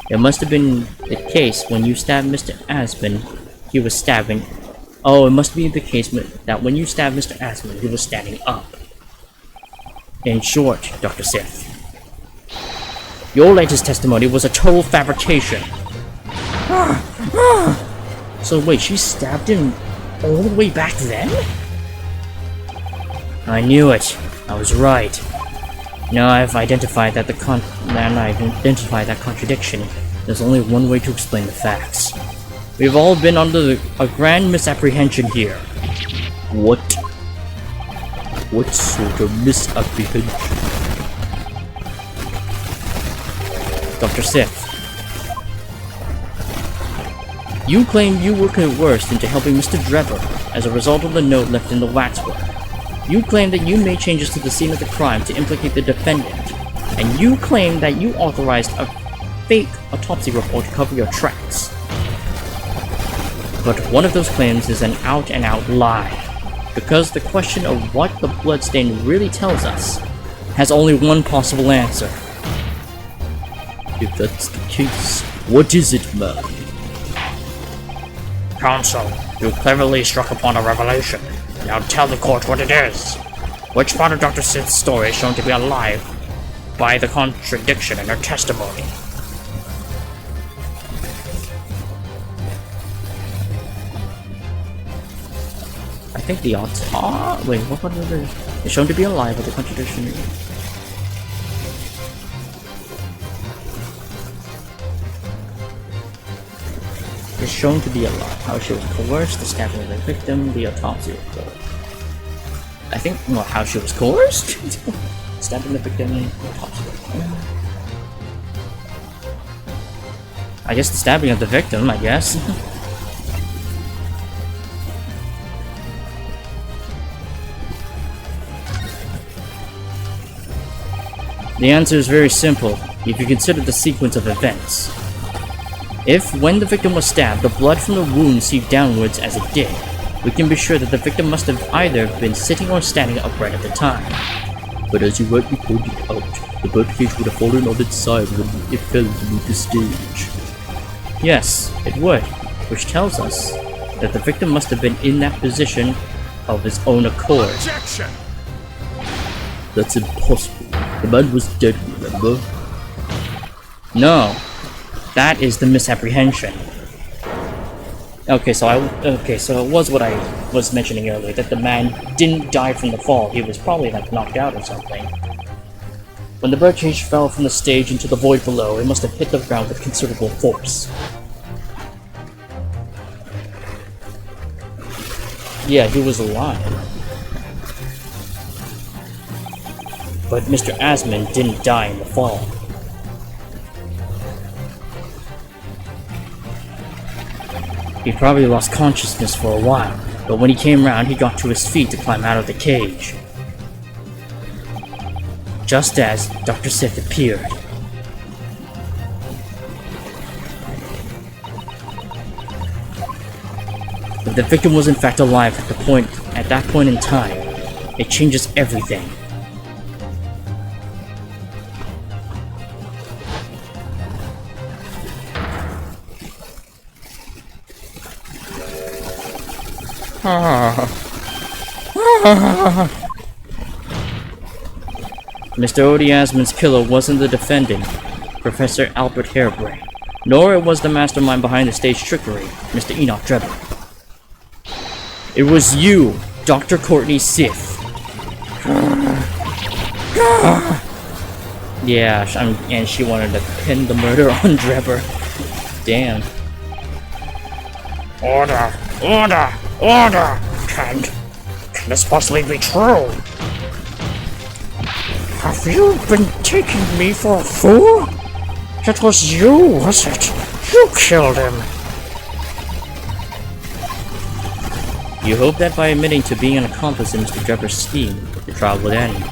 it must have been the case when you stabbed Mr. Asmund, he was stabbing. Oh, it must be the case that when you stabbed Mr. Asmund, he was standing up. In short, Dr. Sith, your latest testimony was a total fabrication. So wait, she stabbed him all the way back then? I knew it. I was right. Now I've identified that contradiction. There's only one way to explain the facts. We've all been under a grand misapprehension here. What? What sort of misapprehension? Dr. Sith, you claim you were coerced into helping Mr. Drebber as a result of the note left in the waxwork. You claim that you made changes to the scene of the crime to implicate the defendant, and you claim that you authorized a fake autopsy report to cover your tracks. But one of those claims is an out-and-out lie, because the question of what the bloodstain really tells us has only one possible answer. If that's the case, what is it, man? Counsel, you cleverly struck upon a revelation. Now tell the court what it is. Which part of Dr. Sith's story is shown to be a lie by the contradiction in her testimony? I think the wait, what part of it is shown to be a lie with the contradiction? Is shown to be a lie. How she was coerced, the stabbing of the victim, the autopsy report. I think, well, how she was coerced? Stabbing the victim, autopsy report. I guess the stabbing of the victim, I guess. The answer is very simple, if you consider the sequence of events. If, when the victim was stabbed, the blood from the wound seeped downwards as it did, we can be sure that the victim must have either been sitting or standing upright at the time. But as you rightly pointed out, the birdcage would have fallen on its side when it fell to meet the stage. Yes, it would, which tells us that the victim must have been in that position of his own accord. Objection! That's impossible. The man was dead, remember? No, that is the misapprehension. Okay, so it was what I was mentioning earlier, that the man didn't die from the fall. He was probably like knocked out or something. When the birdcage fell from the stage into the void below, it must have hit the ground with considerable force. Yeah, he was alive. But Mr. Asmund didn't die in the fall. He probably lost consciousness for a while, but when he came round, he got to his feet to climb out of the cage. Just as Dr. Sith appeared. If the victim was in fact alive at that point in time, it changes everything. Mr. Odie Asmund's killer wasn't the defendant, Professor Albert Harebrain, nor it was the mastermind behind the stage trickery, Mr. Enoch Drebber. It was you, Dr. Courtney Sith. Yeah, and she wanted to pin the murder on Drebber. Damn. Order! Order! Order! Can this possibly be true? Have you been taking me for a fool? It was you, was it? You killed him. You hope that by admitting to being an accomplice in Mr. Drebber's scheme, the trial would end,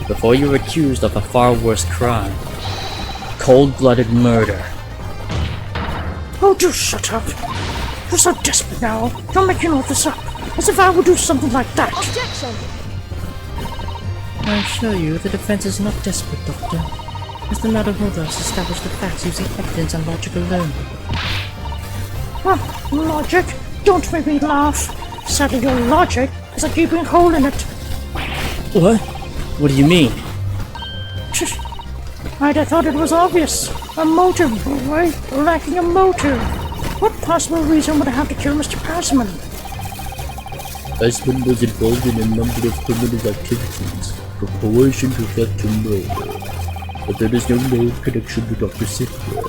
before you were accused of a far worse crime. Cold-blooded murder. Oh, do shut up. You're so desperate now. You're making all this up. As if I would do something like that. Objection! I assure you, the defense is not desperate, Doctor. Mr. Naruhodo has established the facts using evidence and logic alone. Ah, logic? Don't make me laugh. Sadly, your logic is a gaping hole in it. What? What do you mean? Tch, I'd have thought it was obvious. A motive, boy. Lacking a motive. What possible reason would I have to kill Mr. Passman? Asmund was involved in a number of criminal activities, from coercion to theft to murder. But there is no known connection to Dr. Sithra.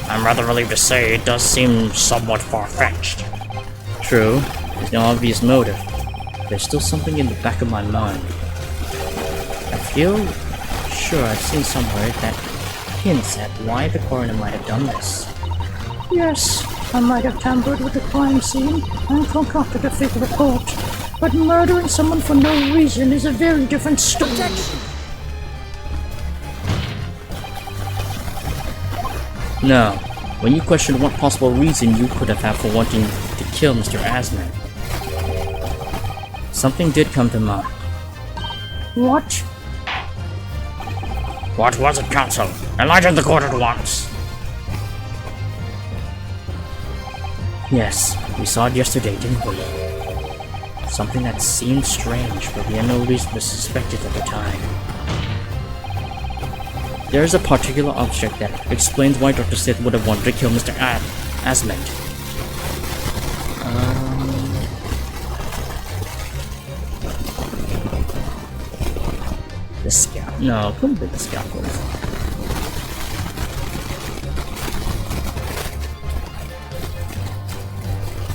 I'm rather relieved to say it does seem somewhat far-fetched. True, there's no obvious motive. There's still something in the back of my mind. I feel sure I've seen somewhere that hints at why the coroner might have done this. Yes, I might have tampered with the crime scene and concocted a fake report. But murdering someone for no reason is a very different story. No, when you question what possible reason you could have had for wanting to kill Mr. Asman, something did come to mind. What? What was it, Counsel? Enlighten the court at once. Yes, we saw it yesterday, didn't we? Something that seemed strange, but we had no reason to suspect it at the time. There is a particular object that explains why Dr. Sith would have wanted to kill Mr. Asmund. The scalpel? No, it couldn't be the scalpel.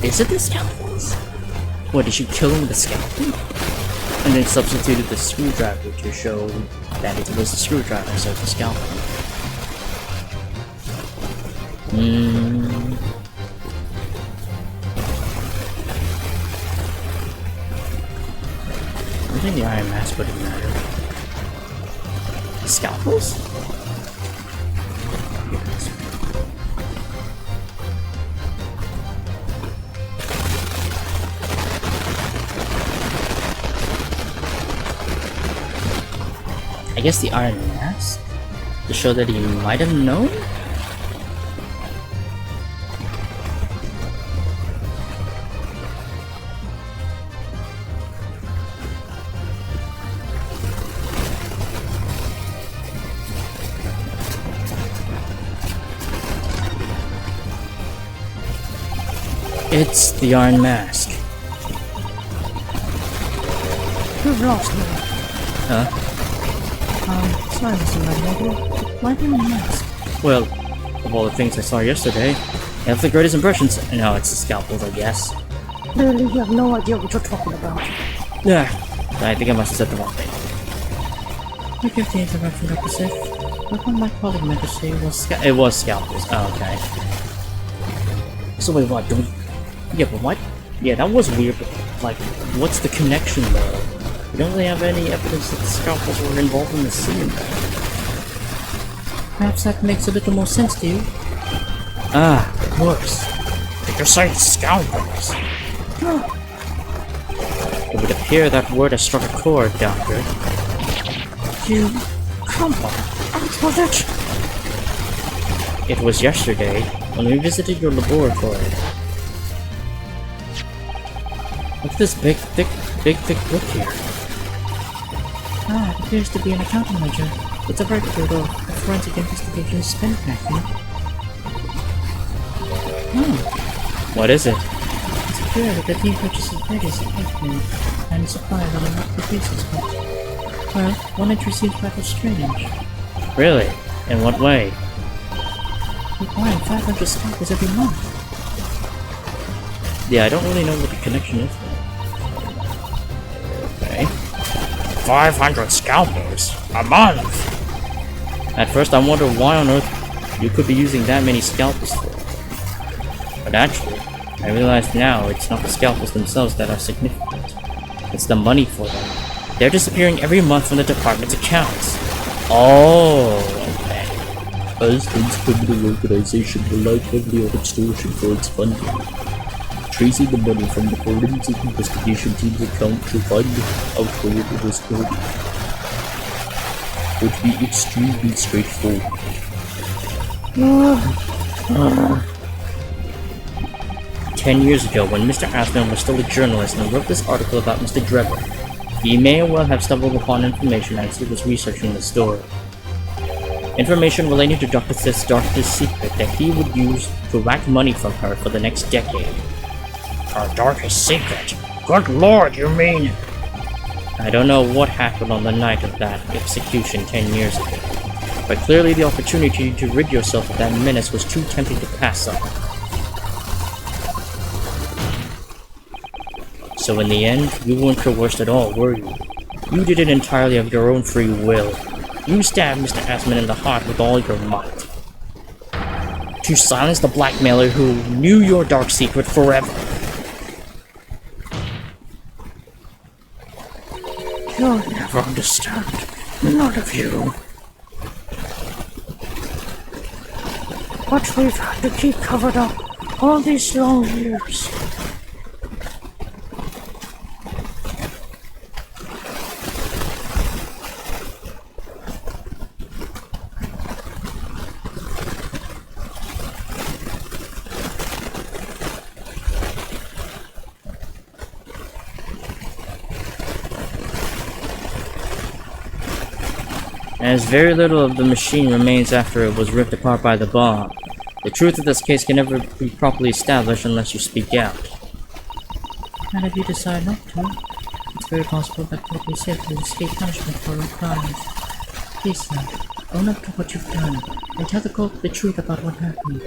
Is it the scalpels? What, did she kill him with the scalpel? And then substituted the screwdriver to show that it was a screwdriver instead of the scalpel. I think the Iron Mask wouldn't matter. The scalpels? I guess the Iron Mask? To show that he might have known? It's the Iron Mask. You've lost me. Huh? Sorry, Mr. Magneto. Why do you mask? Well, of all the things I saw yesterday, I have the greatest impressions. No, it's the scalpels, I guess. Really, you have no idea what you're talking about. Yeah, I think I must have said the wrong thing. Forgive the interruption, Dr. Sith. But what my colleague meant to say was It was scalpels. Oh, okay. So wait, what? Don't... Yeah, but what? Yeah, that was weird, but, like, what's the connection, though? We don't really have any evidence that the scalpels were involved in the scene. perhaps that makes a little more sense to you. Ah, of course. Did you say scoundrels? It would appear that word has struck a chord, Doctor. You... Come on, out with it! It was yesterday, when we visited your laboratory. Look at this big, thick book here. Ah, it appears to be an accounting ledger. It's a record of a forensic investigation spent packing. What is it? It's clear that the team purchases various equipment and supplies on a monthly basis, but... well, one entry seems rather strange. Really? In what way? We're buying 500 scalpels every month. Yeah, I don't really know what the connection is. Okay. 500 scalpels? A month? At first I wondered why on earth you could be using that many scalpels for. But actually, I realize now it's not the scalpels themselves that are significant. It's the money for them. They're disappearing every month from the department's accounts. Oh, Aspen's criminal organization relied heavily on extortion for its funding. Tracing the money from the forensic investigation team's account to find out where it was going would be extremely straightforward. 10 years ago, when Mr. Aspen was still a journalist and wrote this article about Mr. Drebber, he may well have stumbled upon information as he was researching the story. Information relating to Dr. Sith's darkest secret that he would use to rack money from her for the next decade. Our darkest secret? Good lord, you mean? I don't know what happened on the night of that execution 10 years ago, but clearly the opportunity to rid yourself of that menace was too tempting to pass up. So in the end, you weren't coerced at all, were you? You did it entirely of your own free will. You stabbed Mr. Aspen in the heart with all your might. To silence the blackmailer who knew your dark secret forever. You'll never understand. None of you. What we've had to keep covered up all these long years. As very little of the machine remains after it was ripped apart by the bomb, the truth of this case can never be properly established unless you speak out. And if you decide not to, it's very possible that Dr. Sith will escape punishment for her crimes. Please, now, own up to what you've done, and tell the cult the truth about what happened.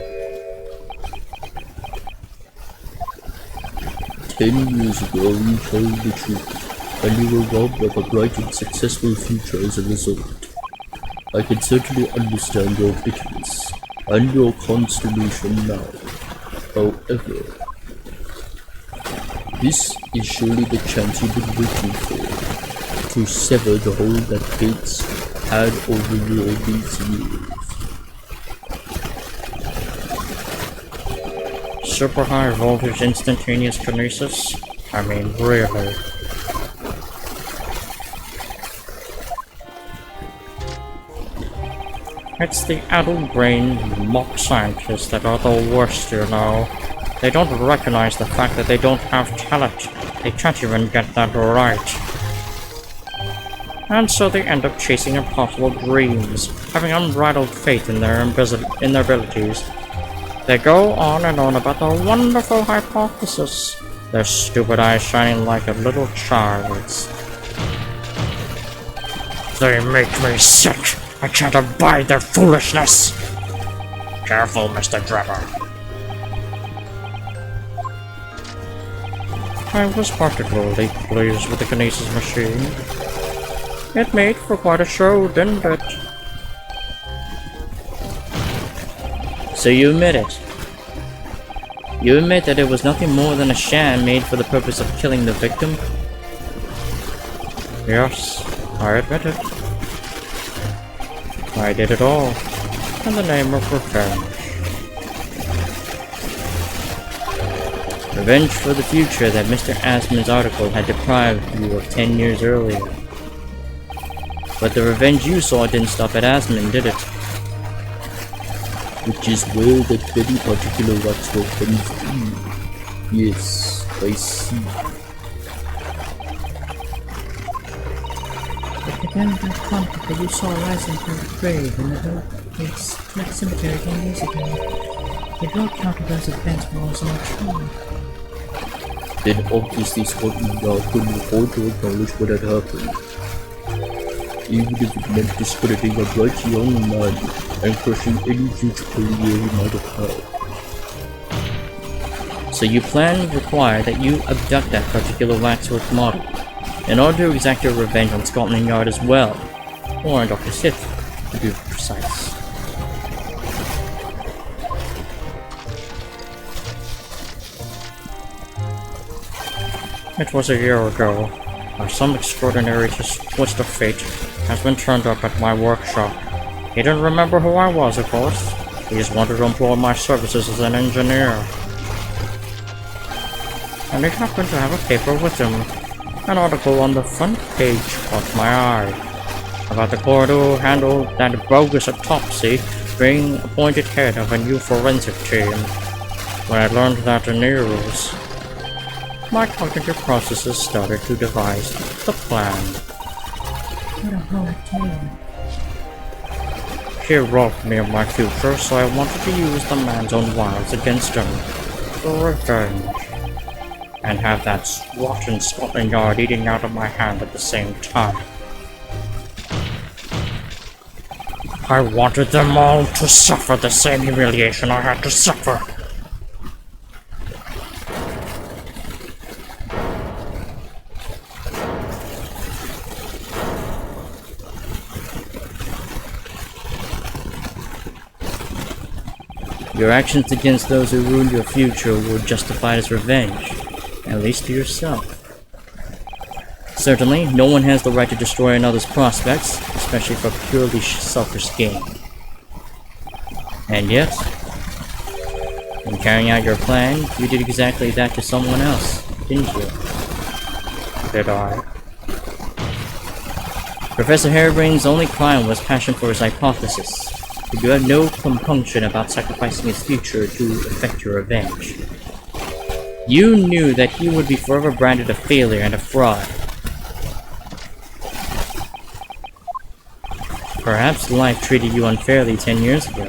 10 years ago, you told the truth, and you were robbed of a bright and successful future as a result. I can certainly understand your bitterness and your consternation now. However, this is surely the chance you've been waiting for, to sever the hold that Bates had over you all these years. Super high voltage instantaneous kinesis? I mean, really. It's the addle-brained mock scientists that are the worst, you know. They don't recognize the fact that they don't have talent. They can't even get that right. And so they end up chasing impossible dreams, having unbridled faith in their abilities. They go on and on about the wonderful hypothesis, their stupid eyes shining like a little child's. They make me sick. I can't abide their foolishness. Careful, Mr. Drebber. I was particularly pleased with the kinesis machine. It made for quite a show, didn't it? So you admit it? You admit that it was nothing more than a sham made for the purpose of killing the victim? Yes, I admit it. I did it all in the name of revenge. Revenge for the future that Mr. Aspen's article had deprived you of 10 years earlier. But the revenge you saw didn't stop at Aspen, did it? Which is where that very particular waxwork comes in. Yes, I see. The abandoned conflict that you saw rising from the grave in the Black Cemetery 10 years ago. The drug counter-those events were also true. Then obviously Scotland Yard couldn't afford to acknowledge what had happened. Even if it meant discrediting a bright young man and crushing any future career he might have had. So you plan require that you abduct that particular waxwork model in order to exact your revenge on Scotland Yard as well, or on Dr. Sith, to be precise. It was a year ago. By some extraordinary twist of fate, has been turned up at my workshop. He didn't remember who I was, of course. He just wanted to employ my services as an engineer. And he happened to have a paper with him. An article on the front page caught my eye. About the corridor handled that bogus autopsy being appointed head of a new forensic team. When I learned that news, my cognitive processes started to devise the plan. What a hard tale. He robbed me of my future, so I wanted to use the man's own wiles against him for revenge. And have that SWAT in Scotland Yard eating out of my hand at the same time. I wanted them all to suffer the same humiliation I had to suffer. Your actions against those who ruined your future were justified as revenge, at least to yourself. Certainly, no one has the right to destroy another's prospects, especially for purely selfish gain. And yet, in carrying out your plan, you did exactly that to someone else, didn't you? Did I? Professor Harebrain's only crime was passion for his hypothesis, but you have no compunction about sacrificing his future to effect your revenge. You knew that he would be forever branded a failure and a fraud. Perhaps life treated you unfairly 10 years ago,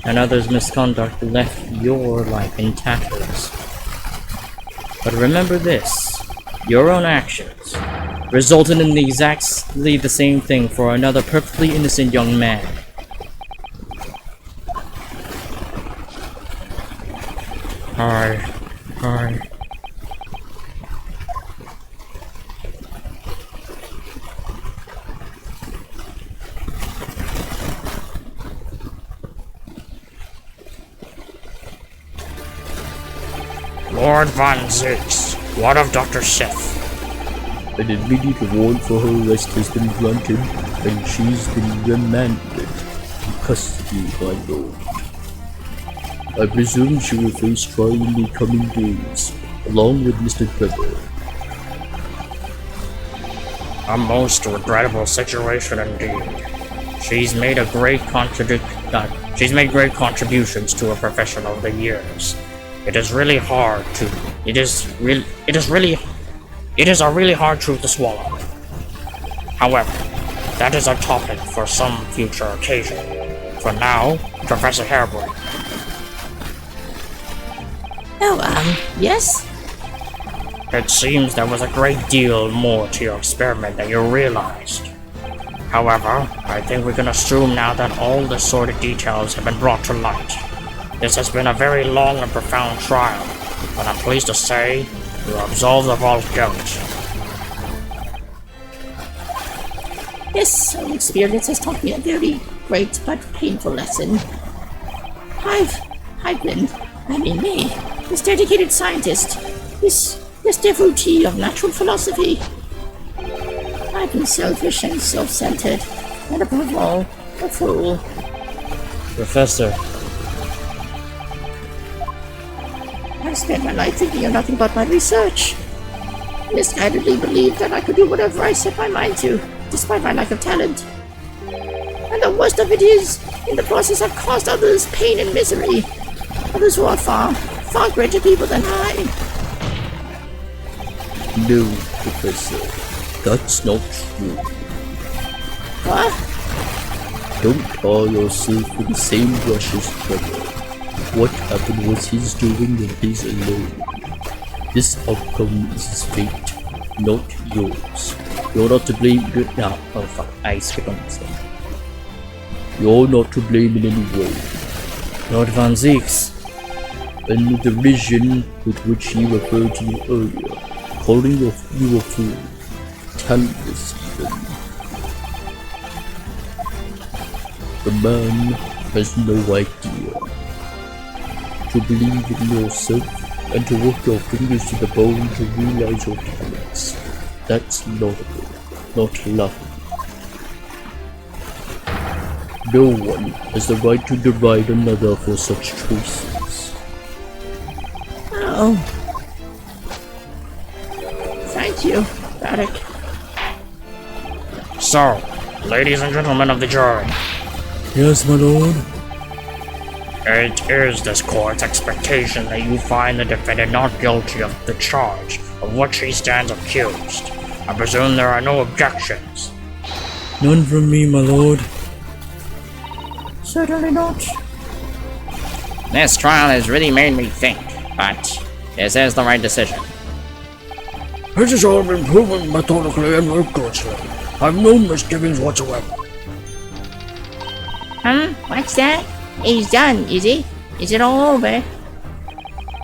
and others' misconduct left your life in tatters. But remember this, your own actions resulted in exactly the same thing for another perfectly innocent young man. Hi. Lord Von Zix, what of Dr. Seth? An immediate warrant for her arrest has been granted, and she's been remanded in custody by Lord. I presume she will face trial in the coming days, along with Mr. Trevor. A most regrettable situation indeed. She's made great contributions to her profession over the years. It is a really hard truth to swallow. However, that is a topic for some future occasion. For now, Professor Harebrain. Oh, yes? It seems there was a great deal more to your experiment than you realized. However, I think we can assume now that all the sordid details have been brought to light. This has been a very long and profound trial, but I'm pleased to say you are absolved of all guilt. Yes, our experience has taught me a very great but painful lesson. Me, this dedicated scientist, this devotee of natural philosophy. I've been selfish and self-centered, and above all, a fool. Professor, I spent my life thinking of nothing but my research. Misguidedly believed that I could do whatever I set my mind to, despite my lack of talent. And the worst of it is, in the process I've caused others pain and misery. Others who are far greater people than I. No, Professor, that's not true. What? Don't tar yourself with the same brush as Trevor. What happened was his doing and his alone. This outcome is his fate, not yours. You're not to blame. oh fuck, I skipped on this one. You're not to blame in any way. Lord Von Zix. And the derision with which he referred to you earlier, calling you a fool, talentless even. The man has no idea. To believe in yourself and to work your fingers to the bone to realize your talents. That's laudable, not loving. No one has the right to deride another for such choices. Oh. Thank you, Braddock. So, ladies and gentlemen of the jury, Yes, my lord. it is this court's expectation that you find the defendant not guilty of the charge of which he stands accused. I presume there are no objections. None from me, my lord. Certainly not. This trial has really made me think, but this is the right decision. It has all been proven methodically and rigorously. I have no misgivings whatsoever. What's that? He's done, is he? Is it all over?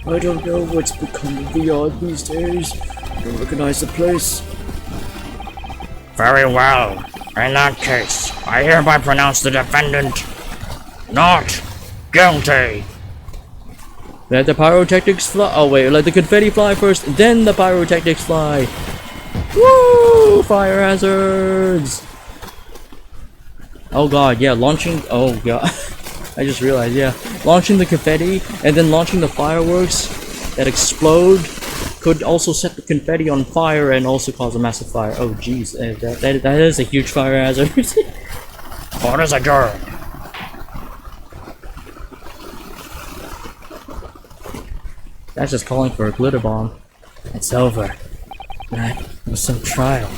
I don't know what's become of the yard these days. I don't recognize the place. Very well. In that case, I hereby pronounce the defendant not guilty. Let the pyrotechnics fly. Oh wait, let the confetti fly first, then the pyrotechnics fly. Woo! Fire hazards! Oh god, yeah, launching. Oh god. I just realized, yeah. Launching the confetti and then launching the fireworks that explode could also set the confetti on fire and also cause a massive fire. Oh jeez, that is a huge fire hazard. Court is adjourned. That's just calling for a glitter bomb. It's over. That was some trial.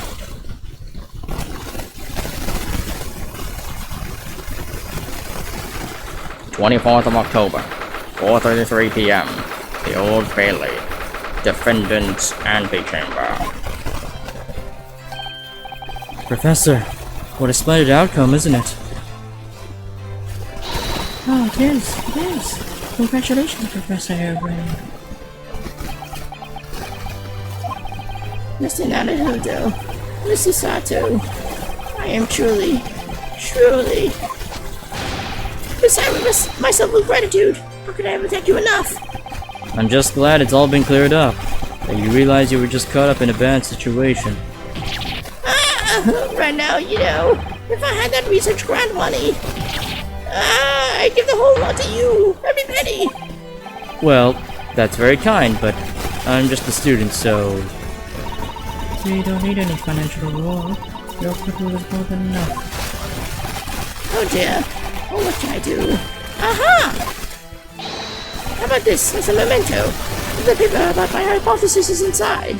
October, 4:33 p.m. The Old Bailey. Defendant's antechamber. Professor, what a splendid outcome, isn't it? Oh, it is. It is. Congratulations, Professor Airbrain. Mr. Naruto, Mr. Sato, I am truly beside myself with gratitude. How could I ever thank you enough? I'm just glad it's all been cleared up. That you realize you were just caught up in a bad situation. Right now, you know, if I had that research grant money, I'd give the whole lot to you, every penny. Well, that's very kind, but I'm just a student, so... We don't need any financial reward. Your goodwill is more than enough. Oh dear. Oh, what can I do? Aha! How about this as a memento? The paper about my hypothesis is inside.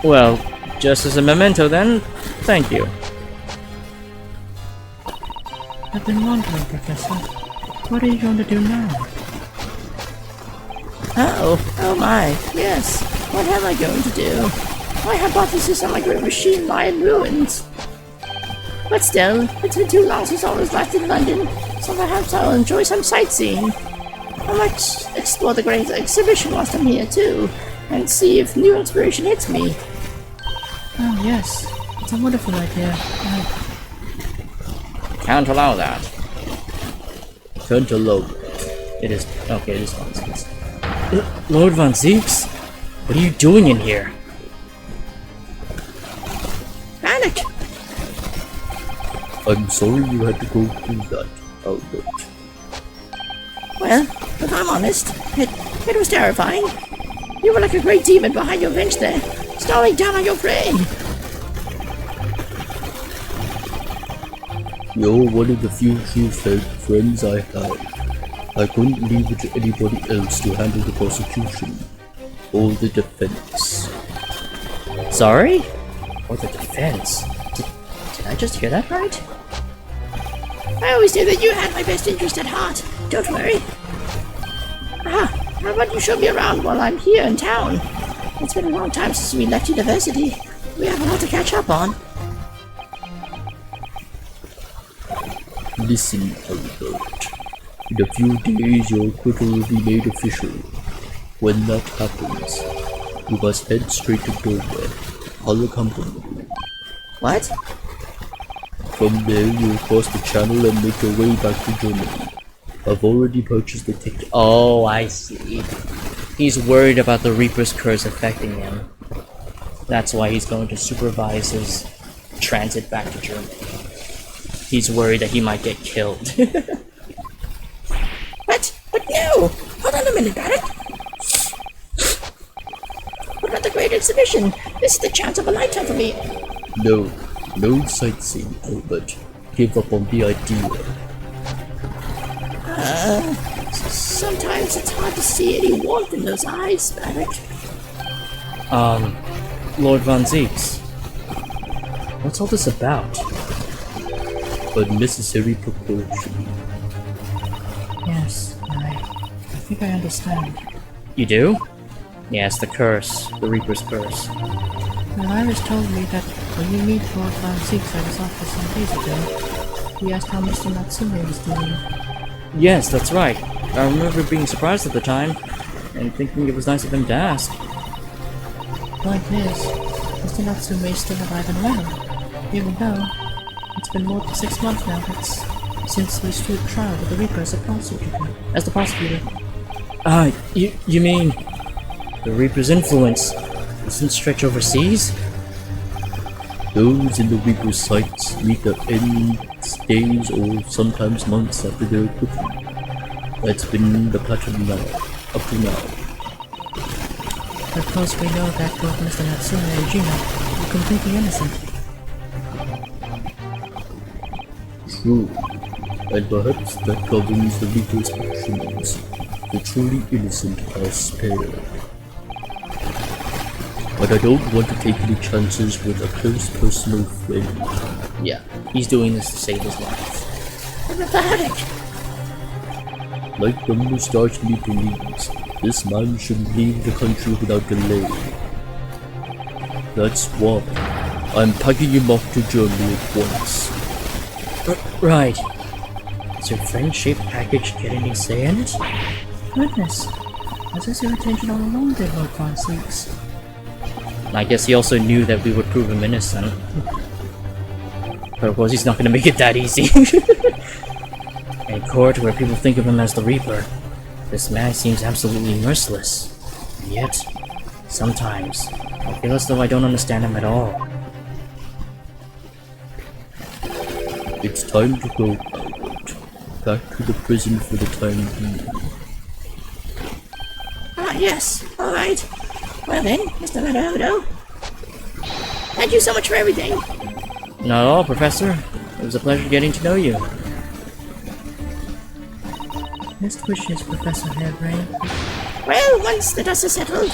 Well, just as a memento then, thank you. I've been wondering, Professor. What are you going to do now? Oh my, yes. What am I going to do? My hypothesis on my great machine lie in ruins. But still, it's been too long since I was last in London, so perhaps I'll enjoy some sightseeing. I might explore the great exhibition whilst I'm here too, and see if new inspiration hits me. Oh yes, it's a wonderful idea. Can't allow that. Can't allow that. It is... okay, it is Von Zieks. Lord Von Zieks? What are you doing in here? Panic! I'm sorry you had to go through that, Albert. Well, if I'm honest, it was terrifying. You were like a great demon behind your bench there, snarling down on your prey. You're one of the few true friends I have. I couldn't leave it to anybody else to handle the prosecution or the defense. Sorry? Or the defense? Did I just hear that right? I always knew that you had my best interest at heart. Don't worry. How about you show me around while I'm here in town? It's been a long time since we left university. We have a lot to catch up on. Listen, Albert. In a few days your acquittal will be made official. When that happens, you must head straight to Dover. I'll accompany you. What? From there you'll cross the channel and make your way back to Germany. I've already purchased the ticket. Oh, I see. He's worried about the Reaper's curse affecting him. That's why he's going to supervise his transit back to Germany. he's worried that he might get killed. But no! Hold on a minute, Barrett. What about the great exhibition? This is the chance of a lifetime for me. No, no sightseeing, Albert. Give up on the idea. Sometimes it's hard to see any warmth in those eyes, Barrett. Lord Von Zieks. What's all this about? Unnecessary precaution. Yes, I think I understand. You do? Yes, the curse. The Reaper's curse. Well, Iris told me that when you meet Lord Von Zieks at his office some days ago, he asked how Mr. Natsume was doing. Yes, that's right. I remember being surprised at the time, and thinking it was nice of him to ask. Point is, Mr. Natsume is still alive and well, even though it's been more than 6 months now since he stood trial with the Reaper as the prosecutor. You mean the Reaper's influence doesn't stretch overseas? Those in the Reaper's sights meet their ends days or sometimes months after their acquittal. That's been the pattern now, up to now. Of course, we know that both Mr. Natsume and Gina are completely innocent. True, and perhaps that governs the Reaper's actions. The truly innocent are spared. But I don't want to take any chances with a close personal friend. Yeah, he's doing this to save his life. Barrett! Like the Moustache me believes, this man should leave the country without delay. That's why I'm packing him off to Germany at once. Right. Is your friend-shaped package get any say in it? Goodness, was this your intention all along, then, Lord Von Zieks? I guess he also knew that we would prove him innocent. But of course he's not gonna make it that easy. In court, where people think of him as the Reaper, this man seems absolutely merciless. And yet, sometimes, I feel as though I don't understand him at all. It's time to go out. Back to the prison for the time being. Yes, alright. Well then, Mr. Marudo. Thank you so much for everything. Not at all, Professor. It was a pleasure getting to know you. Best wishes, Professor Hairbrain. Well, once the dust is settled,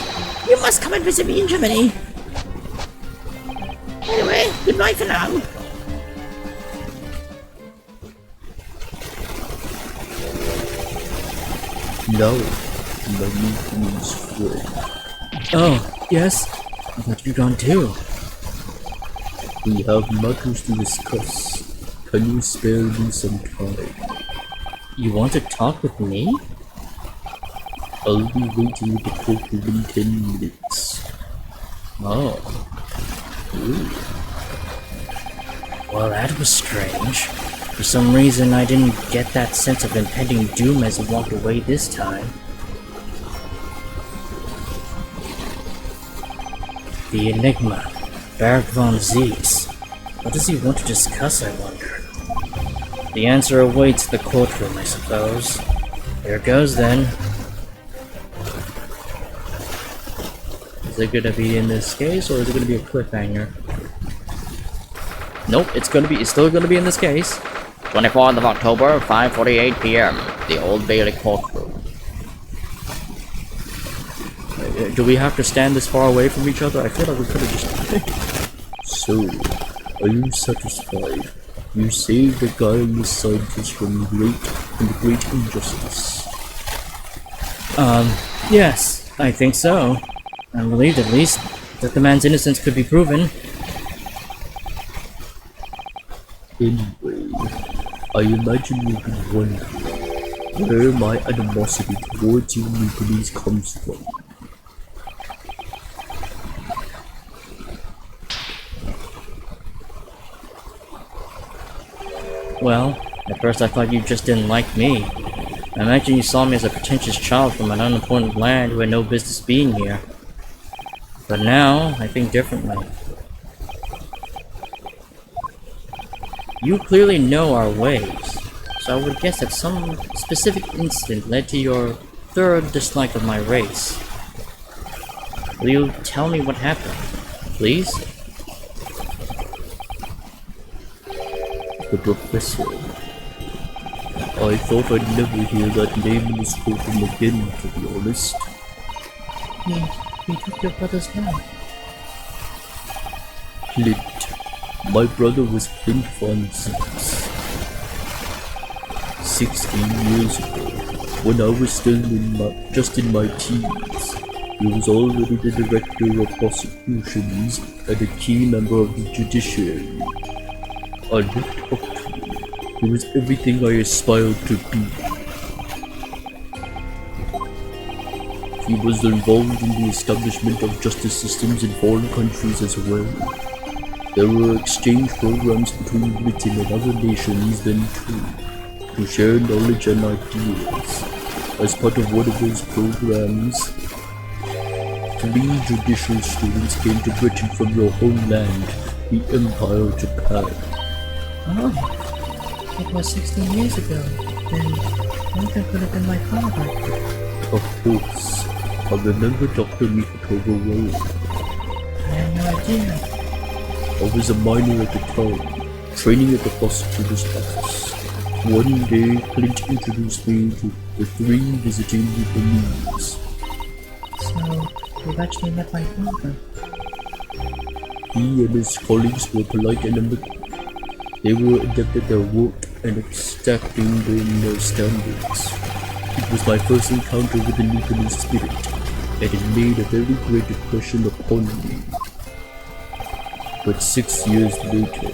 you must come and visit me in Germany. Anyway, goodbye for now. Now, my new news friend. Oh, yes? I thought you'd gone too. We have matters to discuss. Can you spare me some time? You want to talk with me? I'll be waiting at the courtroom in 10 minutes. Oh. Ooh. Well, that was strange. For some reason, I didn't get that sense of impending doom as he walked away this time. The Enigma. Barrett Von Zieks. What does he want to discuss, I wonder? The answer awaits the courtroom, I suppose. Here goes, then. Is it gonna be in this case, or is it gonna be a cliffhanger? Nope, it's still gonna be in this case. 24th of October, 5:48 p.m. The Old Bailey courtroom. Do we have to stand this far away from each other? I feel like we could have just... So, are you satisfied? You saved the guy and the scientist from great injustice. Yes, I think so. I'm relieved, at least, that the man's innocence could be proven. Anyway, I imagine you've been wondering where my animosity towards you police comes from. Well, at first I thought you just didn't like me. I imagine you saw me as a pretentious child from an unimportant land who had no business being here. But now, I think differently. You clearly know our ways, so I would guess that some specific incident led to your thorough dislike of my race. Will you tell me what happened, please? The professor. I thought I'd never hear that name in this courtroom again, to be honest. He took your brother's life. Clint. My brother was Clint Von Six. 16 years ago, when I was still just in my teens, he was already the director of prosecutions and a key member of the judiciary. I looked up to him. He was everything I aspired to be. He was involved in the establishment of justice systems in foreign countries as well. There were exchange programs between Britain and other nations then too, to share knowledge and ideas. As part of one of those programs, 3 judicial students came to Britain from your homeland, the Empire of Japan. Oh, it was 16 years ago. Then Lincoln could have been my father. Of course, I remember Dr. Mifutova well. I had no idea. I was a minor at the time, training at the prosecutor's office. One day, Clint introduced me to the 3 visiting Japanese. So, you've actually met my father. He and his colleagues were polite and amicable. They were adept at their work and exacting in their standards. It was my first encounter with the Japanese spirit, and it made a very great impression upon me. But 6 years later,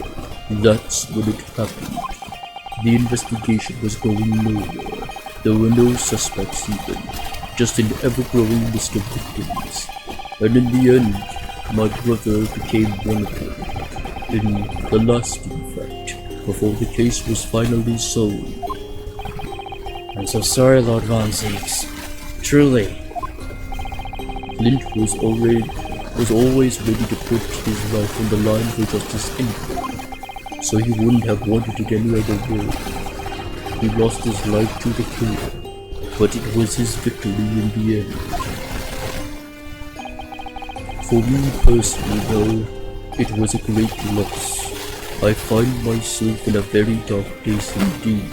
that's when it happened. The investigation was going nowhere. There were no suspects even, just an ever-growing list of victims. And in the end, my brother became one of them. In the last, in fact, before the case was finally solved. I'm so sorry, Lord Von Zieks. Truly. Clint was always ready to put his life on the line for justice anyway, so he wouldn't have wanted it any other way. He lost his life to the killer, but it was his victory in the end. For me personally though, it was a great loss. I find myself in a very dark place indeed.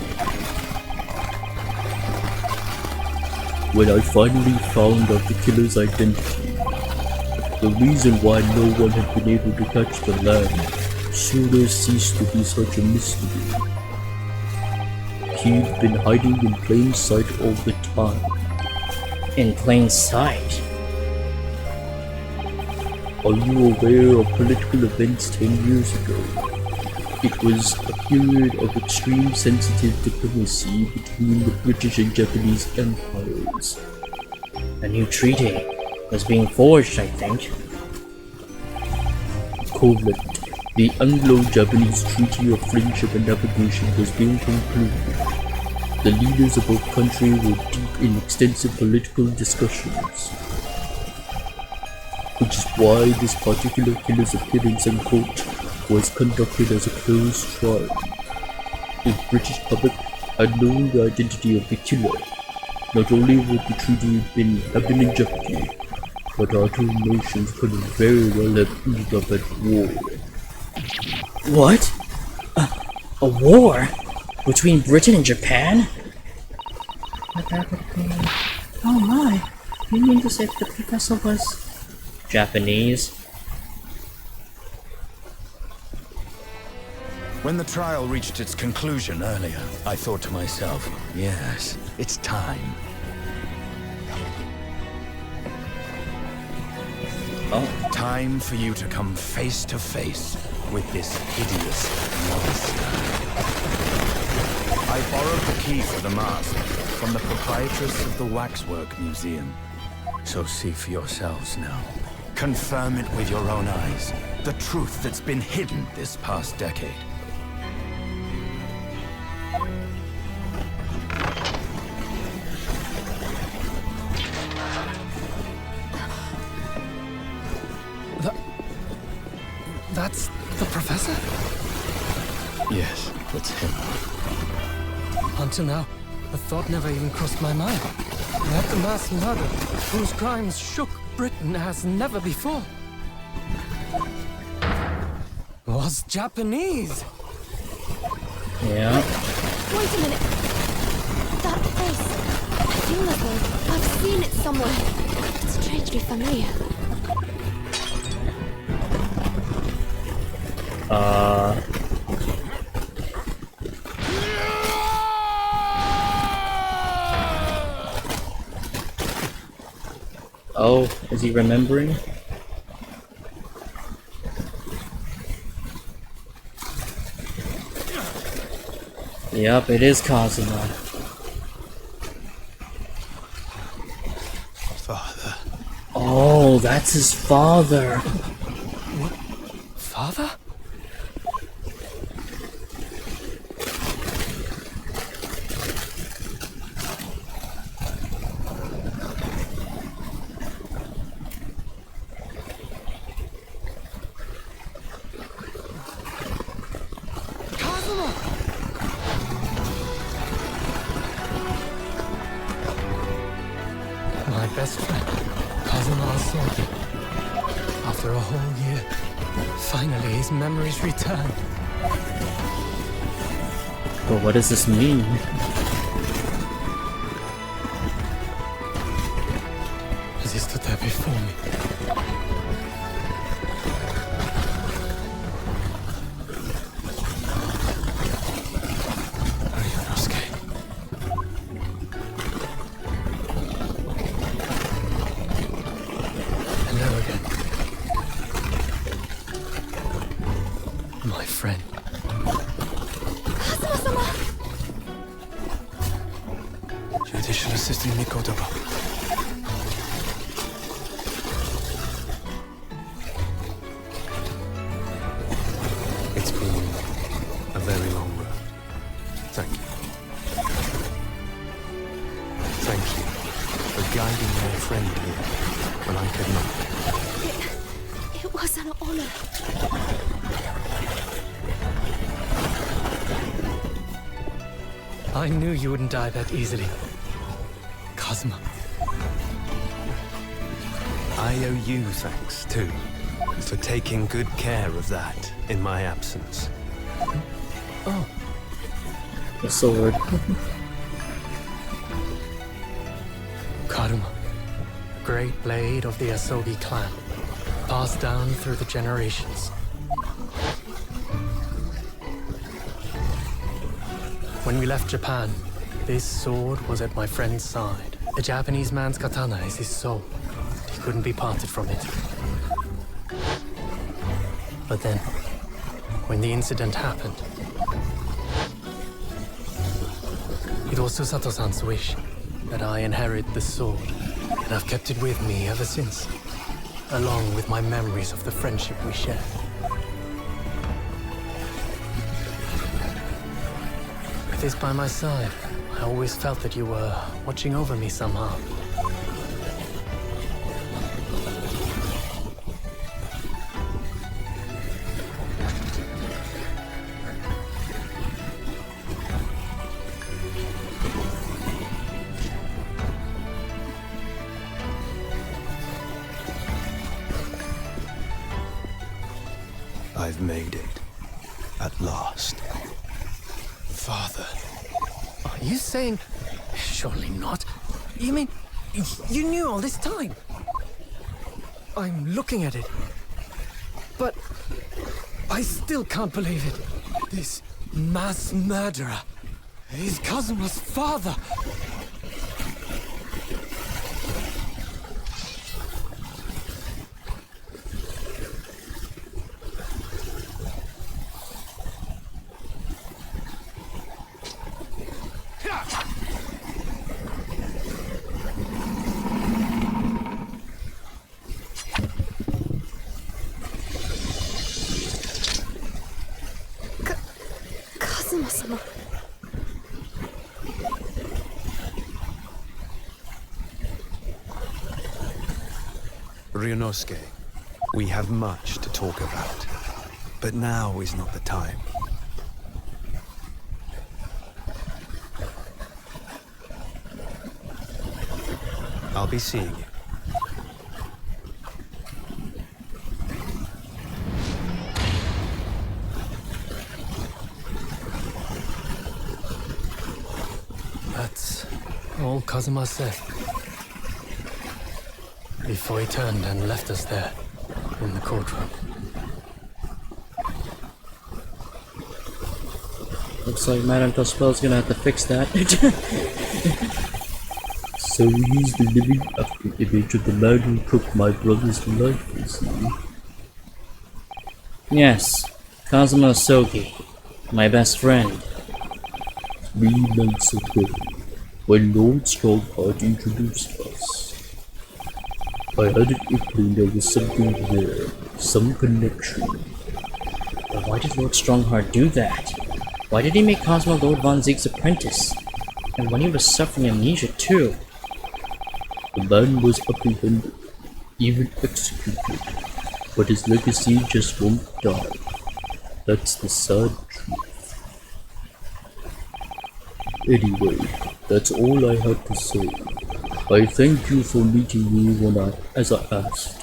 When I finally found out the killer's identity, the reason why no one had been able to catch the man sooner ceased to be such a mystery. He'd been hiding in plain sight all the time. In plain sight? Are you aware of political events 10 years ago? It was a period of extreme sensitive diplomacy between the British and Japanese empires. A new treaty was being forged, I think. Correct. The Anglo-Japanese Treaty of Friendship and Navigation was being concluded. The leaders of both countries were deep in extensive political discussions. Which is why this particular killer's appearance in court was conducted as a closed trial. The British public had known the identity of the killer. Not only would the treaty have been in jeopardy, but our 2 nations could very well have ended up at war. What? A war? Between Britain and Japan? But that would be... Oh my! You mean to say the professor was... Japanese? When the trial reached its conclusion earlier, I thought to myself, yes, it's time. Oh. Time for you to come face to face with this hideous monster. I borrowed the key for the mask from the proprietress of the Waxwork Museum. So see for yourselves now. Confirm it with your own eyes. The truth that's been hidden this past decade. That's the professor? Yes. Until now, the thought never even crossed my mind. That the mass murder, whose crimes shook Britain as never before, was Japanese. Yeah. Wait a minute. That face. I feel as though I've seen it somewhere. It's strangely familiar. Oh, is he remembering? Yep, it is Kazuma. Father. Oh, that's his father. Father? My best friend, Kazuma Asogi. After a whole year, finally his memories returned. But what does this mean? As he stood there before me. Ryunosuke. Hello again. My friend. Kazuma-sama! Judicial Assistant Mikotoba. It's been a very long road. Thank you. Thank you for guiding my friend here when I could not. It was an honor. I knew you wouldn't die that easily. Kazuma. I owe you thanks, too, for taking good care of that in my absence. Oh, The sword. Karuma. Great blade of the Asogi clan. Passed down through the generations. When we left Japan, this sword was at my friend's side. The Japanese man's katana is his soul. He couldn't be parted from it. But then, when the incident happened, it was Susato-san's wish that I inherit the sword, and I've kept it with me ever since, along with my memories of the friendship we shared. With this by my side, I always felt that you were watching over me somehow. I've made it. At last. Father. Are you saying... Surely not. You mean... You knew all this time? I'm looking at it. But... I still can't believe it. This mass murderer is Kazuma's father. Kazuma-sama. Ryunosuke, we have much to talk about. But now is not the time. I'll be seeing you. That's all Kazuma said. Before he turned and left us there, in the courtroom. Looks like Madame Tuspell's gonna have to fix that. So he's the living after image of the man who took my brother's life, is he? Yes, Kazuma Sogi, my best friend. 3 months ago, when Lord Strongheart introduced us, I had an inkling there was something there, some connection. But why did Lord Strongheart do that? Why did he make Cosmo Lord Von Zieg's apprentice? And when he was suffering amnesia too? The man was apprehended, even executed, but his legacy just won't die. That's the sad truth. Anyway, that's all I had to say. I thank you for meeting me as I asked.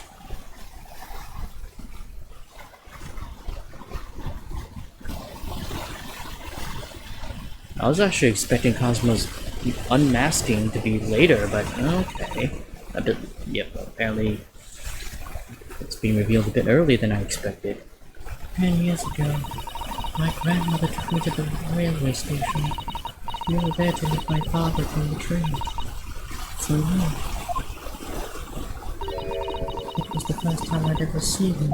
I was actually expecting Cosmo's unmasking to be later, but okay. Yep, apparently it's being revealed a bit earlier than I expected. 10 years ago, my grandmother took me to the railway station. We were there to meet my father from the train. So yeah. It was the first time I'd ever seen him.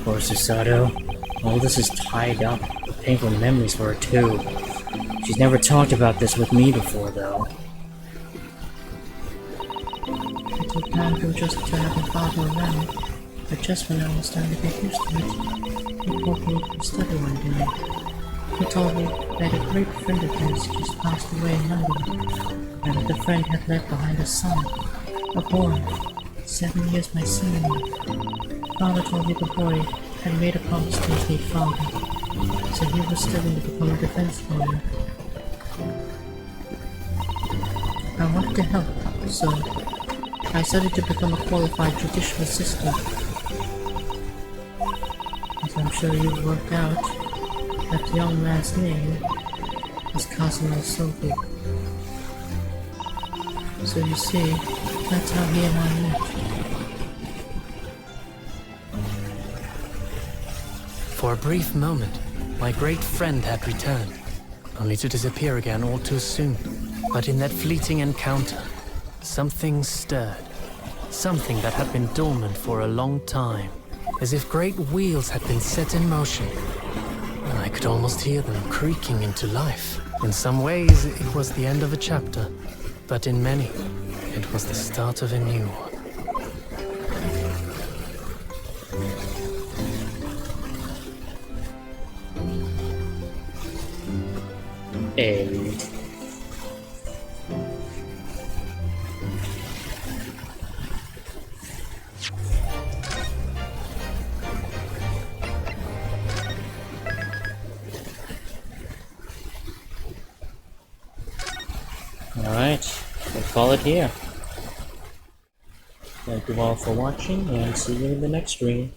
Poor Susato. All this is tied up with painful memories for her too. She's never talked about this with me before though. It took time to adjust to having father around, but just when I was starting to get used to it, he pulled me to study one day. He told me that a great friend of his just passed away in London, and that the friend had left behind a son, a boy, 7 years my senior. Father told me the boy had made a promise to his late father, so he was studying to become a defense lawyer. I wanted to help, so I studied to become a qualified judicial assistant. As I'm sure you've worked out, that young man's name is Kazuma Sogi. So you see, that's how he and I met. For a brief moment, my great friend had returned, only to disappear again all too soon. But in that fleeting encounter, something stirred. Something that had been dormant for a long time, as if great wheels had been set in motion. And I could almost hear them creaking into life. In some ways, it was the end of a chapter, but in many, it was the start of a new one. And alright, we'll call it here. Thank you all for watching and see you in the next stream.